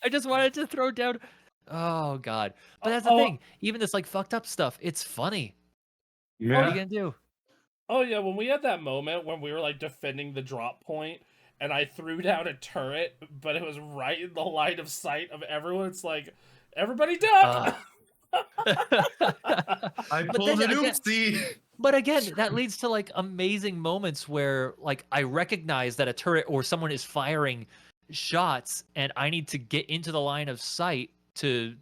just wanted to throw down. Oh God! But that's the thing. Even this like fucked up stuff, it's funny. Yeah. What are you gonna do? Oh yeah, when we had that moment when we were like defending the drop point, and I threw down a turret, but it was right in the line of sight of everyone. It's like, everybody duck! I pulled an oopsie. But again, that leads to like amazing moments where like I recognize that a turret or someone is firing shots, and I need to get into the line of sight to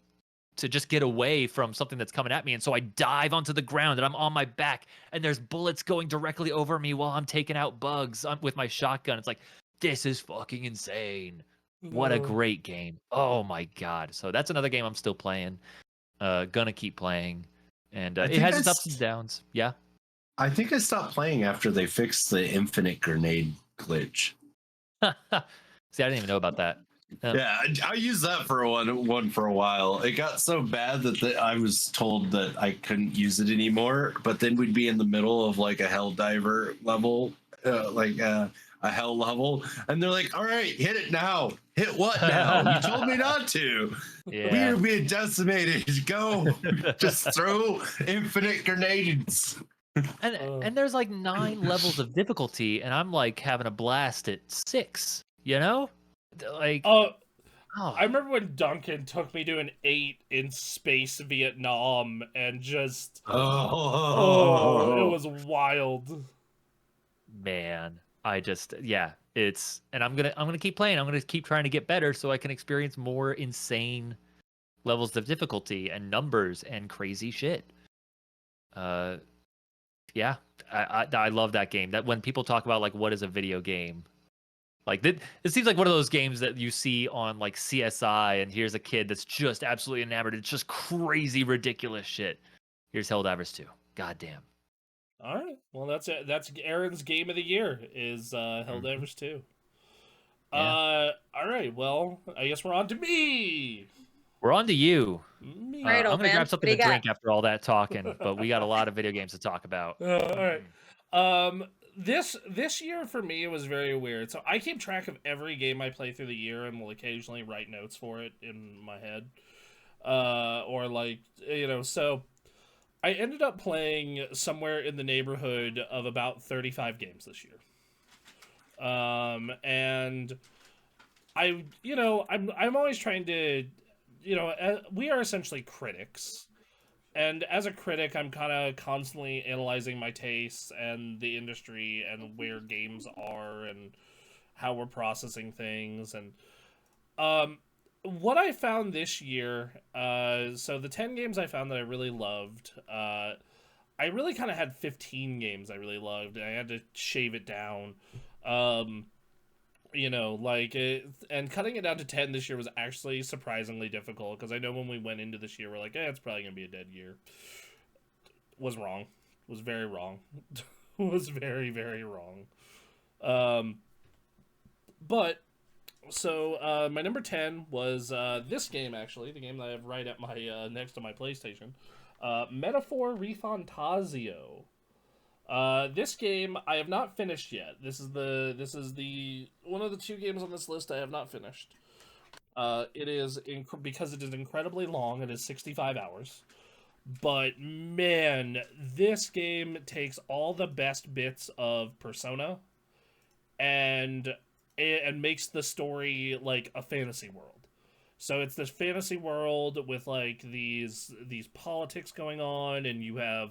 just get away from something that's coming at me. And so I dive onto the ground and I'm on my back and there's bullets going directly over me while I'm taking out bugs with my shotgun. It's like, this is fucking insane. What a great game. Oh my God. So that's another game I'm still playing. Gonna keep playing. And it has its ups and downs. Yeah. I think I stopped playing after they fixed the infinite grenade glitch. See, I didn't even know about that. Yeah, I used that for one for a while. It got so bad that I was told that I couldn't use it anymore. But then we'd be in the middle of like a hell diver level, like a hell level, and they're like, "All right, hit it now. Hit what now? You told me not to. Yeah. We're being decimated. Go, just throw infinite grenades." And there's like 9 levels of difficulty, and I'm like having a blast at 6. You know? Like, I remember when Duncan took me to an 8 in space Vietnam and just it was wild. Man, it's, and I'm gonna keep playing. I'm gonna keep trying to get better so I can experience more insane levels of difficulty and numbers and crazy shit. Yeah, I love that game. That when people talk about like what is a video game. Like it seems like one of those games that you see on like CSI, and here's a kid that's just absolutely enamored. It's just crazy, ridiculous shit. Here's Helldivers 2. Goddamn. All right, well that's it. That's Aaron's game of the year is Helldivers 2. Yeah. All right, well I guess we're on to me. We're on to you. Me. All right, I'm old gonna man. grab something to drink after all that talking, but we got a lot of video games to talk about. All right. This year for me it was very weird. So I keep track of every game I play through the year and will occasionally write notes for it in my head. Or like, so I ended up playing somewhere in the neighborhood of about 35 games this year. And I'm always trying to, we are essentially critics. And as a critic, I'm kind of constantly analyzing my tastes and the industry and where games are and how we're processing things. And what I found this year, so the 10 games I found that I really loved, I really kind of had 15 games I really loved, and I had to shave it down. And cutting it down to 10 this year was actually surprisingly difficult, because I know when we went into this year, we're like, it's probably going to be a dead year. Was wrong. Was very wrong. Was very, very wrong. But, so, my number 10 was this game, actually, the game that I have right at my next to my PlayStation. Metaphor ReFantazio. This game I have not finished yet. This is the one of the 2 games on this list I have not finished. It is because it is incredibly long. It is 65 hours. But man, this game takes all the best bits of Persona and makes the story like a fantasy world. So it's this fantasy world with like these politics going on, and you have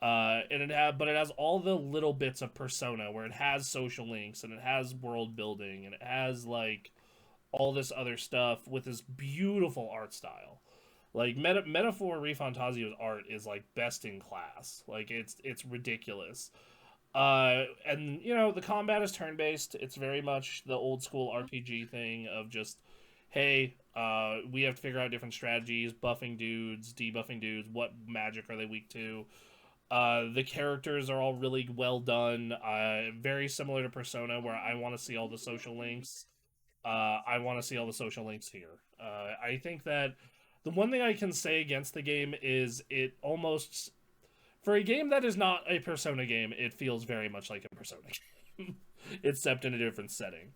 but it has all the little bits of Persona, where it has social links and it has world building and it has like all this other stuff with this beautiful art style. Like Metaphor ReFantazio's art is like best in class. Like it's ridiculous. And the combat is turn based. It's very much the old school RPG thing of just, hey, we have to figure out different strategies, buffing dudes, debuffing dudes, what magic are they weak to. The characters are all really well done. Very similar to Persona, where I want to see all the social links. I want to see all the social links here. I think that the one thing I can say against the game is it almost, for a game that is not a Persona game, it feels very much like a Persona game, except in a different setting.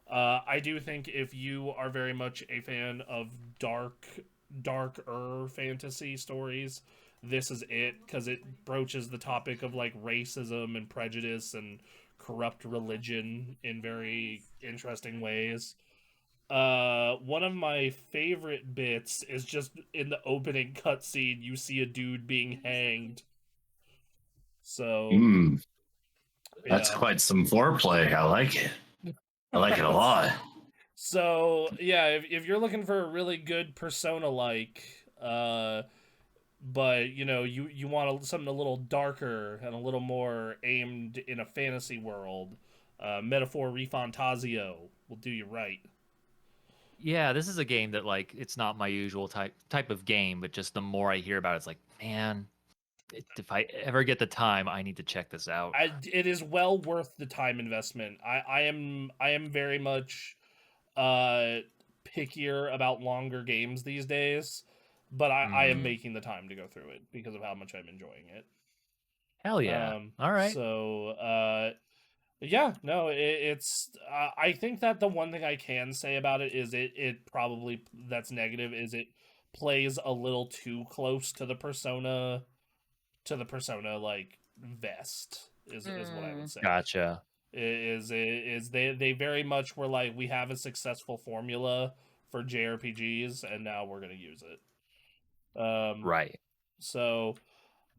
I do think if you are very much a fan of darker fantasy stories, this is it, because it broaches the topic of like racism and prejudice and corrupt religion in very interesting ways. One of my favorite bits is just in the opening cutscene. You see a dude being hanged. So, That's yeah. quite some foreplay. I like it. I like it a lot. So, yeah, if you're looking for a really good Persona-like, but, you know, you want something a little darker and a little more aimed in a fantasy world, Metaphor Refantasio will do you right. Yeah, this is a game that, like, it's not my usual type of game, but just the more I hear about it, it's like, man, if I ever get the time, I need to check this out. It is well worth the time investment. I am very much pickier about longer games these days, but I am making the time to go through it because of how much I'm enjoying it. Hell yeah. All right. So, yeah, no, it's. I think that the one thing I can say about it is it probably that's negative is it plays a little too close to the Persona like vest is what I would say. Gotcha. Is they very much were like, we have a successful formula for JRPGs and now we're gonna use it. Right. So,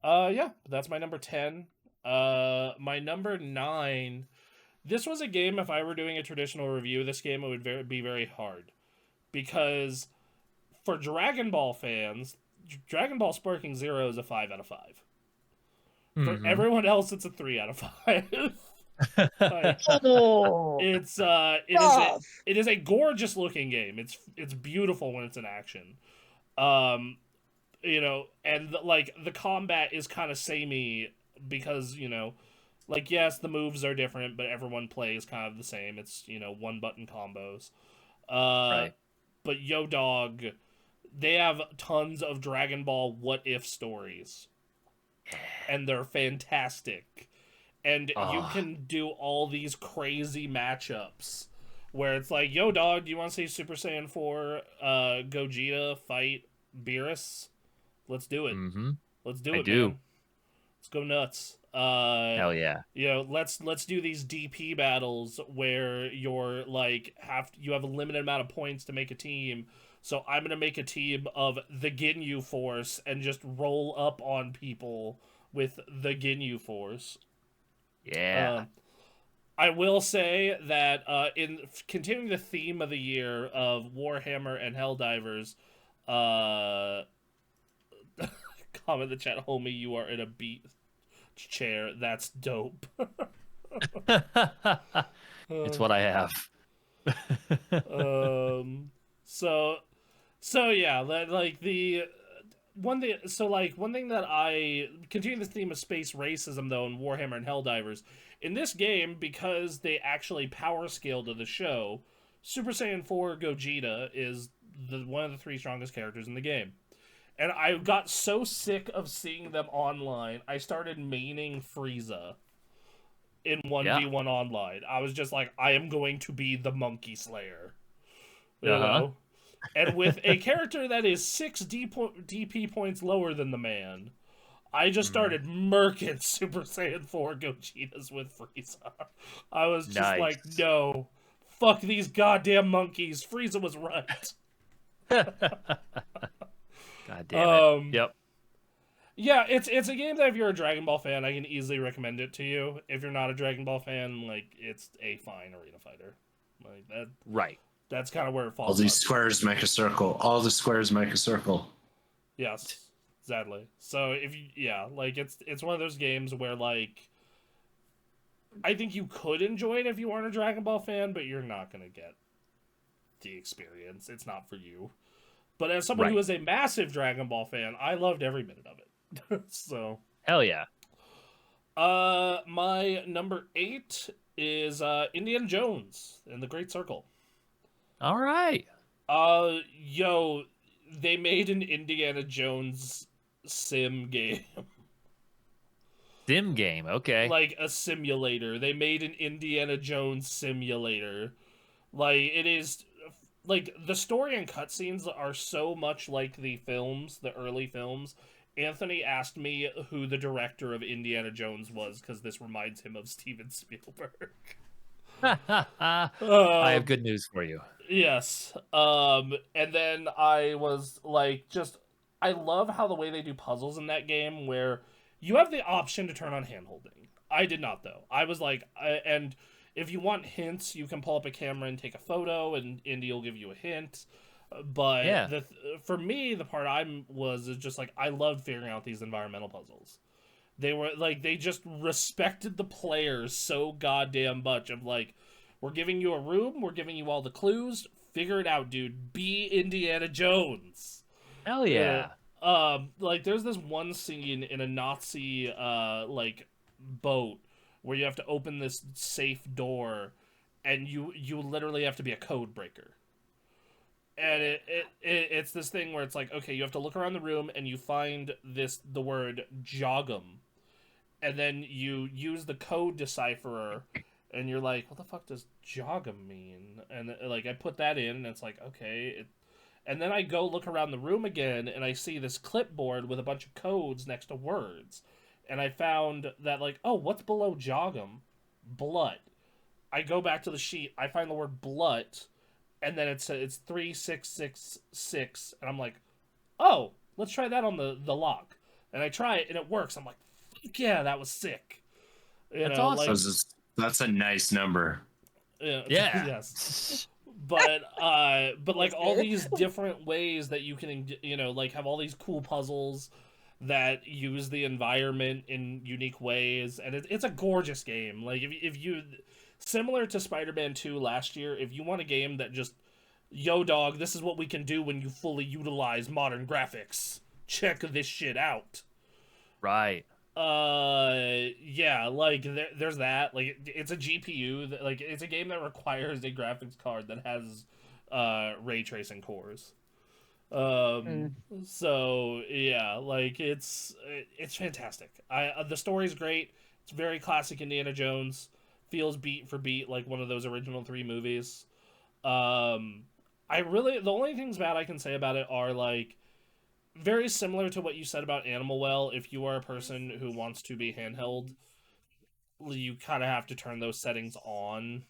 yeah, that's my number 10. My number 9. This was a game, if I were doing a traditional review of this game, it would be very hard. Because for Dragon Ball fans, Dragon Ball Sparking Zero is a 5 out of 5. For everyone else, it's a 3 out of 5. Like, it is a gorgeous looking game. It's beautiful when it's in action. You know, and like the combat is kind of samey because, you know, like, yes, the moves are different, but everyone plays kind of the same. It's, you know, one button combos. Right. But Yo Dog, they have tons of Dragon Ball what if stories. And they're fantastic. And you can do all these crazy matchups where it's like, Yo Dog, do you want to see Super Saiyan 4 Gogeta fight Beerus? Let's do it. Let's do it, man. Let's go nuts. Hell yeah. You know, let's do these DP battles where you're like you have a limited amount of points to make a team. So I'm gonna make a team of the Ginyu Force and just roll up on people with the Ginyu Force. Yeah. I will say that in continuing the theme of the year of Warhammer and Helldivers, comment in the chat, homie, you are in a beat chair. That's dope. It's what I have. So yeah, like the one thing. So like one thing that I continue the theme of space racism though in Warhammer and Helldivers in this game, because they actually power scale to the show. Super Saiyan 4 Gogeta is one of the 3 strongest characters in the game. And I got so sick of seeing them online, I started maining Frieza in 1v1 online. I was just like, I am going to be the Monkey Slayer. You know? And with a character that is 6 DP points lower than the man, I just started murking Super Saiyan 4 Gogetas with Frieza. I was just like, no. Fuck these goddamn monkeys. Frieza was right. God damn it. Yep. Yeah, it's a game that if you're a Dragon Ball fan, I can easily recommend it to you. If you're not a Dragon Ball fan, like, it's a fine arena fighter. Like that. Right. That's kind of where it falls. All these squares make a circle. All the squares make a circle. Yes, exactly. So if you, like it's one of those games where like I think you could enjoy it if you aren't a Dragon Ball fan, but you're not gonna get the experience. It's not for you. But as someone who is a massive Dragon Ball fan, I loved every minute of it. So hell yeah. My number 8 is Indiana Jones and the Great Circle. All right. Yo, they made an Indiana Jones sim game. Sim game. Okay. Like a simulator. They made an Indiana Jones simulator. Like it is like the story and cutscenes are so much like the films, the early films. Anthony asked me who the director of Indiana Jones was because this reminds him of Steven Spielberg. I have good news for you. Yes. And then I was like, just I love how the way they do puzzles in that game, where you have the option to turn on handholding. I did not though. I was like, and if you want hints, you can pull up a camera and take a photo, and Indy will give you a hint. But Yeah. For me, the part I was is just like I loved figuring out these environmental puzzles. They were like they just respected the players so goddamn much. Of like, we're giving you a room, we're giving you all the clues. Figure it out, dude. Be Indiana Jones. Hell yeah. Like there's this one scene in a Nazi like boat where you have to open this safe door, and you literally have to be a code breaker. And it's this thing where it's like, okay, you have to look around the room and you find the word jogum, and then you use the code decipherer, and you're like, what the fuck does jogum mean? And like I put that in, and it's like, okay. And then I go look around the room again, and I see this clipboard with a bunch of codes next to words, and I found that like, oh, what's below jogum? Blood. I go back to the sheet, I find the word blood, and then it's 3666, and I'm like, oh, let's try that on the lock. And I try it, and it works. I'm like, yeah, that was sick. That's awesome. Like, that's a nice number. Yeah. Yes. But like all these different ways that you can, like have all these cool puzzles that use the environment in unique ways, and it's a gorgeous game. Like if you similar to Spider-Man 2 last year, if you want a game that just, yo dog, this is what we can do when you fully utilize modern graphics, check this shit out. Right. Yeah, like there's that. Like it's a GPU that, like, it's a game that requires a graphics card that has ray tracing cores. So yeah, like it's fantastic. The story's great. It's very classic Indiana Jones. Feels beat for beat like one of those original 3 movies. The only things bad I can say about it are like very similar to what you said about Animal Well. If you are a person who wants to be handheld, you kind of have to turn those settings on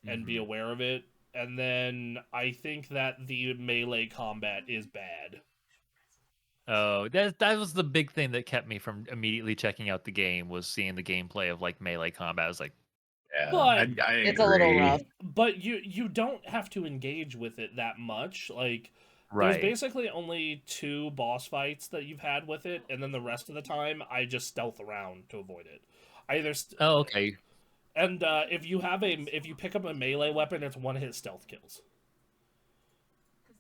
and be aware of it. And then I think that the melee combat is bad. Oh, that was the big thing that kept me from immediately checking out the game, was seeing the gameplay of like melee combat. I was like, yeah, but I it's a little rough. But you don't have to engage with it that much. Like, right. There's basically only 2 boss fights that you've had with it, and then the rest of the time I just stealth around to avoid it. Oh, okay. And if you pick up a melee weapon, it's 1-hit stealth kills.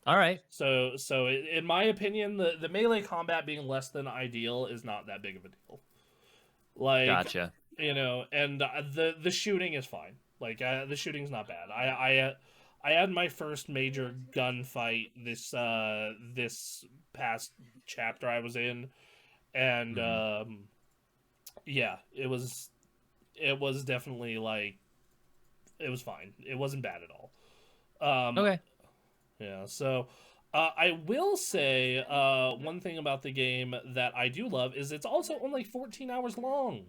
All right. So in my opinion, the melee combat being less than ideal is not that big of a deal. Like, gotcha. And the shooting is fine. Like the shooting's not bad. I had my first major gunfight this past chapter I was in, and yeah, it was definitely like, it was fine. It wasn't bad at all. Okay. Yeah, so I will say one thing about the game that I do love is it's also only 14 hours long.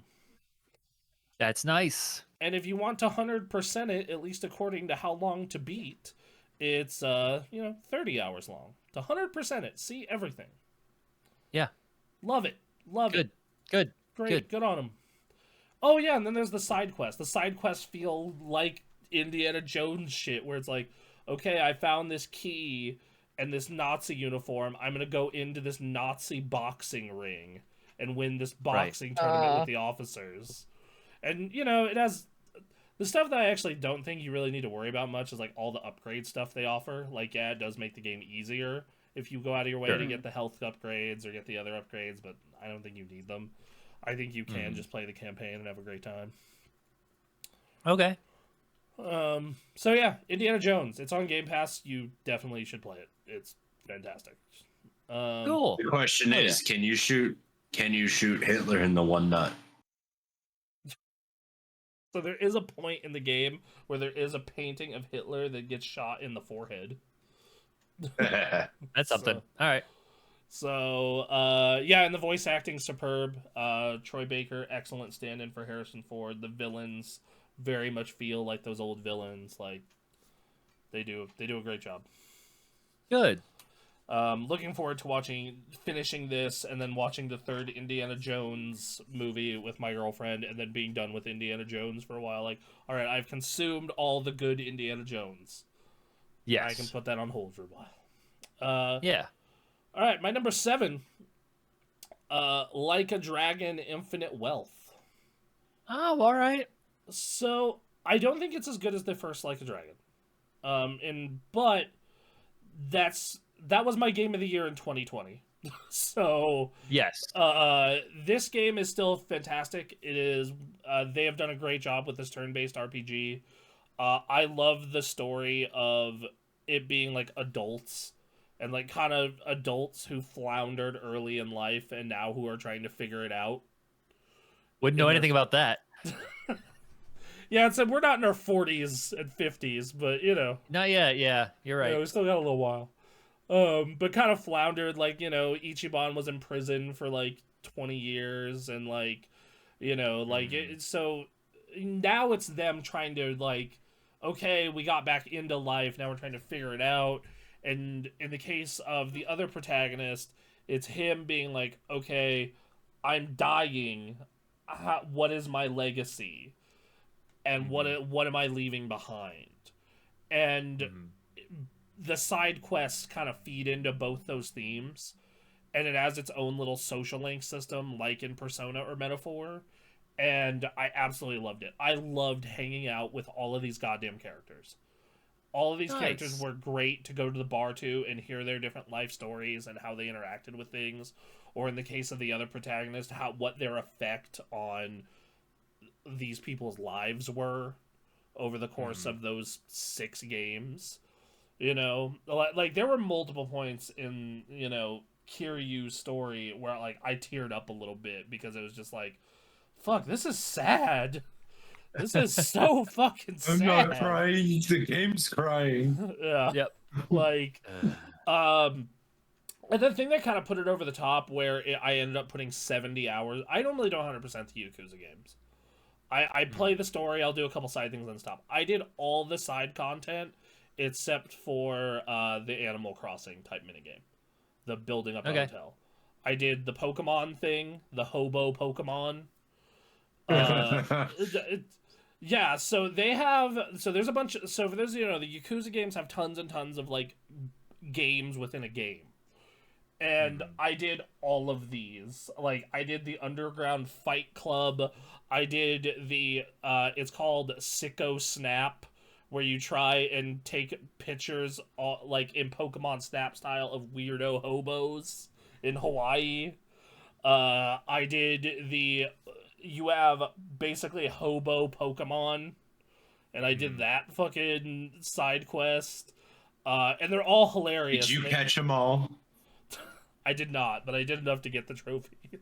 That's nice. And if you want to 100% it, at least according to how long to beat, it's 30 hours long. To 100% it, see everything. Yeah. Love it. Good. Great. Good on them. Oh yeah, and then there's the side quests. The side quests feel like Indiana Jones shit, where it's like, okay, I found this key and this Nazi uniform. I'm gonna go into this Nazi boxing ring and win this boxing tournament with the officers. And it has the stuff that I actually don't think you really need to worry about much is like all the upgrade stuff they offer. Like, yeah, it does make the game easier if you go out of your way to get the health upgrades or get the other upgrades, but I don't think you need them. I think you can just play the campaign and have a great time. Okay. So yeah, Indiana Jones. It's on Game Pass. You definitely should play it. It's fantastic. Cool. The question is, can you shoot Hitler in the one nut? So there is a point in the game where there is a painting of Hitler that gets shot in the forehead. That's something. All right. So, yeah, and the voice acting superb. Troy Baker, excellent stand-in for Harrison Ford. The villains very much feel like those old villains. Like they do a great job. Good. Looking forward to finishing this, and then watching the third Indiana Jones movie with my girlfriend, and then being done with Indiana Jones for a while. Like, all right, I've consumed all the good Indiana Jones. Yes. I can put that on hold for a while. Yeah. All right, my number 7. Like a Dragon, Infinite Wealth. Oh, all right. So I don't think it's as good as the first Like a Dragon. But that was my game of the year in 2020. So yes, this game is still fantastic. It is. They have done a great job with this turn-based RPG. I love the story of it being like adults and like kind of adults who floundered early in life and now who are trying to figure it out. Wouldn't know anything about that. Yeah, it's we're not in our 40s and 50s, but you know. Not yet. Yeah, you're right. We still got a little while. But kind of floundered, like, you know, Ichiban was in prison for like 20 years and like, you know, like so now it's them trying to like, okay, we got back into life, now we're trying to figure it out. And in the case of the other protagonist, it's him being like, okay, I'm dying. What is my legacy? And what am I leaving behind? And the side quests kind of feed into both those themes. And it has its own little social link system, like in Persona or Metaphor. And I absolutely loved it. I loved hanging out with all of these goddamn characters. All of these characters were great to go to the bar to and hear their different life stories and how they interacted with things. Or in the case of the other protagonist, what their effect on these people's lives were over the course of those 6 games. You know, like there were multiple points in, you know, Kiryu's story where like I teared up a little bit because it was just like, fuck, this is sad. This is so fucking sad. I'm not crying. The game's crying. Yeah. Yep. Like, and the thing that kind of put it over the top where I ended up putting 70 hours. I normally don't 100% the Yakuza games. I play the story, I'll do a couple side things and stop. I did all the side content except for the Animal Crossing type minigame. The building up a hotel. I did the Pokemon thing, the hobo Pokemon. Yeah, so there's a bunch of, so for those, you know, the Yakuza games have tons and tons of like games within a game. And I did all of these. Like, I did the Underground Fight Club. I did the, it's called Sicko Snap, where you try and take pictures, like, in Pokemon Snap style of weirdo hobos in Hawaii. I did you have basically a hobo Pokemon, and I did that fucking side quest. And they're all hilarious. Did you catch them all? I did not, but I did enough to get the trophies.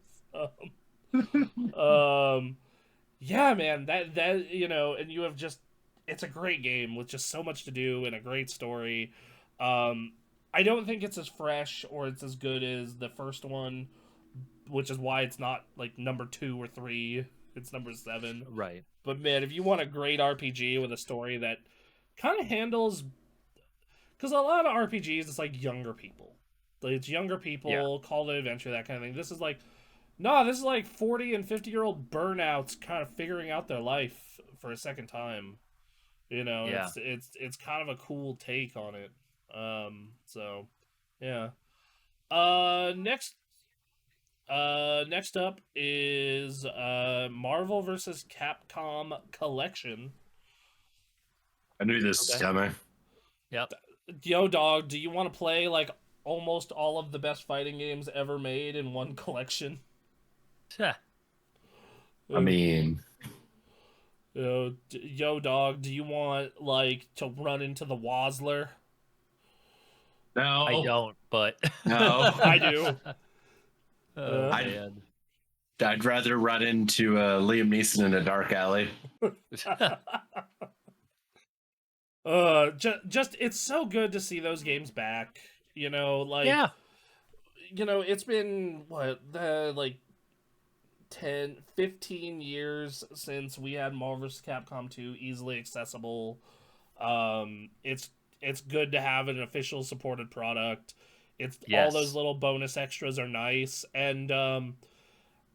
Yeah, man, that you know, and you have just, it's a great game with just so much to do and a great story. I don't think it's as fresh or it's as good as the first one, which is why it's not like number 2 or 3. It's number 7. Right. But man, if you want a great RPG with a story that kind of handles, because a lot of RPGs, it's like younger people. It's younger people, call to adventure, that kind of thing. This is like, no, this is like 40 and 50-year-old burnouts kind of figuring out their life for a second time. You know, it's kind of a cool take on it. So, yeah. Next up is Marvel vs. Capcom Collection. I knew this was coming. Yep. Yo, dog, do you want to play like almost all of the best fighting games ever made in one collection? Yeah. I mean, Yo, dog, do you want like to run into the Wazzler? No, I don't, but no. I do. Oh Uh, man. I'd rather run into Liam Neeson in a dark alley. just it's so good to see those games back. Like, Yeah. It's been what like 10, 15 years since we had Marvel vs. Capcom 2 easily accessible. It's good to have an official supported product. It's all those Yes. little bonus extras are nice, and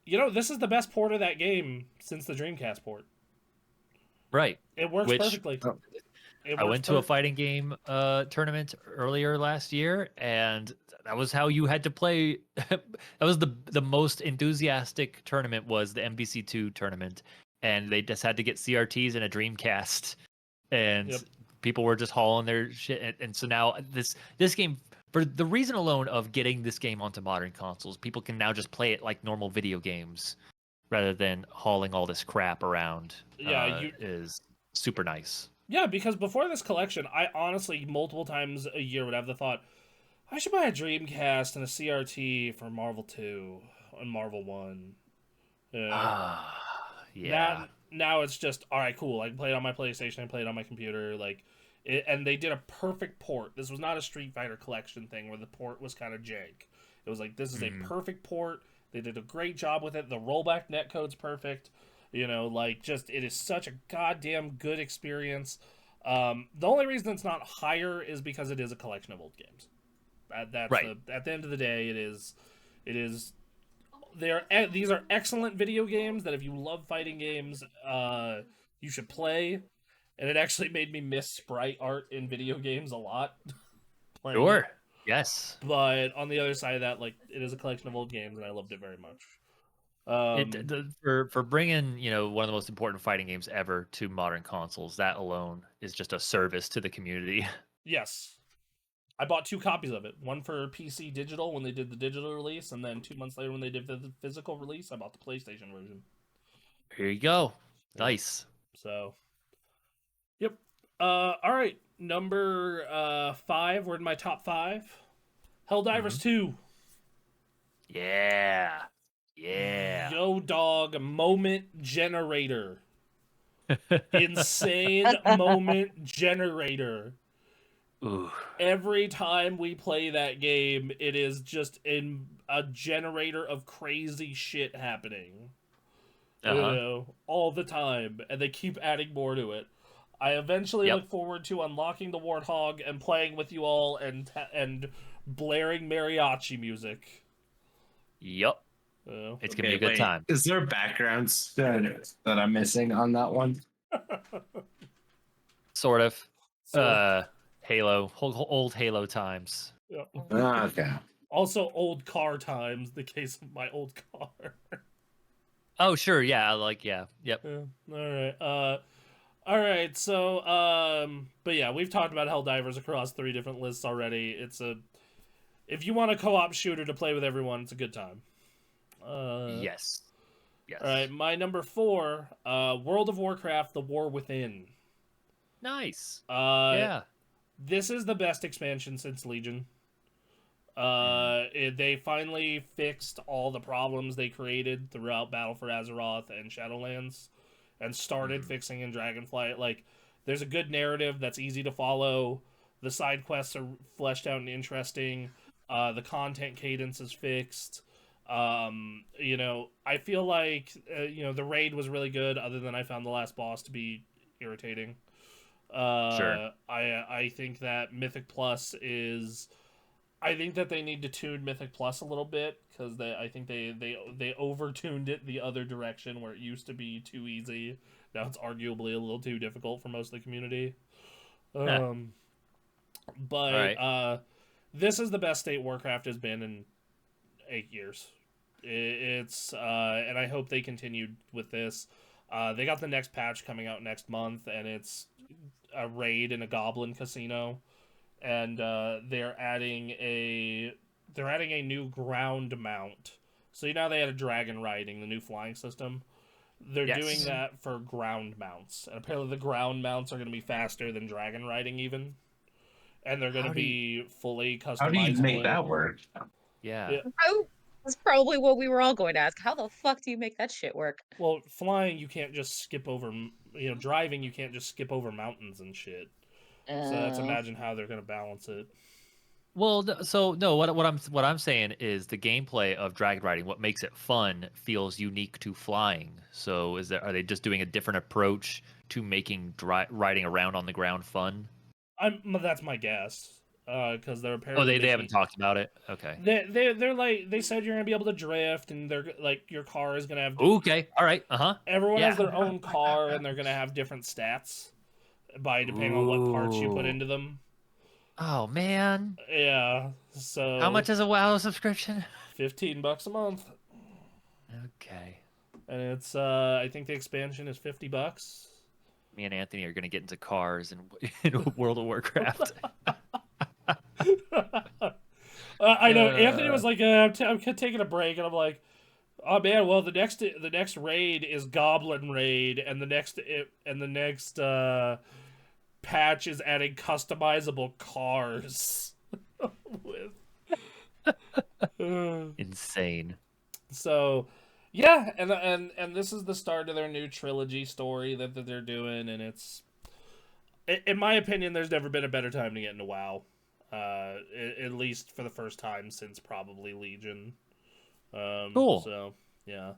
this is the best port of that game since the Dreamcast port. Right. It works Which perfectly. I went to a fighting game tournament earlier last year, and that was how you had to play. That was the most enthusiastic tournament, was the MVC2 tournament, and they just had to get CRTs and a Dreamcast, and Yep. people were just hauling their shit. And so now this game, for the reason alone of getting this game onto modern consoles, people can now just play it like normal video games rather than hauling all this crap around. Yeah, Is super nice. Yeah, because before this collection, I honestly multiple times a year would have the thought, I should buy a Dreamcast and a CRT for Marvel 2 and Marvel 1. Yeah. Now it's just, all right, cool. I can play it on my PlayStation, I play it on my computer, and they did a perfect port. This was not a Street Fighter collection thing where the port was kind of jank. It was like, this is a perfect port. They did a great job with it. The rollback netcode's perfect. It is such a goddamn good experience. The only reason it's not higher is because it is a collection of old games. That's Right. At the end of the day, it is. These are excellent video games that if you love fighting games, you should play. And it actually made me miss sprite art in video games a lot. Playing Sure. it. Yes. But on the other side of that, it is a collection of old games, and I loved it very much. For bringing one of the most important fighting games ever to modern consoles, that alone is just a service to the community. Yes. I bought 2 copies of it. One for PC digital when they did the digital release, and then 2 months later when they did the physical release, I bought the PlayStation version. Here you go. Nice. So, yep. All right. Number 5. We're in my top 5. Helldivers 2. Yeah. Yeah. Yo, dog. Moment generator. Insane moment generator. Ooh. Every time we play that game, it is just in a generator of crazy shit happening. All the time, and they keep adding more to it. I eventually look forward to unlocking the Warthog and playing with you all and blaring mariachi music. Yep. It's gonna be a good time. Is there backgrounds that I'm missing on that one? Sort of. Halo, old Halo times. Yep. Okay. Also, old car times. The case of my old car. Oh sure, yeah, yep. All right. So, but yeah, we've talked about Helldivers across 3 different lists already. If you want a co-op shooter to play with everyone, it's a good time. Yes. All right, my number 4, World of Warcraft: The War Within. Nice. Yeah. This is the best expansion since Legion. They finally fixed all the problems they created throughout Battle for Azeroth and Shadowlands, and started fixing in Dragonflight. There's a good narrative that's easy to follow. The side quests are fleshed out and interesting. The content cadence is fixed. I feel like the raid was really good, other than I found the last boss to be irritating. Sure. I think that Mythic Plus is. I think that they need to tune Mythic Plus a little bit, because I think they over-tuned it the other direction, where it used to be too easy. Now it's arguably a little too difficult for most of the community. This is the best state Warcraft has been in 8 years. It's and I hope they continued with this. They got the next patch coming out next month, and it's a raid in a goblin casino, and they're adding a new ground mount. So they had a dragon riding, the new flying system. They're doing that for ground mounts, and apparently the ground mounts are going to be faster than dragon riding even, and they're going to be fully customizable. How do you make that work? Yeah. Oh, that's probably what we were all going to ask. How the fuck do you make that shit work? Well, flying you can't just skip over. Driving you can't just skip over mountains and shit. So let's imagine how they're going to balance it. Well, so no, what I'm saying is the gameplay of dragon riding, what makes it fun, feels unique to flying. So are they just doing a different approach to making riding around on the ground fun? That's my guess. Because they're apparently they haven't talked about it. Okay. They're like, they said you're gonna be able to drift, and they're like, your car is gonna have. Okay. All right. Everyone has their own car, and they're gonna have different stats depending on what parts you put into them. Oh man. Yeah. So. How much is a WoW subscription? $15 a month. Okay. And it's I think the expansion is $50. Me and Anthony are gonna get into cars in World of Warcraft. I know Anthony was like, I'm taking a break, and I'm like, oh man, well the next raid is Goblin Raid, and the next patch is adding customizable cars. Insane. So, yeah, and this is the start of their new trilogy story that they're doing, and it's, in my opinion, there's never been a better time to get into WoW. At least for the first time since probably Legion. Cool. So, yeah.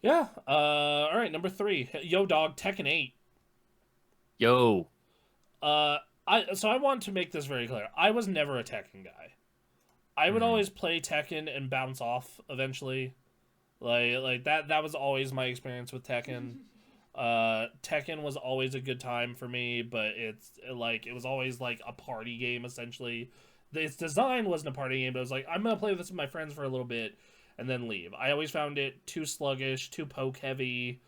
Yeah. All right, number 3. Yo, dog, Tekken 8. Yo. I want to make this very clear. I was never a Tekken guy. I would always play Tekken and bounce off eventually. Like that was always my experience with Tekken. Tekken was always a good time for me, but it was always like a party game essentially. Its design wasn't a party game, but it was like, I'm gonna play this with my friends for a little bit and then leave. I always found it too sluggish, too poke heavy.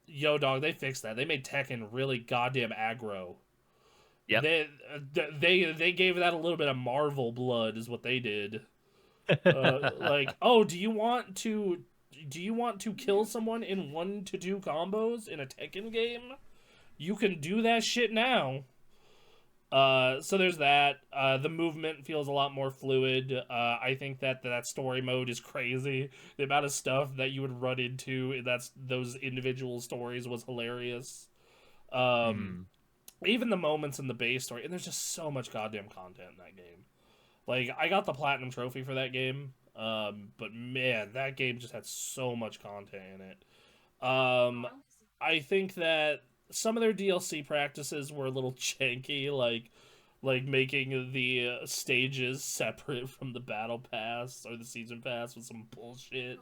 Yo, dog, they fixed that. They made Tekken really goddamn aggro. Yeah. They gave that a little bit of Marvel blood, is what they did. Like, oh, do you want to kill someone in 1 to 2 combos in a Tekken game? You can do that shit now. So there's that. The movement feels a lot more fluid. I think that story mode is crazy. The amount of stuff that you would run into in those individual stories was hilarious. Even the moments in the base story, and there's just so much goddamn content in that game. Like, I got the platinum trophy for that game, but man, that game just had so much content in it. I think that some of their DLC practices were a little janky, like making the stages separate from the battle pass or the season pass was some bullshit.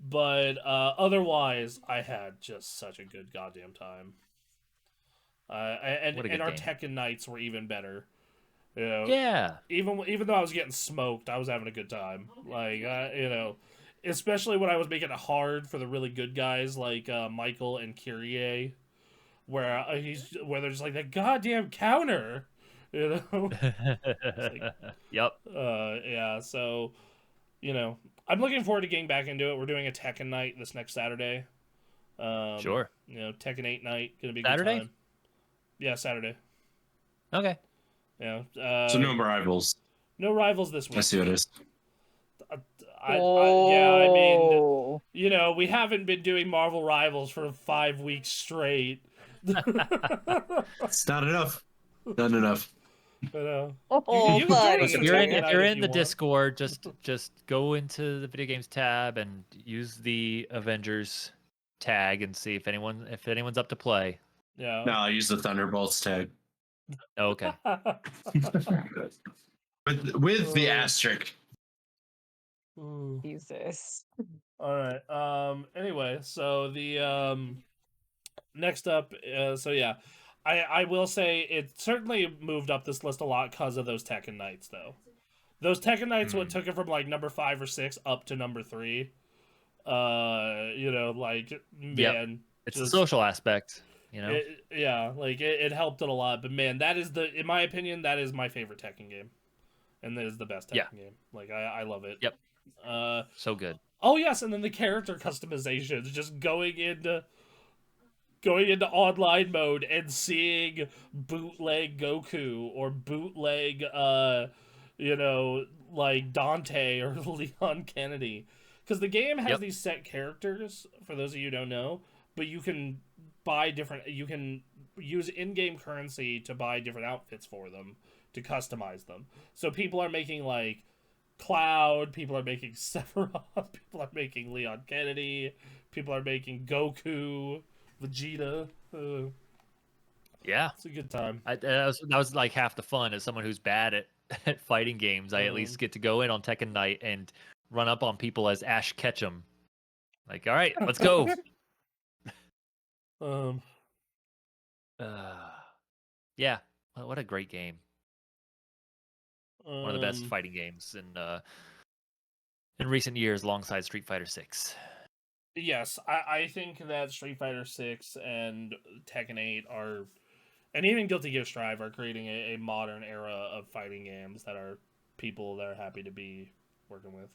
But otherwise, I had just such a good goddamn time. And our Tekken nights were even better. You know, yeah. Even though I was getting smoked, I was having a good time. Like, especially when I was making it hard for the really good guys like Michael and Kyrie, where they're just like, that goddamn counter, you know. Like, yep. Yeah. So, I'm looking forward to getting back into it. We're doing a Tekken night this next Saturday. Sure. Tekken 8 night, gonna be a Saturday? good time. Yeah, Saturday. Okay. Yeah. So no rivals. No rivals this week. I see what it is. I mean, we haven't been doing Marvel Rivals for 5 weeks straight. It's not enough. Not enough. You if you're in the Discord, just go into the video games tab and use the Avengers tag and see if anyone's up to play. Yeah. No, I use the Thunderbolts tag. Oh, okay. with the asterisk. Jesus. All right. Anyway, so the next up, so yeah, I will say it certainly moved up this list a lot because of those Tekken nights, though. Those Tekken nights what took it from like number 5 or 6 up to number 3. Like, man, it's the social aspect. It helped it a lot. But man, in my opinion, that is my favorite Tekken game, and that is the best Tekken game. Like, I love it. Yep. So good. Oh yes, and then the character customizations, just going into online mode and seeing bootleg Goku or bootleg you know, like Dante or Leon Kennedy. Because the game has these set characters, for those of you who don't know, but you can buy different, you can use in-game currency to buy different outfits for them, to customize them. So people are making like Cloud, people are making Sephiroth, people are making Leon Kennedy, people are making Goku, Vegeta. Yeah, it's a good time. That was like half the fun. As someone who's bad at fighting games, I at least get to go in on Tekken Night and run up on people as Ash Ketchum. Like, all right, let's go. Yeah, what a great game. One of the best fighting games in recent years, alongside Street Fighter 6. Yes, I think that Street Fighter 6 and Tekken 8 are, and even Guilty Gear Strive are creating a modern era of fighting games that are people that are happy to be working with.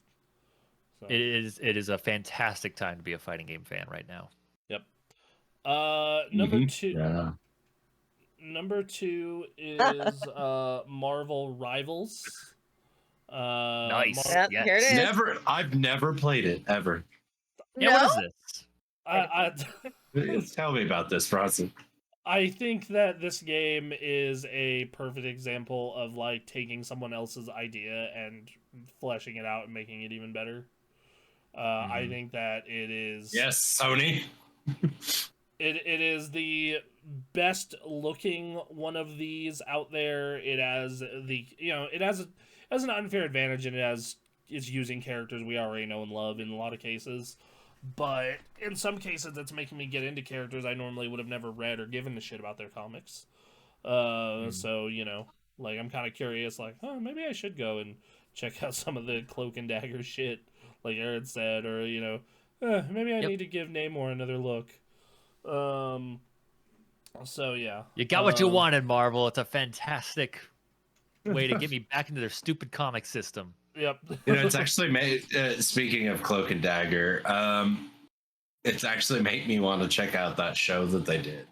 So. It is a fantastic time to be a fighting game fan right now. Yep. Number two. Yeah. Number 2 is Marvel Rivals. Nice. Yes. Here it is. I've never played it ever. Yeah, what is this? Tell me about this, Bronson. I think that this game is a perfect example of like taking someone else's idea and fleshing it out and making it even better. I think that it is. Yes, Sony. It is the best looking one of these out there. It has it has an unfair advantage, and it's using characters we already know and love in a lot of cases. But in some cases, that's making me get into characters I normally would have never read or given a shit about their comics. So, like, I'm kind of curious, like, oh, maybe I should go and check out some of the Cloak and Dagger shit, like Aaron said, or, maybe I need to give Namor another look. So, yeah. You got what you wanted, Marvel. It's a fantastic way to get me back into their stupid comic system. Yep. It's actually made. Speaking of Cloak and Dagger, it's actually made me want to check out that show that they did.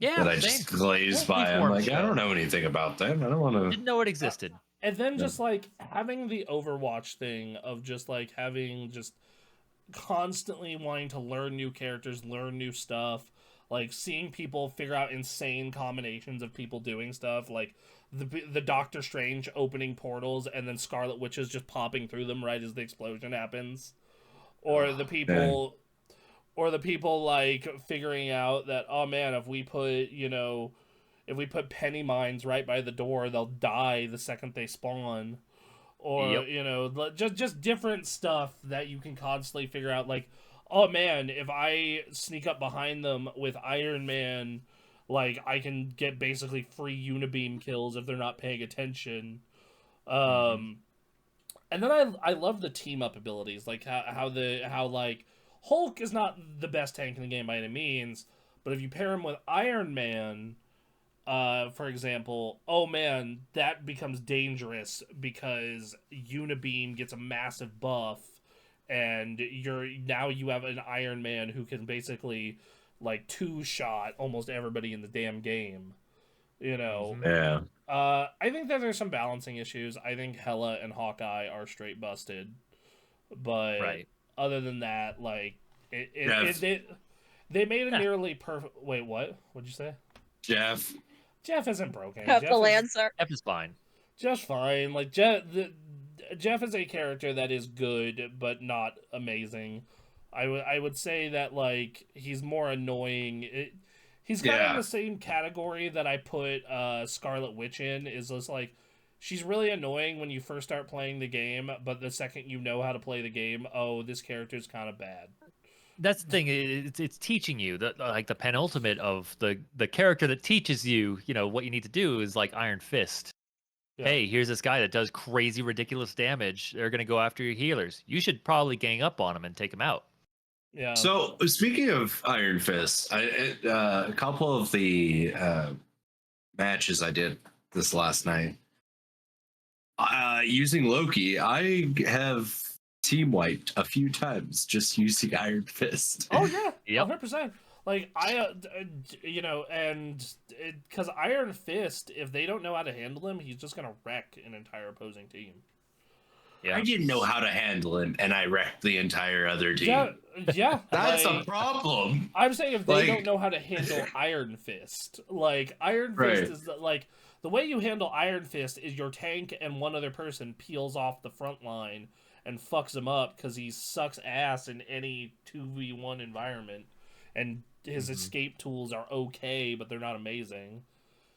Yeah, that I just glazed by. I'm like, I don't know anything about them. I don't want to. Didn't know it existed. And then just like having the Overwatch thing of just like having just constantly wanting to learn new characters, learn new stuff, like seeing people figure out insane combinations of people doing stuff, like the Doctor Strange opening portals and then Scarlet Witches just popping through them right as the explosion happens, or the people like figuring out that, oh man, if we put penny mines right by the door, they'll die the second they spawn, or just different stuff that you can constantly figure out, like, oh man, if I sneak up behind them with Iron Man, like, I can get basically free unibeam kills if they're not paying attention. And then I love the team up abilities, like how like Hulk is not the best tank in the game by any means, but if you pair him with Iron Man, for example, oh man, that becomes dangerous because unibeam gets a massive buff, and you have an Iron Man who can basically like two-shot almost everybody in the damn game. Yeah. I think that there's some balancing issues. I think Hela and Hawkeye are straight busted, but other than that, like they made a nearly perfect. Wait, what? What'd you say? Jeff isn't broken. Jeff is fine. Jeff's fine. Like Jeff is a character that is good, but not amazing. I would say that, like, he's more annoying. He's kind of in the same category that I put Scarlet Witch in. Is just like, she's really annoying when you first start playing the game, but the second you know how to play the game, oh, this character's kind of bad. That's the thing. It's teaching you that, like, the penultimate of the character that teaches you, what you need to do is like Iron Fist. Yeah. Hey, here's this guy that does crazy, ridiculous damage. They're going to go after your healers. You should probably gang up on him and take him out. Yeah. So speaking of Iron Fist, a couple of the matches I did this last night, using Loki, I have team wiped a few times just using Iron Fist. Oh yeah, Yep. 100%. Like you know, and because Iron Fist, if they don't know how to handle him, he's just gonna wreck an entire opposing team. Yeah. I didn't know how to handle him, and I wrecked the entire other team. Yeah. That's like, a problem. I'm saying if they Like- don't know how to handle Iron Fist, like Iron Fist Right. is like the way you handle Iron Fist is your tank and one other person peels off the front line and fucks him up because he sucks ass in any 2v1 environment, and his escape tools are okay, but they're not amazing.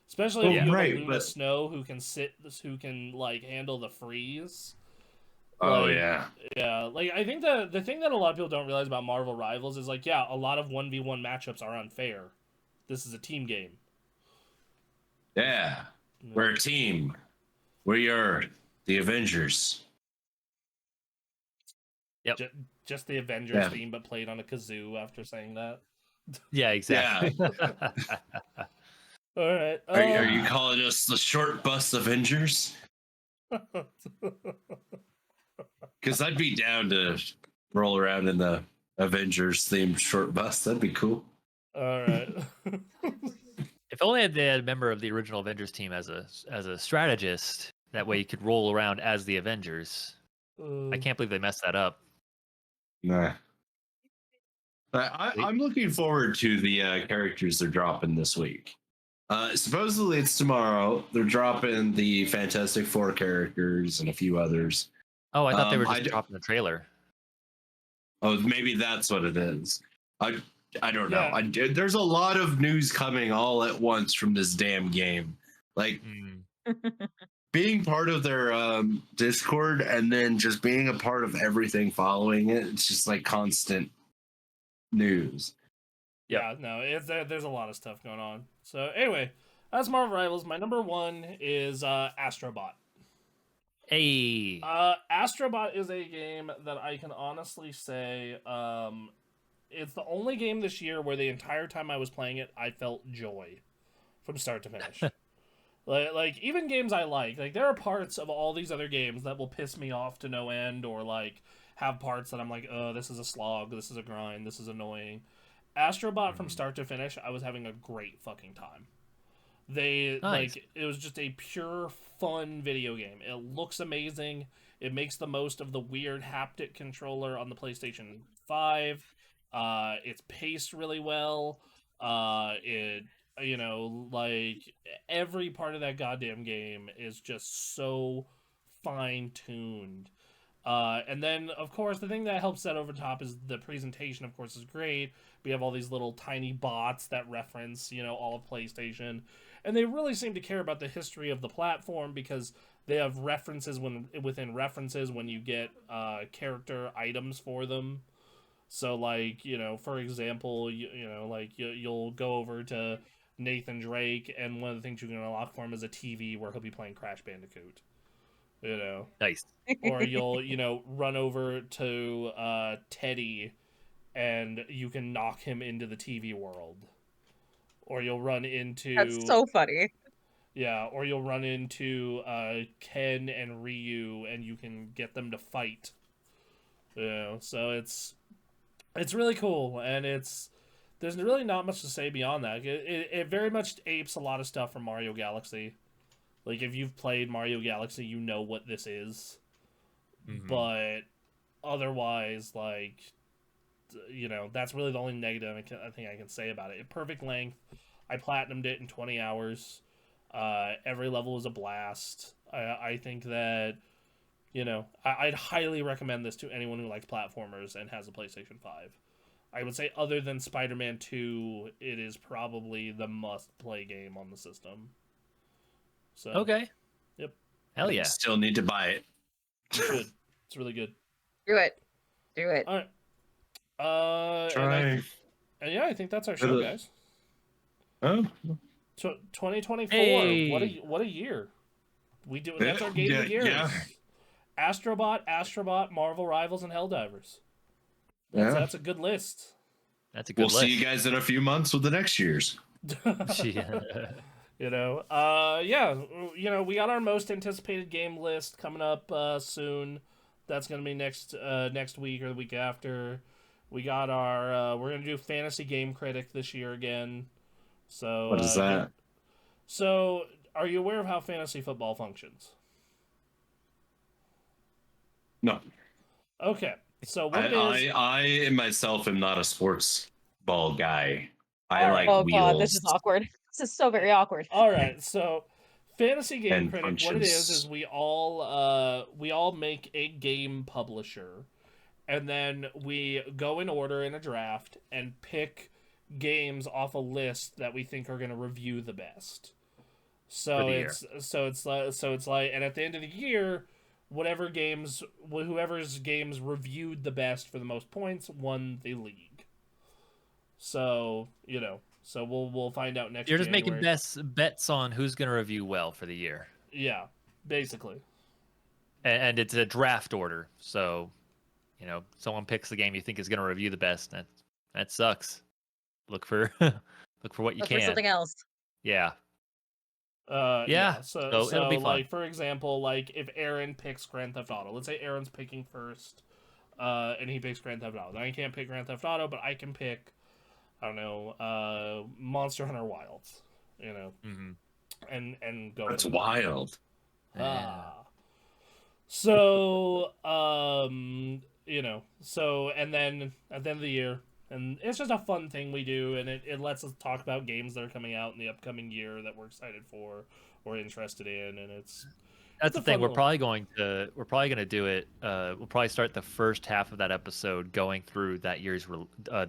Especially if Well, you have right, a Luna but- Snow who can like handle the freeze. Oh Like, yeah. Yeah, like I think the thing that a lot of people don't realize about Marvel Rivals is like, yeah, a lot of 1v1 matchups are unfair. This is a team game. Yeah. We're a team. We are the Avengers. Yep. Just the Avengers Yeah. theme, but played on a kazoo after saying that. Yeah, exactly. All right. Are you calling us the short bus Avengers? Because I'd be down to roll around in the Avengers themed short bus. That'd be cool. All right. If only they had a member of the original Avengers team as a strategist. That way you could roll around as the Avengers. I can't believe they messed that up. Nah. I'm looking forward to the characters they're dropping this week. Supposedly it's tomorrow. They're dropping the Fantastic Four characters and a few others. Oh, I thought they were just dropping the trailer. Oh, maybe that's what it is. I don't know. Yeah. There's a lot of news coming all at once from this damn game. Like being part of their Discord and then just being a part of everything following it. It's just like constant news. Yeah, no, there's a lot of stuff going on. So anyway, that's Marvel Rivals. My number one is Astrobot. Hey. Astrobot is a game that I can honestly say it's the only game this year where the entire time I was playing it, I felt joy from start to finish. like even games I like there are parts of all these other games that will piss me off to no end, or like have parts that I'm like, oh, this is a slog, this is a grind, this is annoying. Astrobot from start to finish, I was having a great fucking time. Nice. It was just a pure fun video game. It looks amazing. It makes the most of the weird haptic controller on the PlayStation 5. It's paced really well. It like every part of that goddamn game is just so fine-tuned. And then, of course, the thing that helps that over top is the presentation, of course, is great. We have all these little tiny bots that reference, all of PlayStation. And they really seem to care about the history of the platform because they have references within references when you get character items for them. So, like, for example, you'll go over to Nathan Drake, and one of the things you can unlock for him is a TV where he'll be playing Crash Bandicoot. Nice. Or you'll, run over to Teddy and you can knock him into the TV world. Or you'll run into... That's so funny. Yeah, or you'll run into Ken and Ryu and you can get them to fight. So it's really cool, and there's really not much to say beyond that. It very much apes a lot of stuff from Mario Galaxy. Like, if you've played Mario Galaxy, you know what this is. Mm-hmm. But otherwise, like, that's really the only negative I think I can say about it. Perfect length. I platinumed it in 20 hours. Every level is a blast. I think that, I'd highly recommend this to anyone who likes platformers and has a PlayStation 5. I would say other than Spider-Man 2, it is probably the must-play game on the system. So, okay. Yep. Hell yeah. Still need to buy it. You should. It's really good. Do it. All right. Try. And yeah, I think that's our show, guys. Oh. 2024. Hey. What a year. That's our game of years. Yeah. Astrobot, Marvel Rivals, and Helldivers. That's a good list. That's a good list. We'll see you guys in a few months with the next year's. We got our most anticipated game list coming up soon. That's gonna be next week or the week after. We got our we're gonna do fantasy game critic this year again. So What is that? So are you aware of how fantasy football functions? No. Okay. So what it is? I myself am not a sports ball guy. I All like right. Oh god, this wheels is awkward. This is so very awkward. All right. So fantasy game and critic, what it is punches. we all make a game publisher, and then we go in order in a draft and pick games off a list that we think are going to review the best. For the year. It's like, and at the end of the year, whoever's games reviewed the best for the most points won the league. So so we'll find out next. You're just January. making bets on who's going to review well for the year. Yeah, basically. And it's a draft order, so someone picks the game you think is going to review the best. That sucks. Look for what you Look can. for something else. Yeah. Yeah. So it'll be fun. Like, for example, like if Aaron picks Grand Theft Auto, let's say Aaron's picking first, and he picks Grand Theft Auto. Then I can't pick Grand Theft Auto, but I can pick, I don't know, Monster Hunter Wilds, Mm-hmm. and go. That's wild. So, so, and then at the end of the year, and it's just a fun thing we do, and it lets us talk about games that are coming out in the upcoming year that we're excited for or interested in, and that's the thing. We're probably going to do it. We'll probably start the first half of that episode going through that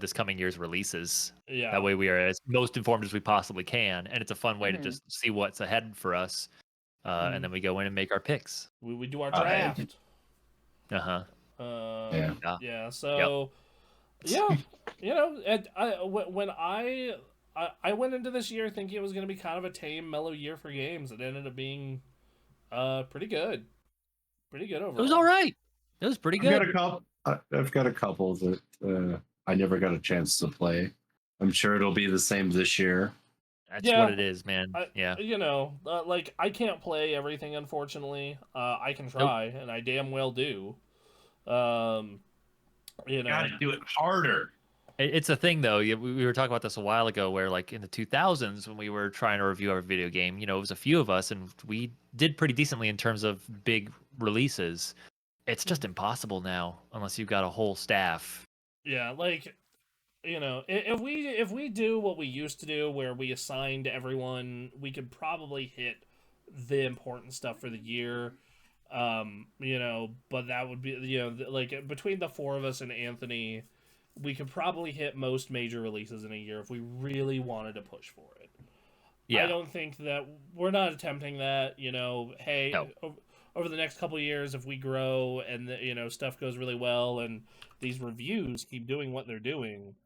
this coming year's releases. Yeah. That way we are as most informed as we possibly can, and it's a fun way to just see what's ahead for us. And then we go in and make our picks. We do our draft. Yeah. So, yeah, and when I went into this year thinking it was going to be kind of a tame, mellow year for games. It ended up being pretty good overall. It was all right. It was pretty good. I've got a couple that I never got a chance to play. I'm sure it'll be the same this year. That's what it is, man. Like I can't play everything, unfortunately. I can try, and I damn well do. Gotta do it harder. It's a thing, though. We were talking about this a while ago, where like in the 2000s, when we were trying to review our video game, it was a few of us, and we did pretty decently in terms of big releases. It's just impossible now, unless you've got a whole staff. Yeah, like. If we do what we used to do, where we assigned everyone, we could probably hit the important stuff for the year. But that would be, like between the four of us and Anthony, we could probably hit most major releases in a year if we really wanted to push for it. Yeah. I don't think that we're not attempting that. Hey, no. Over the next couple of years, if we grow and stuff goes really well, and these reviews keep doing what they're doing.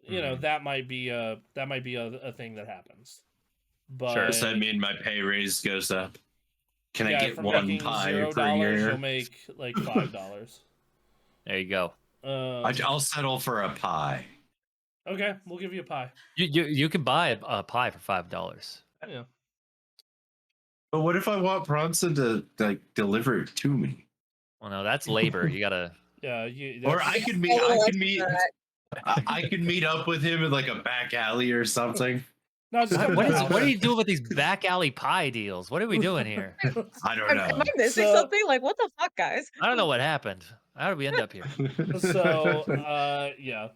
That might be a thing that happens. But sure. Does that mean my pay raise goes up? Can I get one pie per year? You'll make like $5. There you go. I'll settle for a pie. Okay, we'll give you a pie. You can buy a pie for $5. Yeah. But what if I want Bronson to deliver it to me? Well, no, that's labor. You gotta. Yeah. Or I could meet up with him in like a back alley or something. No, what are you doing with these back alley pie deals? What are we doing here? I don't know. Am I missing something? Like, what the fuck, guys? I don't know what happened. How did we end up here? So, yeah,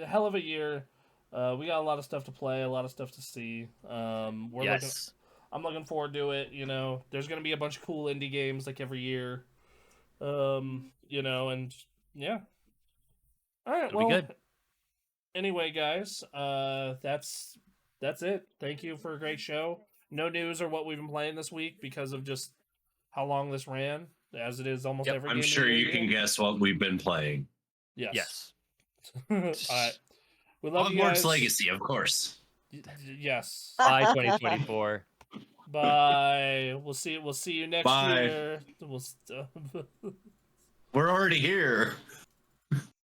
hell of a year. We got a lot of stuff to play, a lot of stuff to see. I'm looking forward to it. There's gonna be a bunch of cool indie games like every year. And yeah. All right. It'll be good. Anyway, guys, that's it. Thank you for a great show. No news or what we've been playing this week because of just how long this ran, as it is almost every game. I'm sure you can guess what we've been playing. Yes. All right. We love you guys. Hogwarts Legacy, of course. Yes. Bye, 2024. Bye. We'll see you next year. We're already here.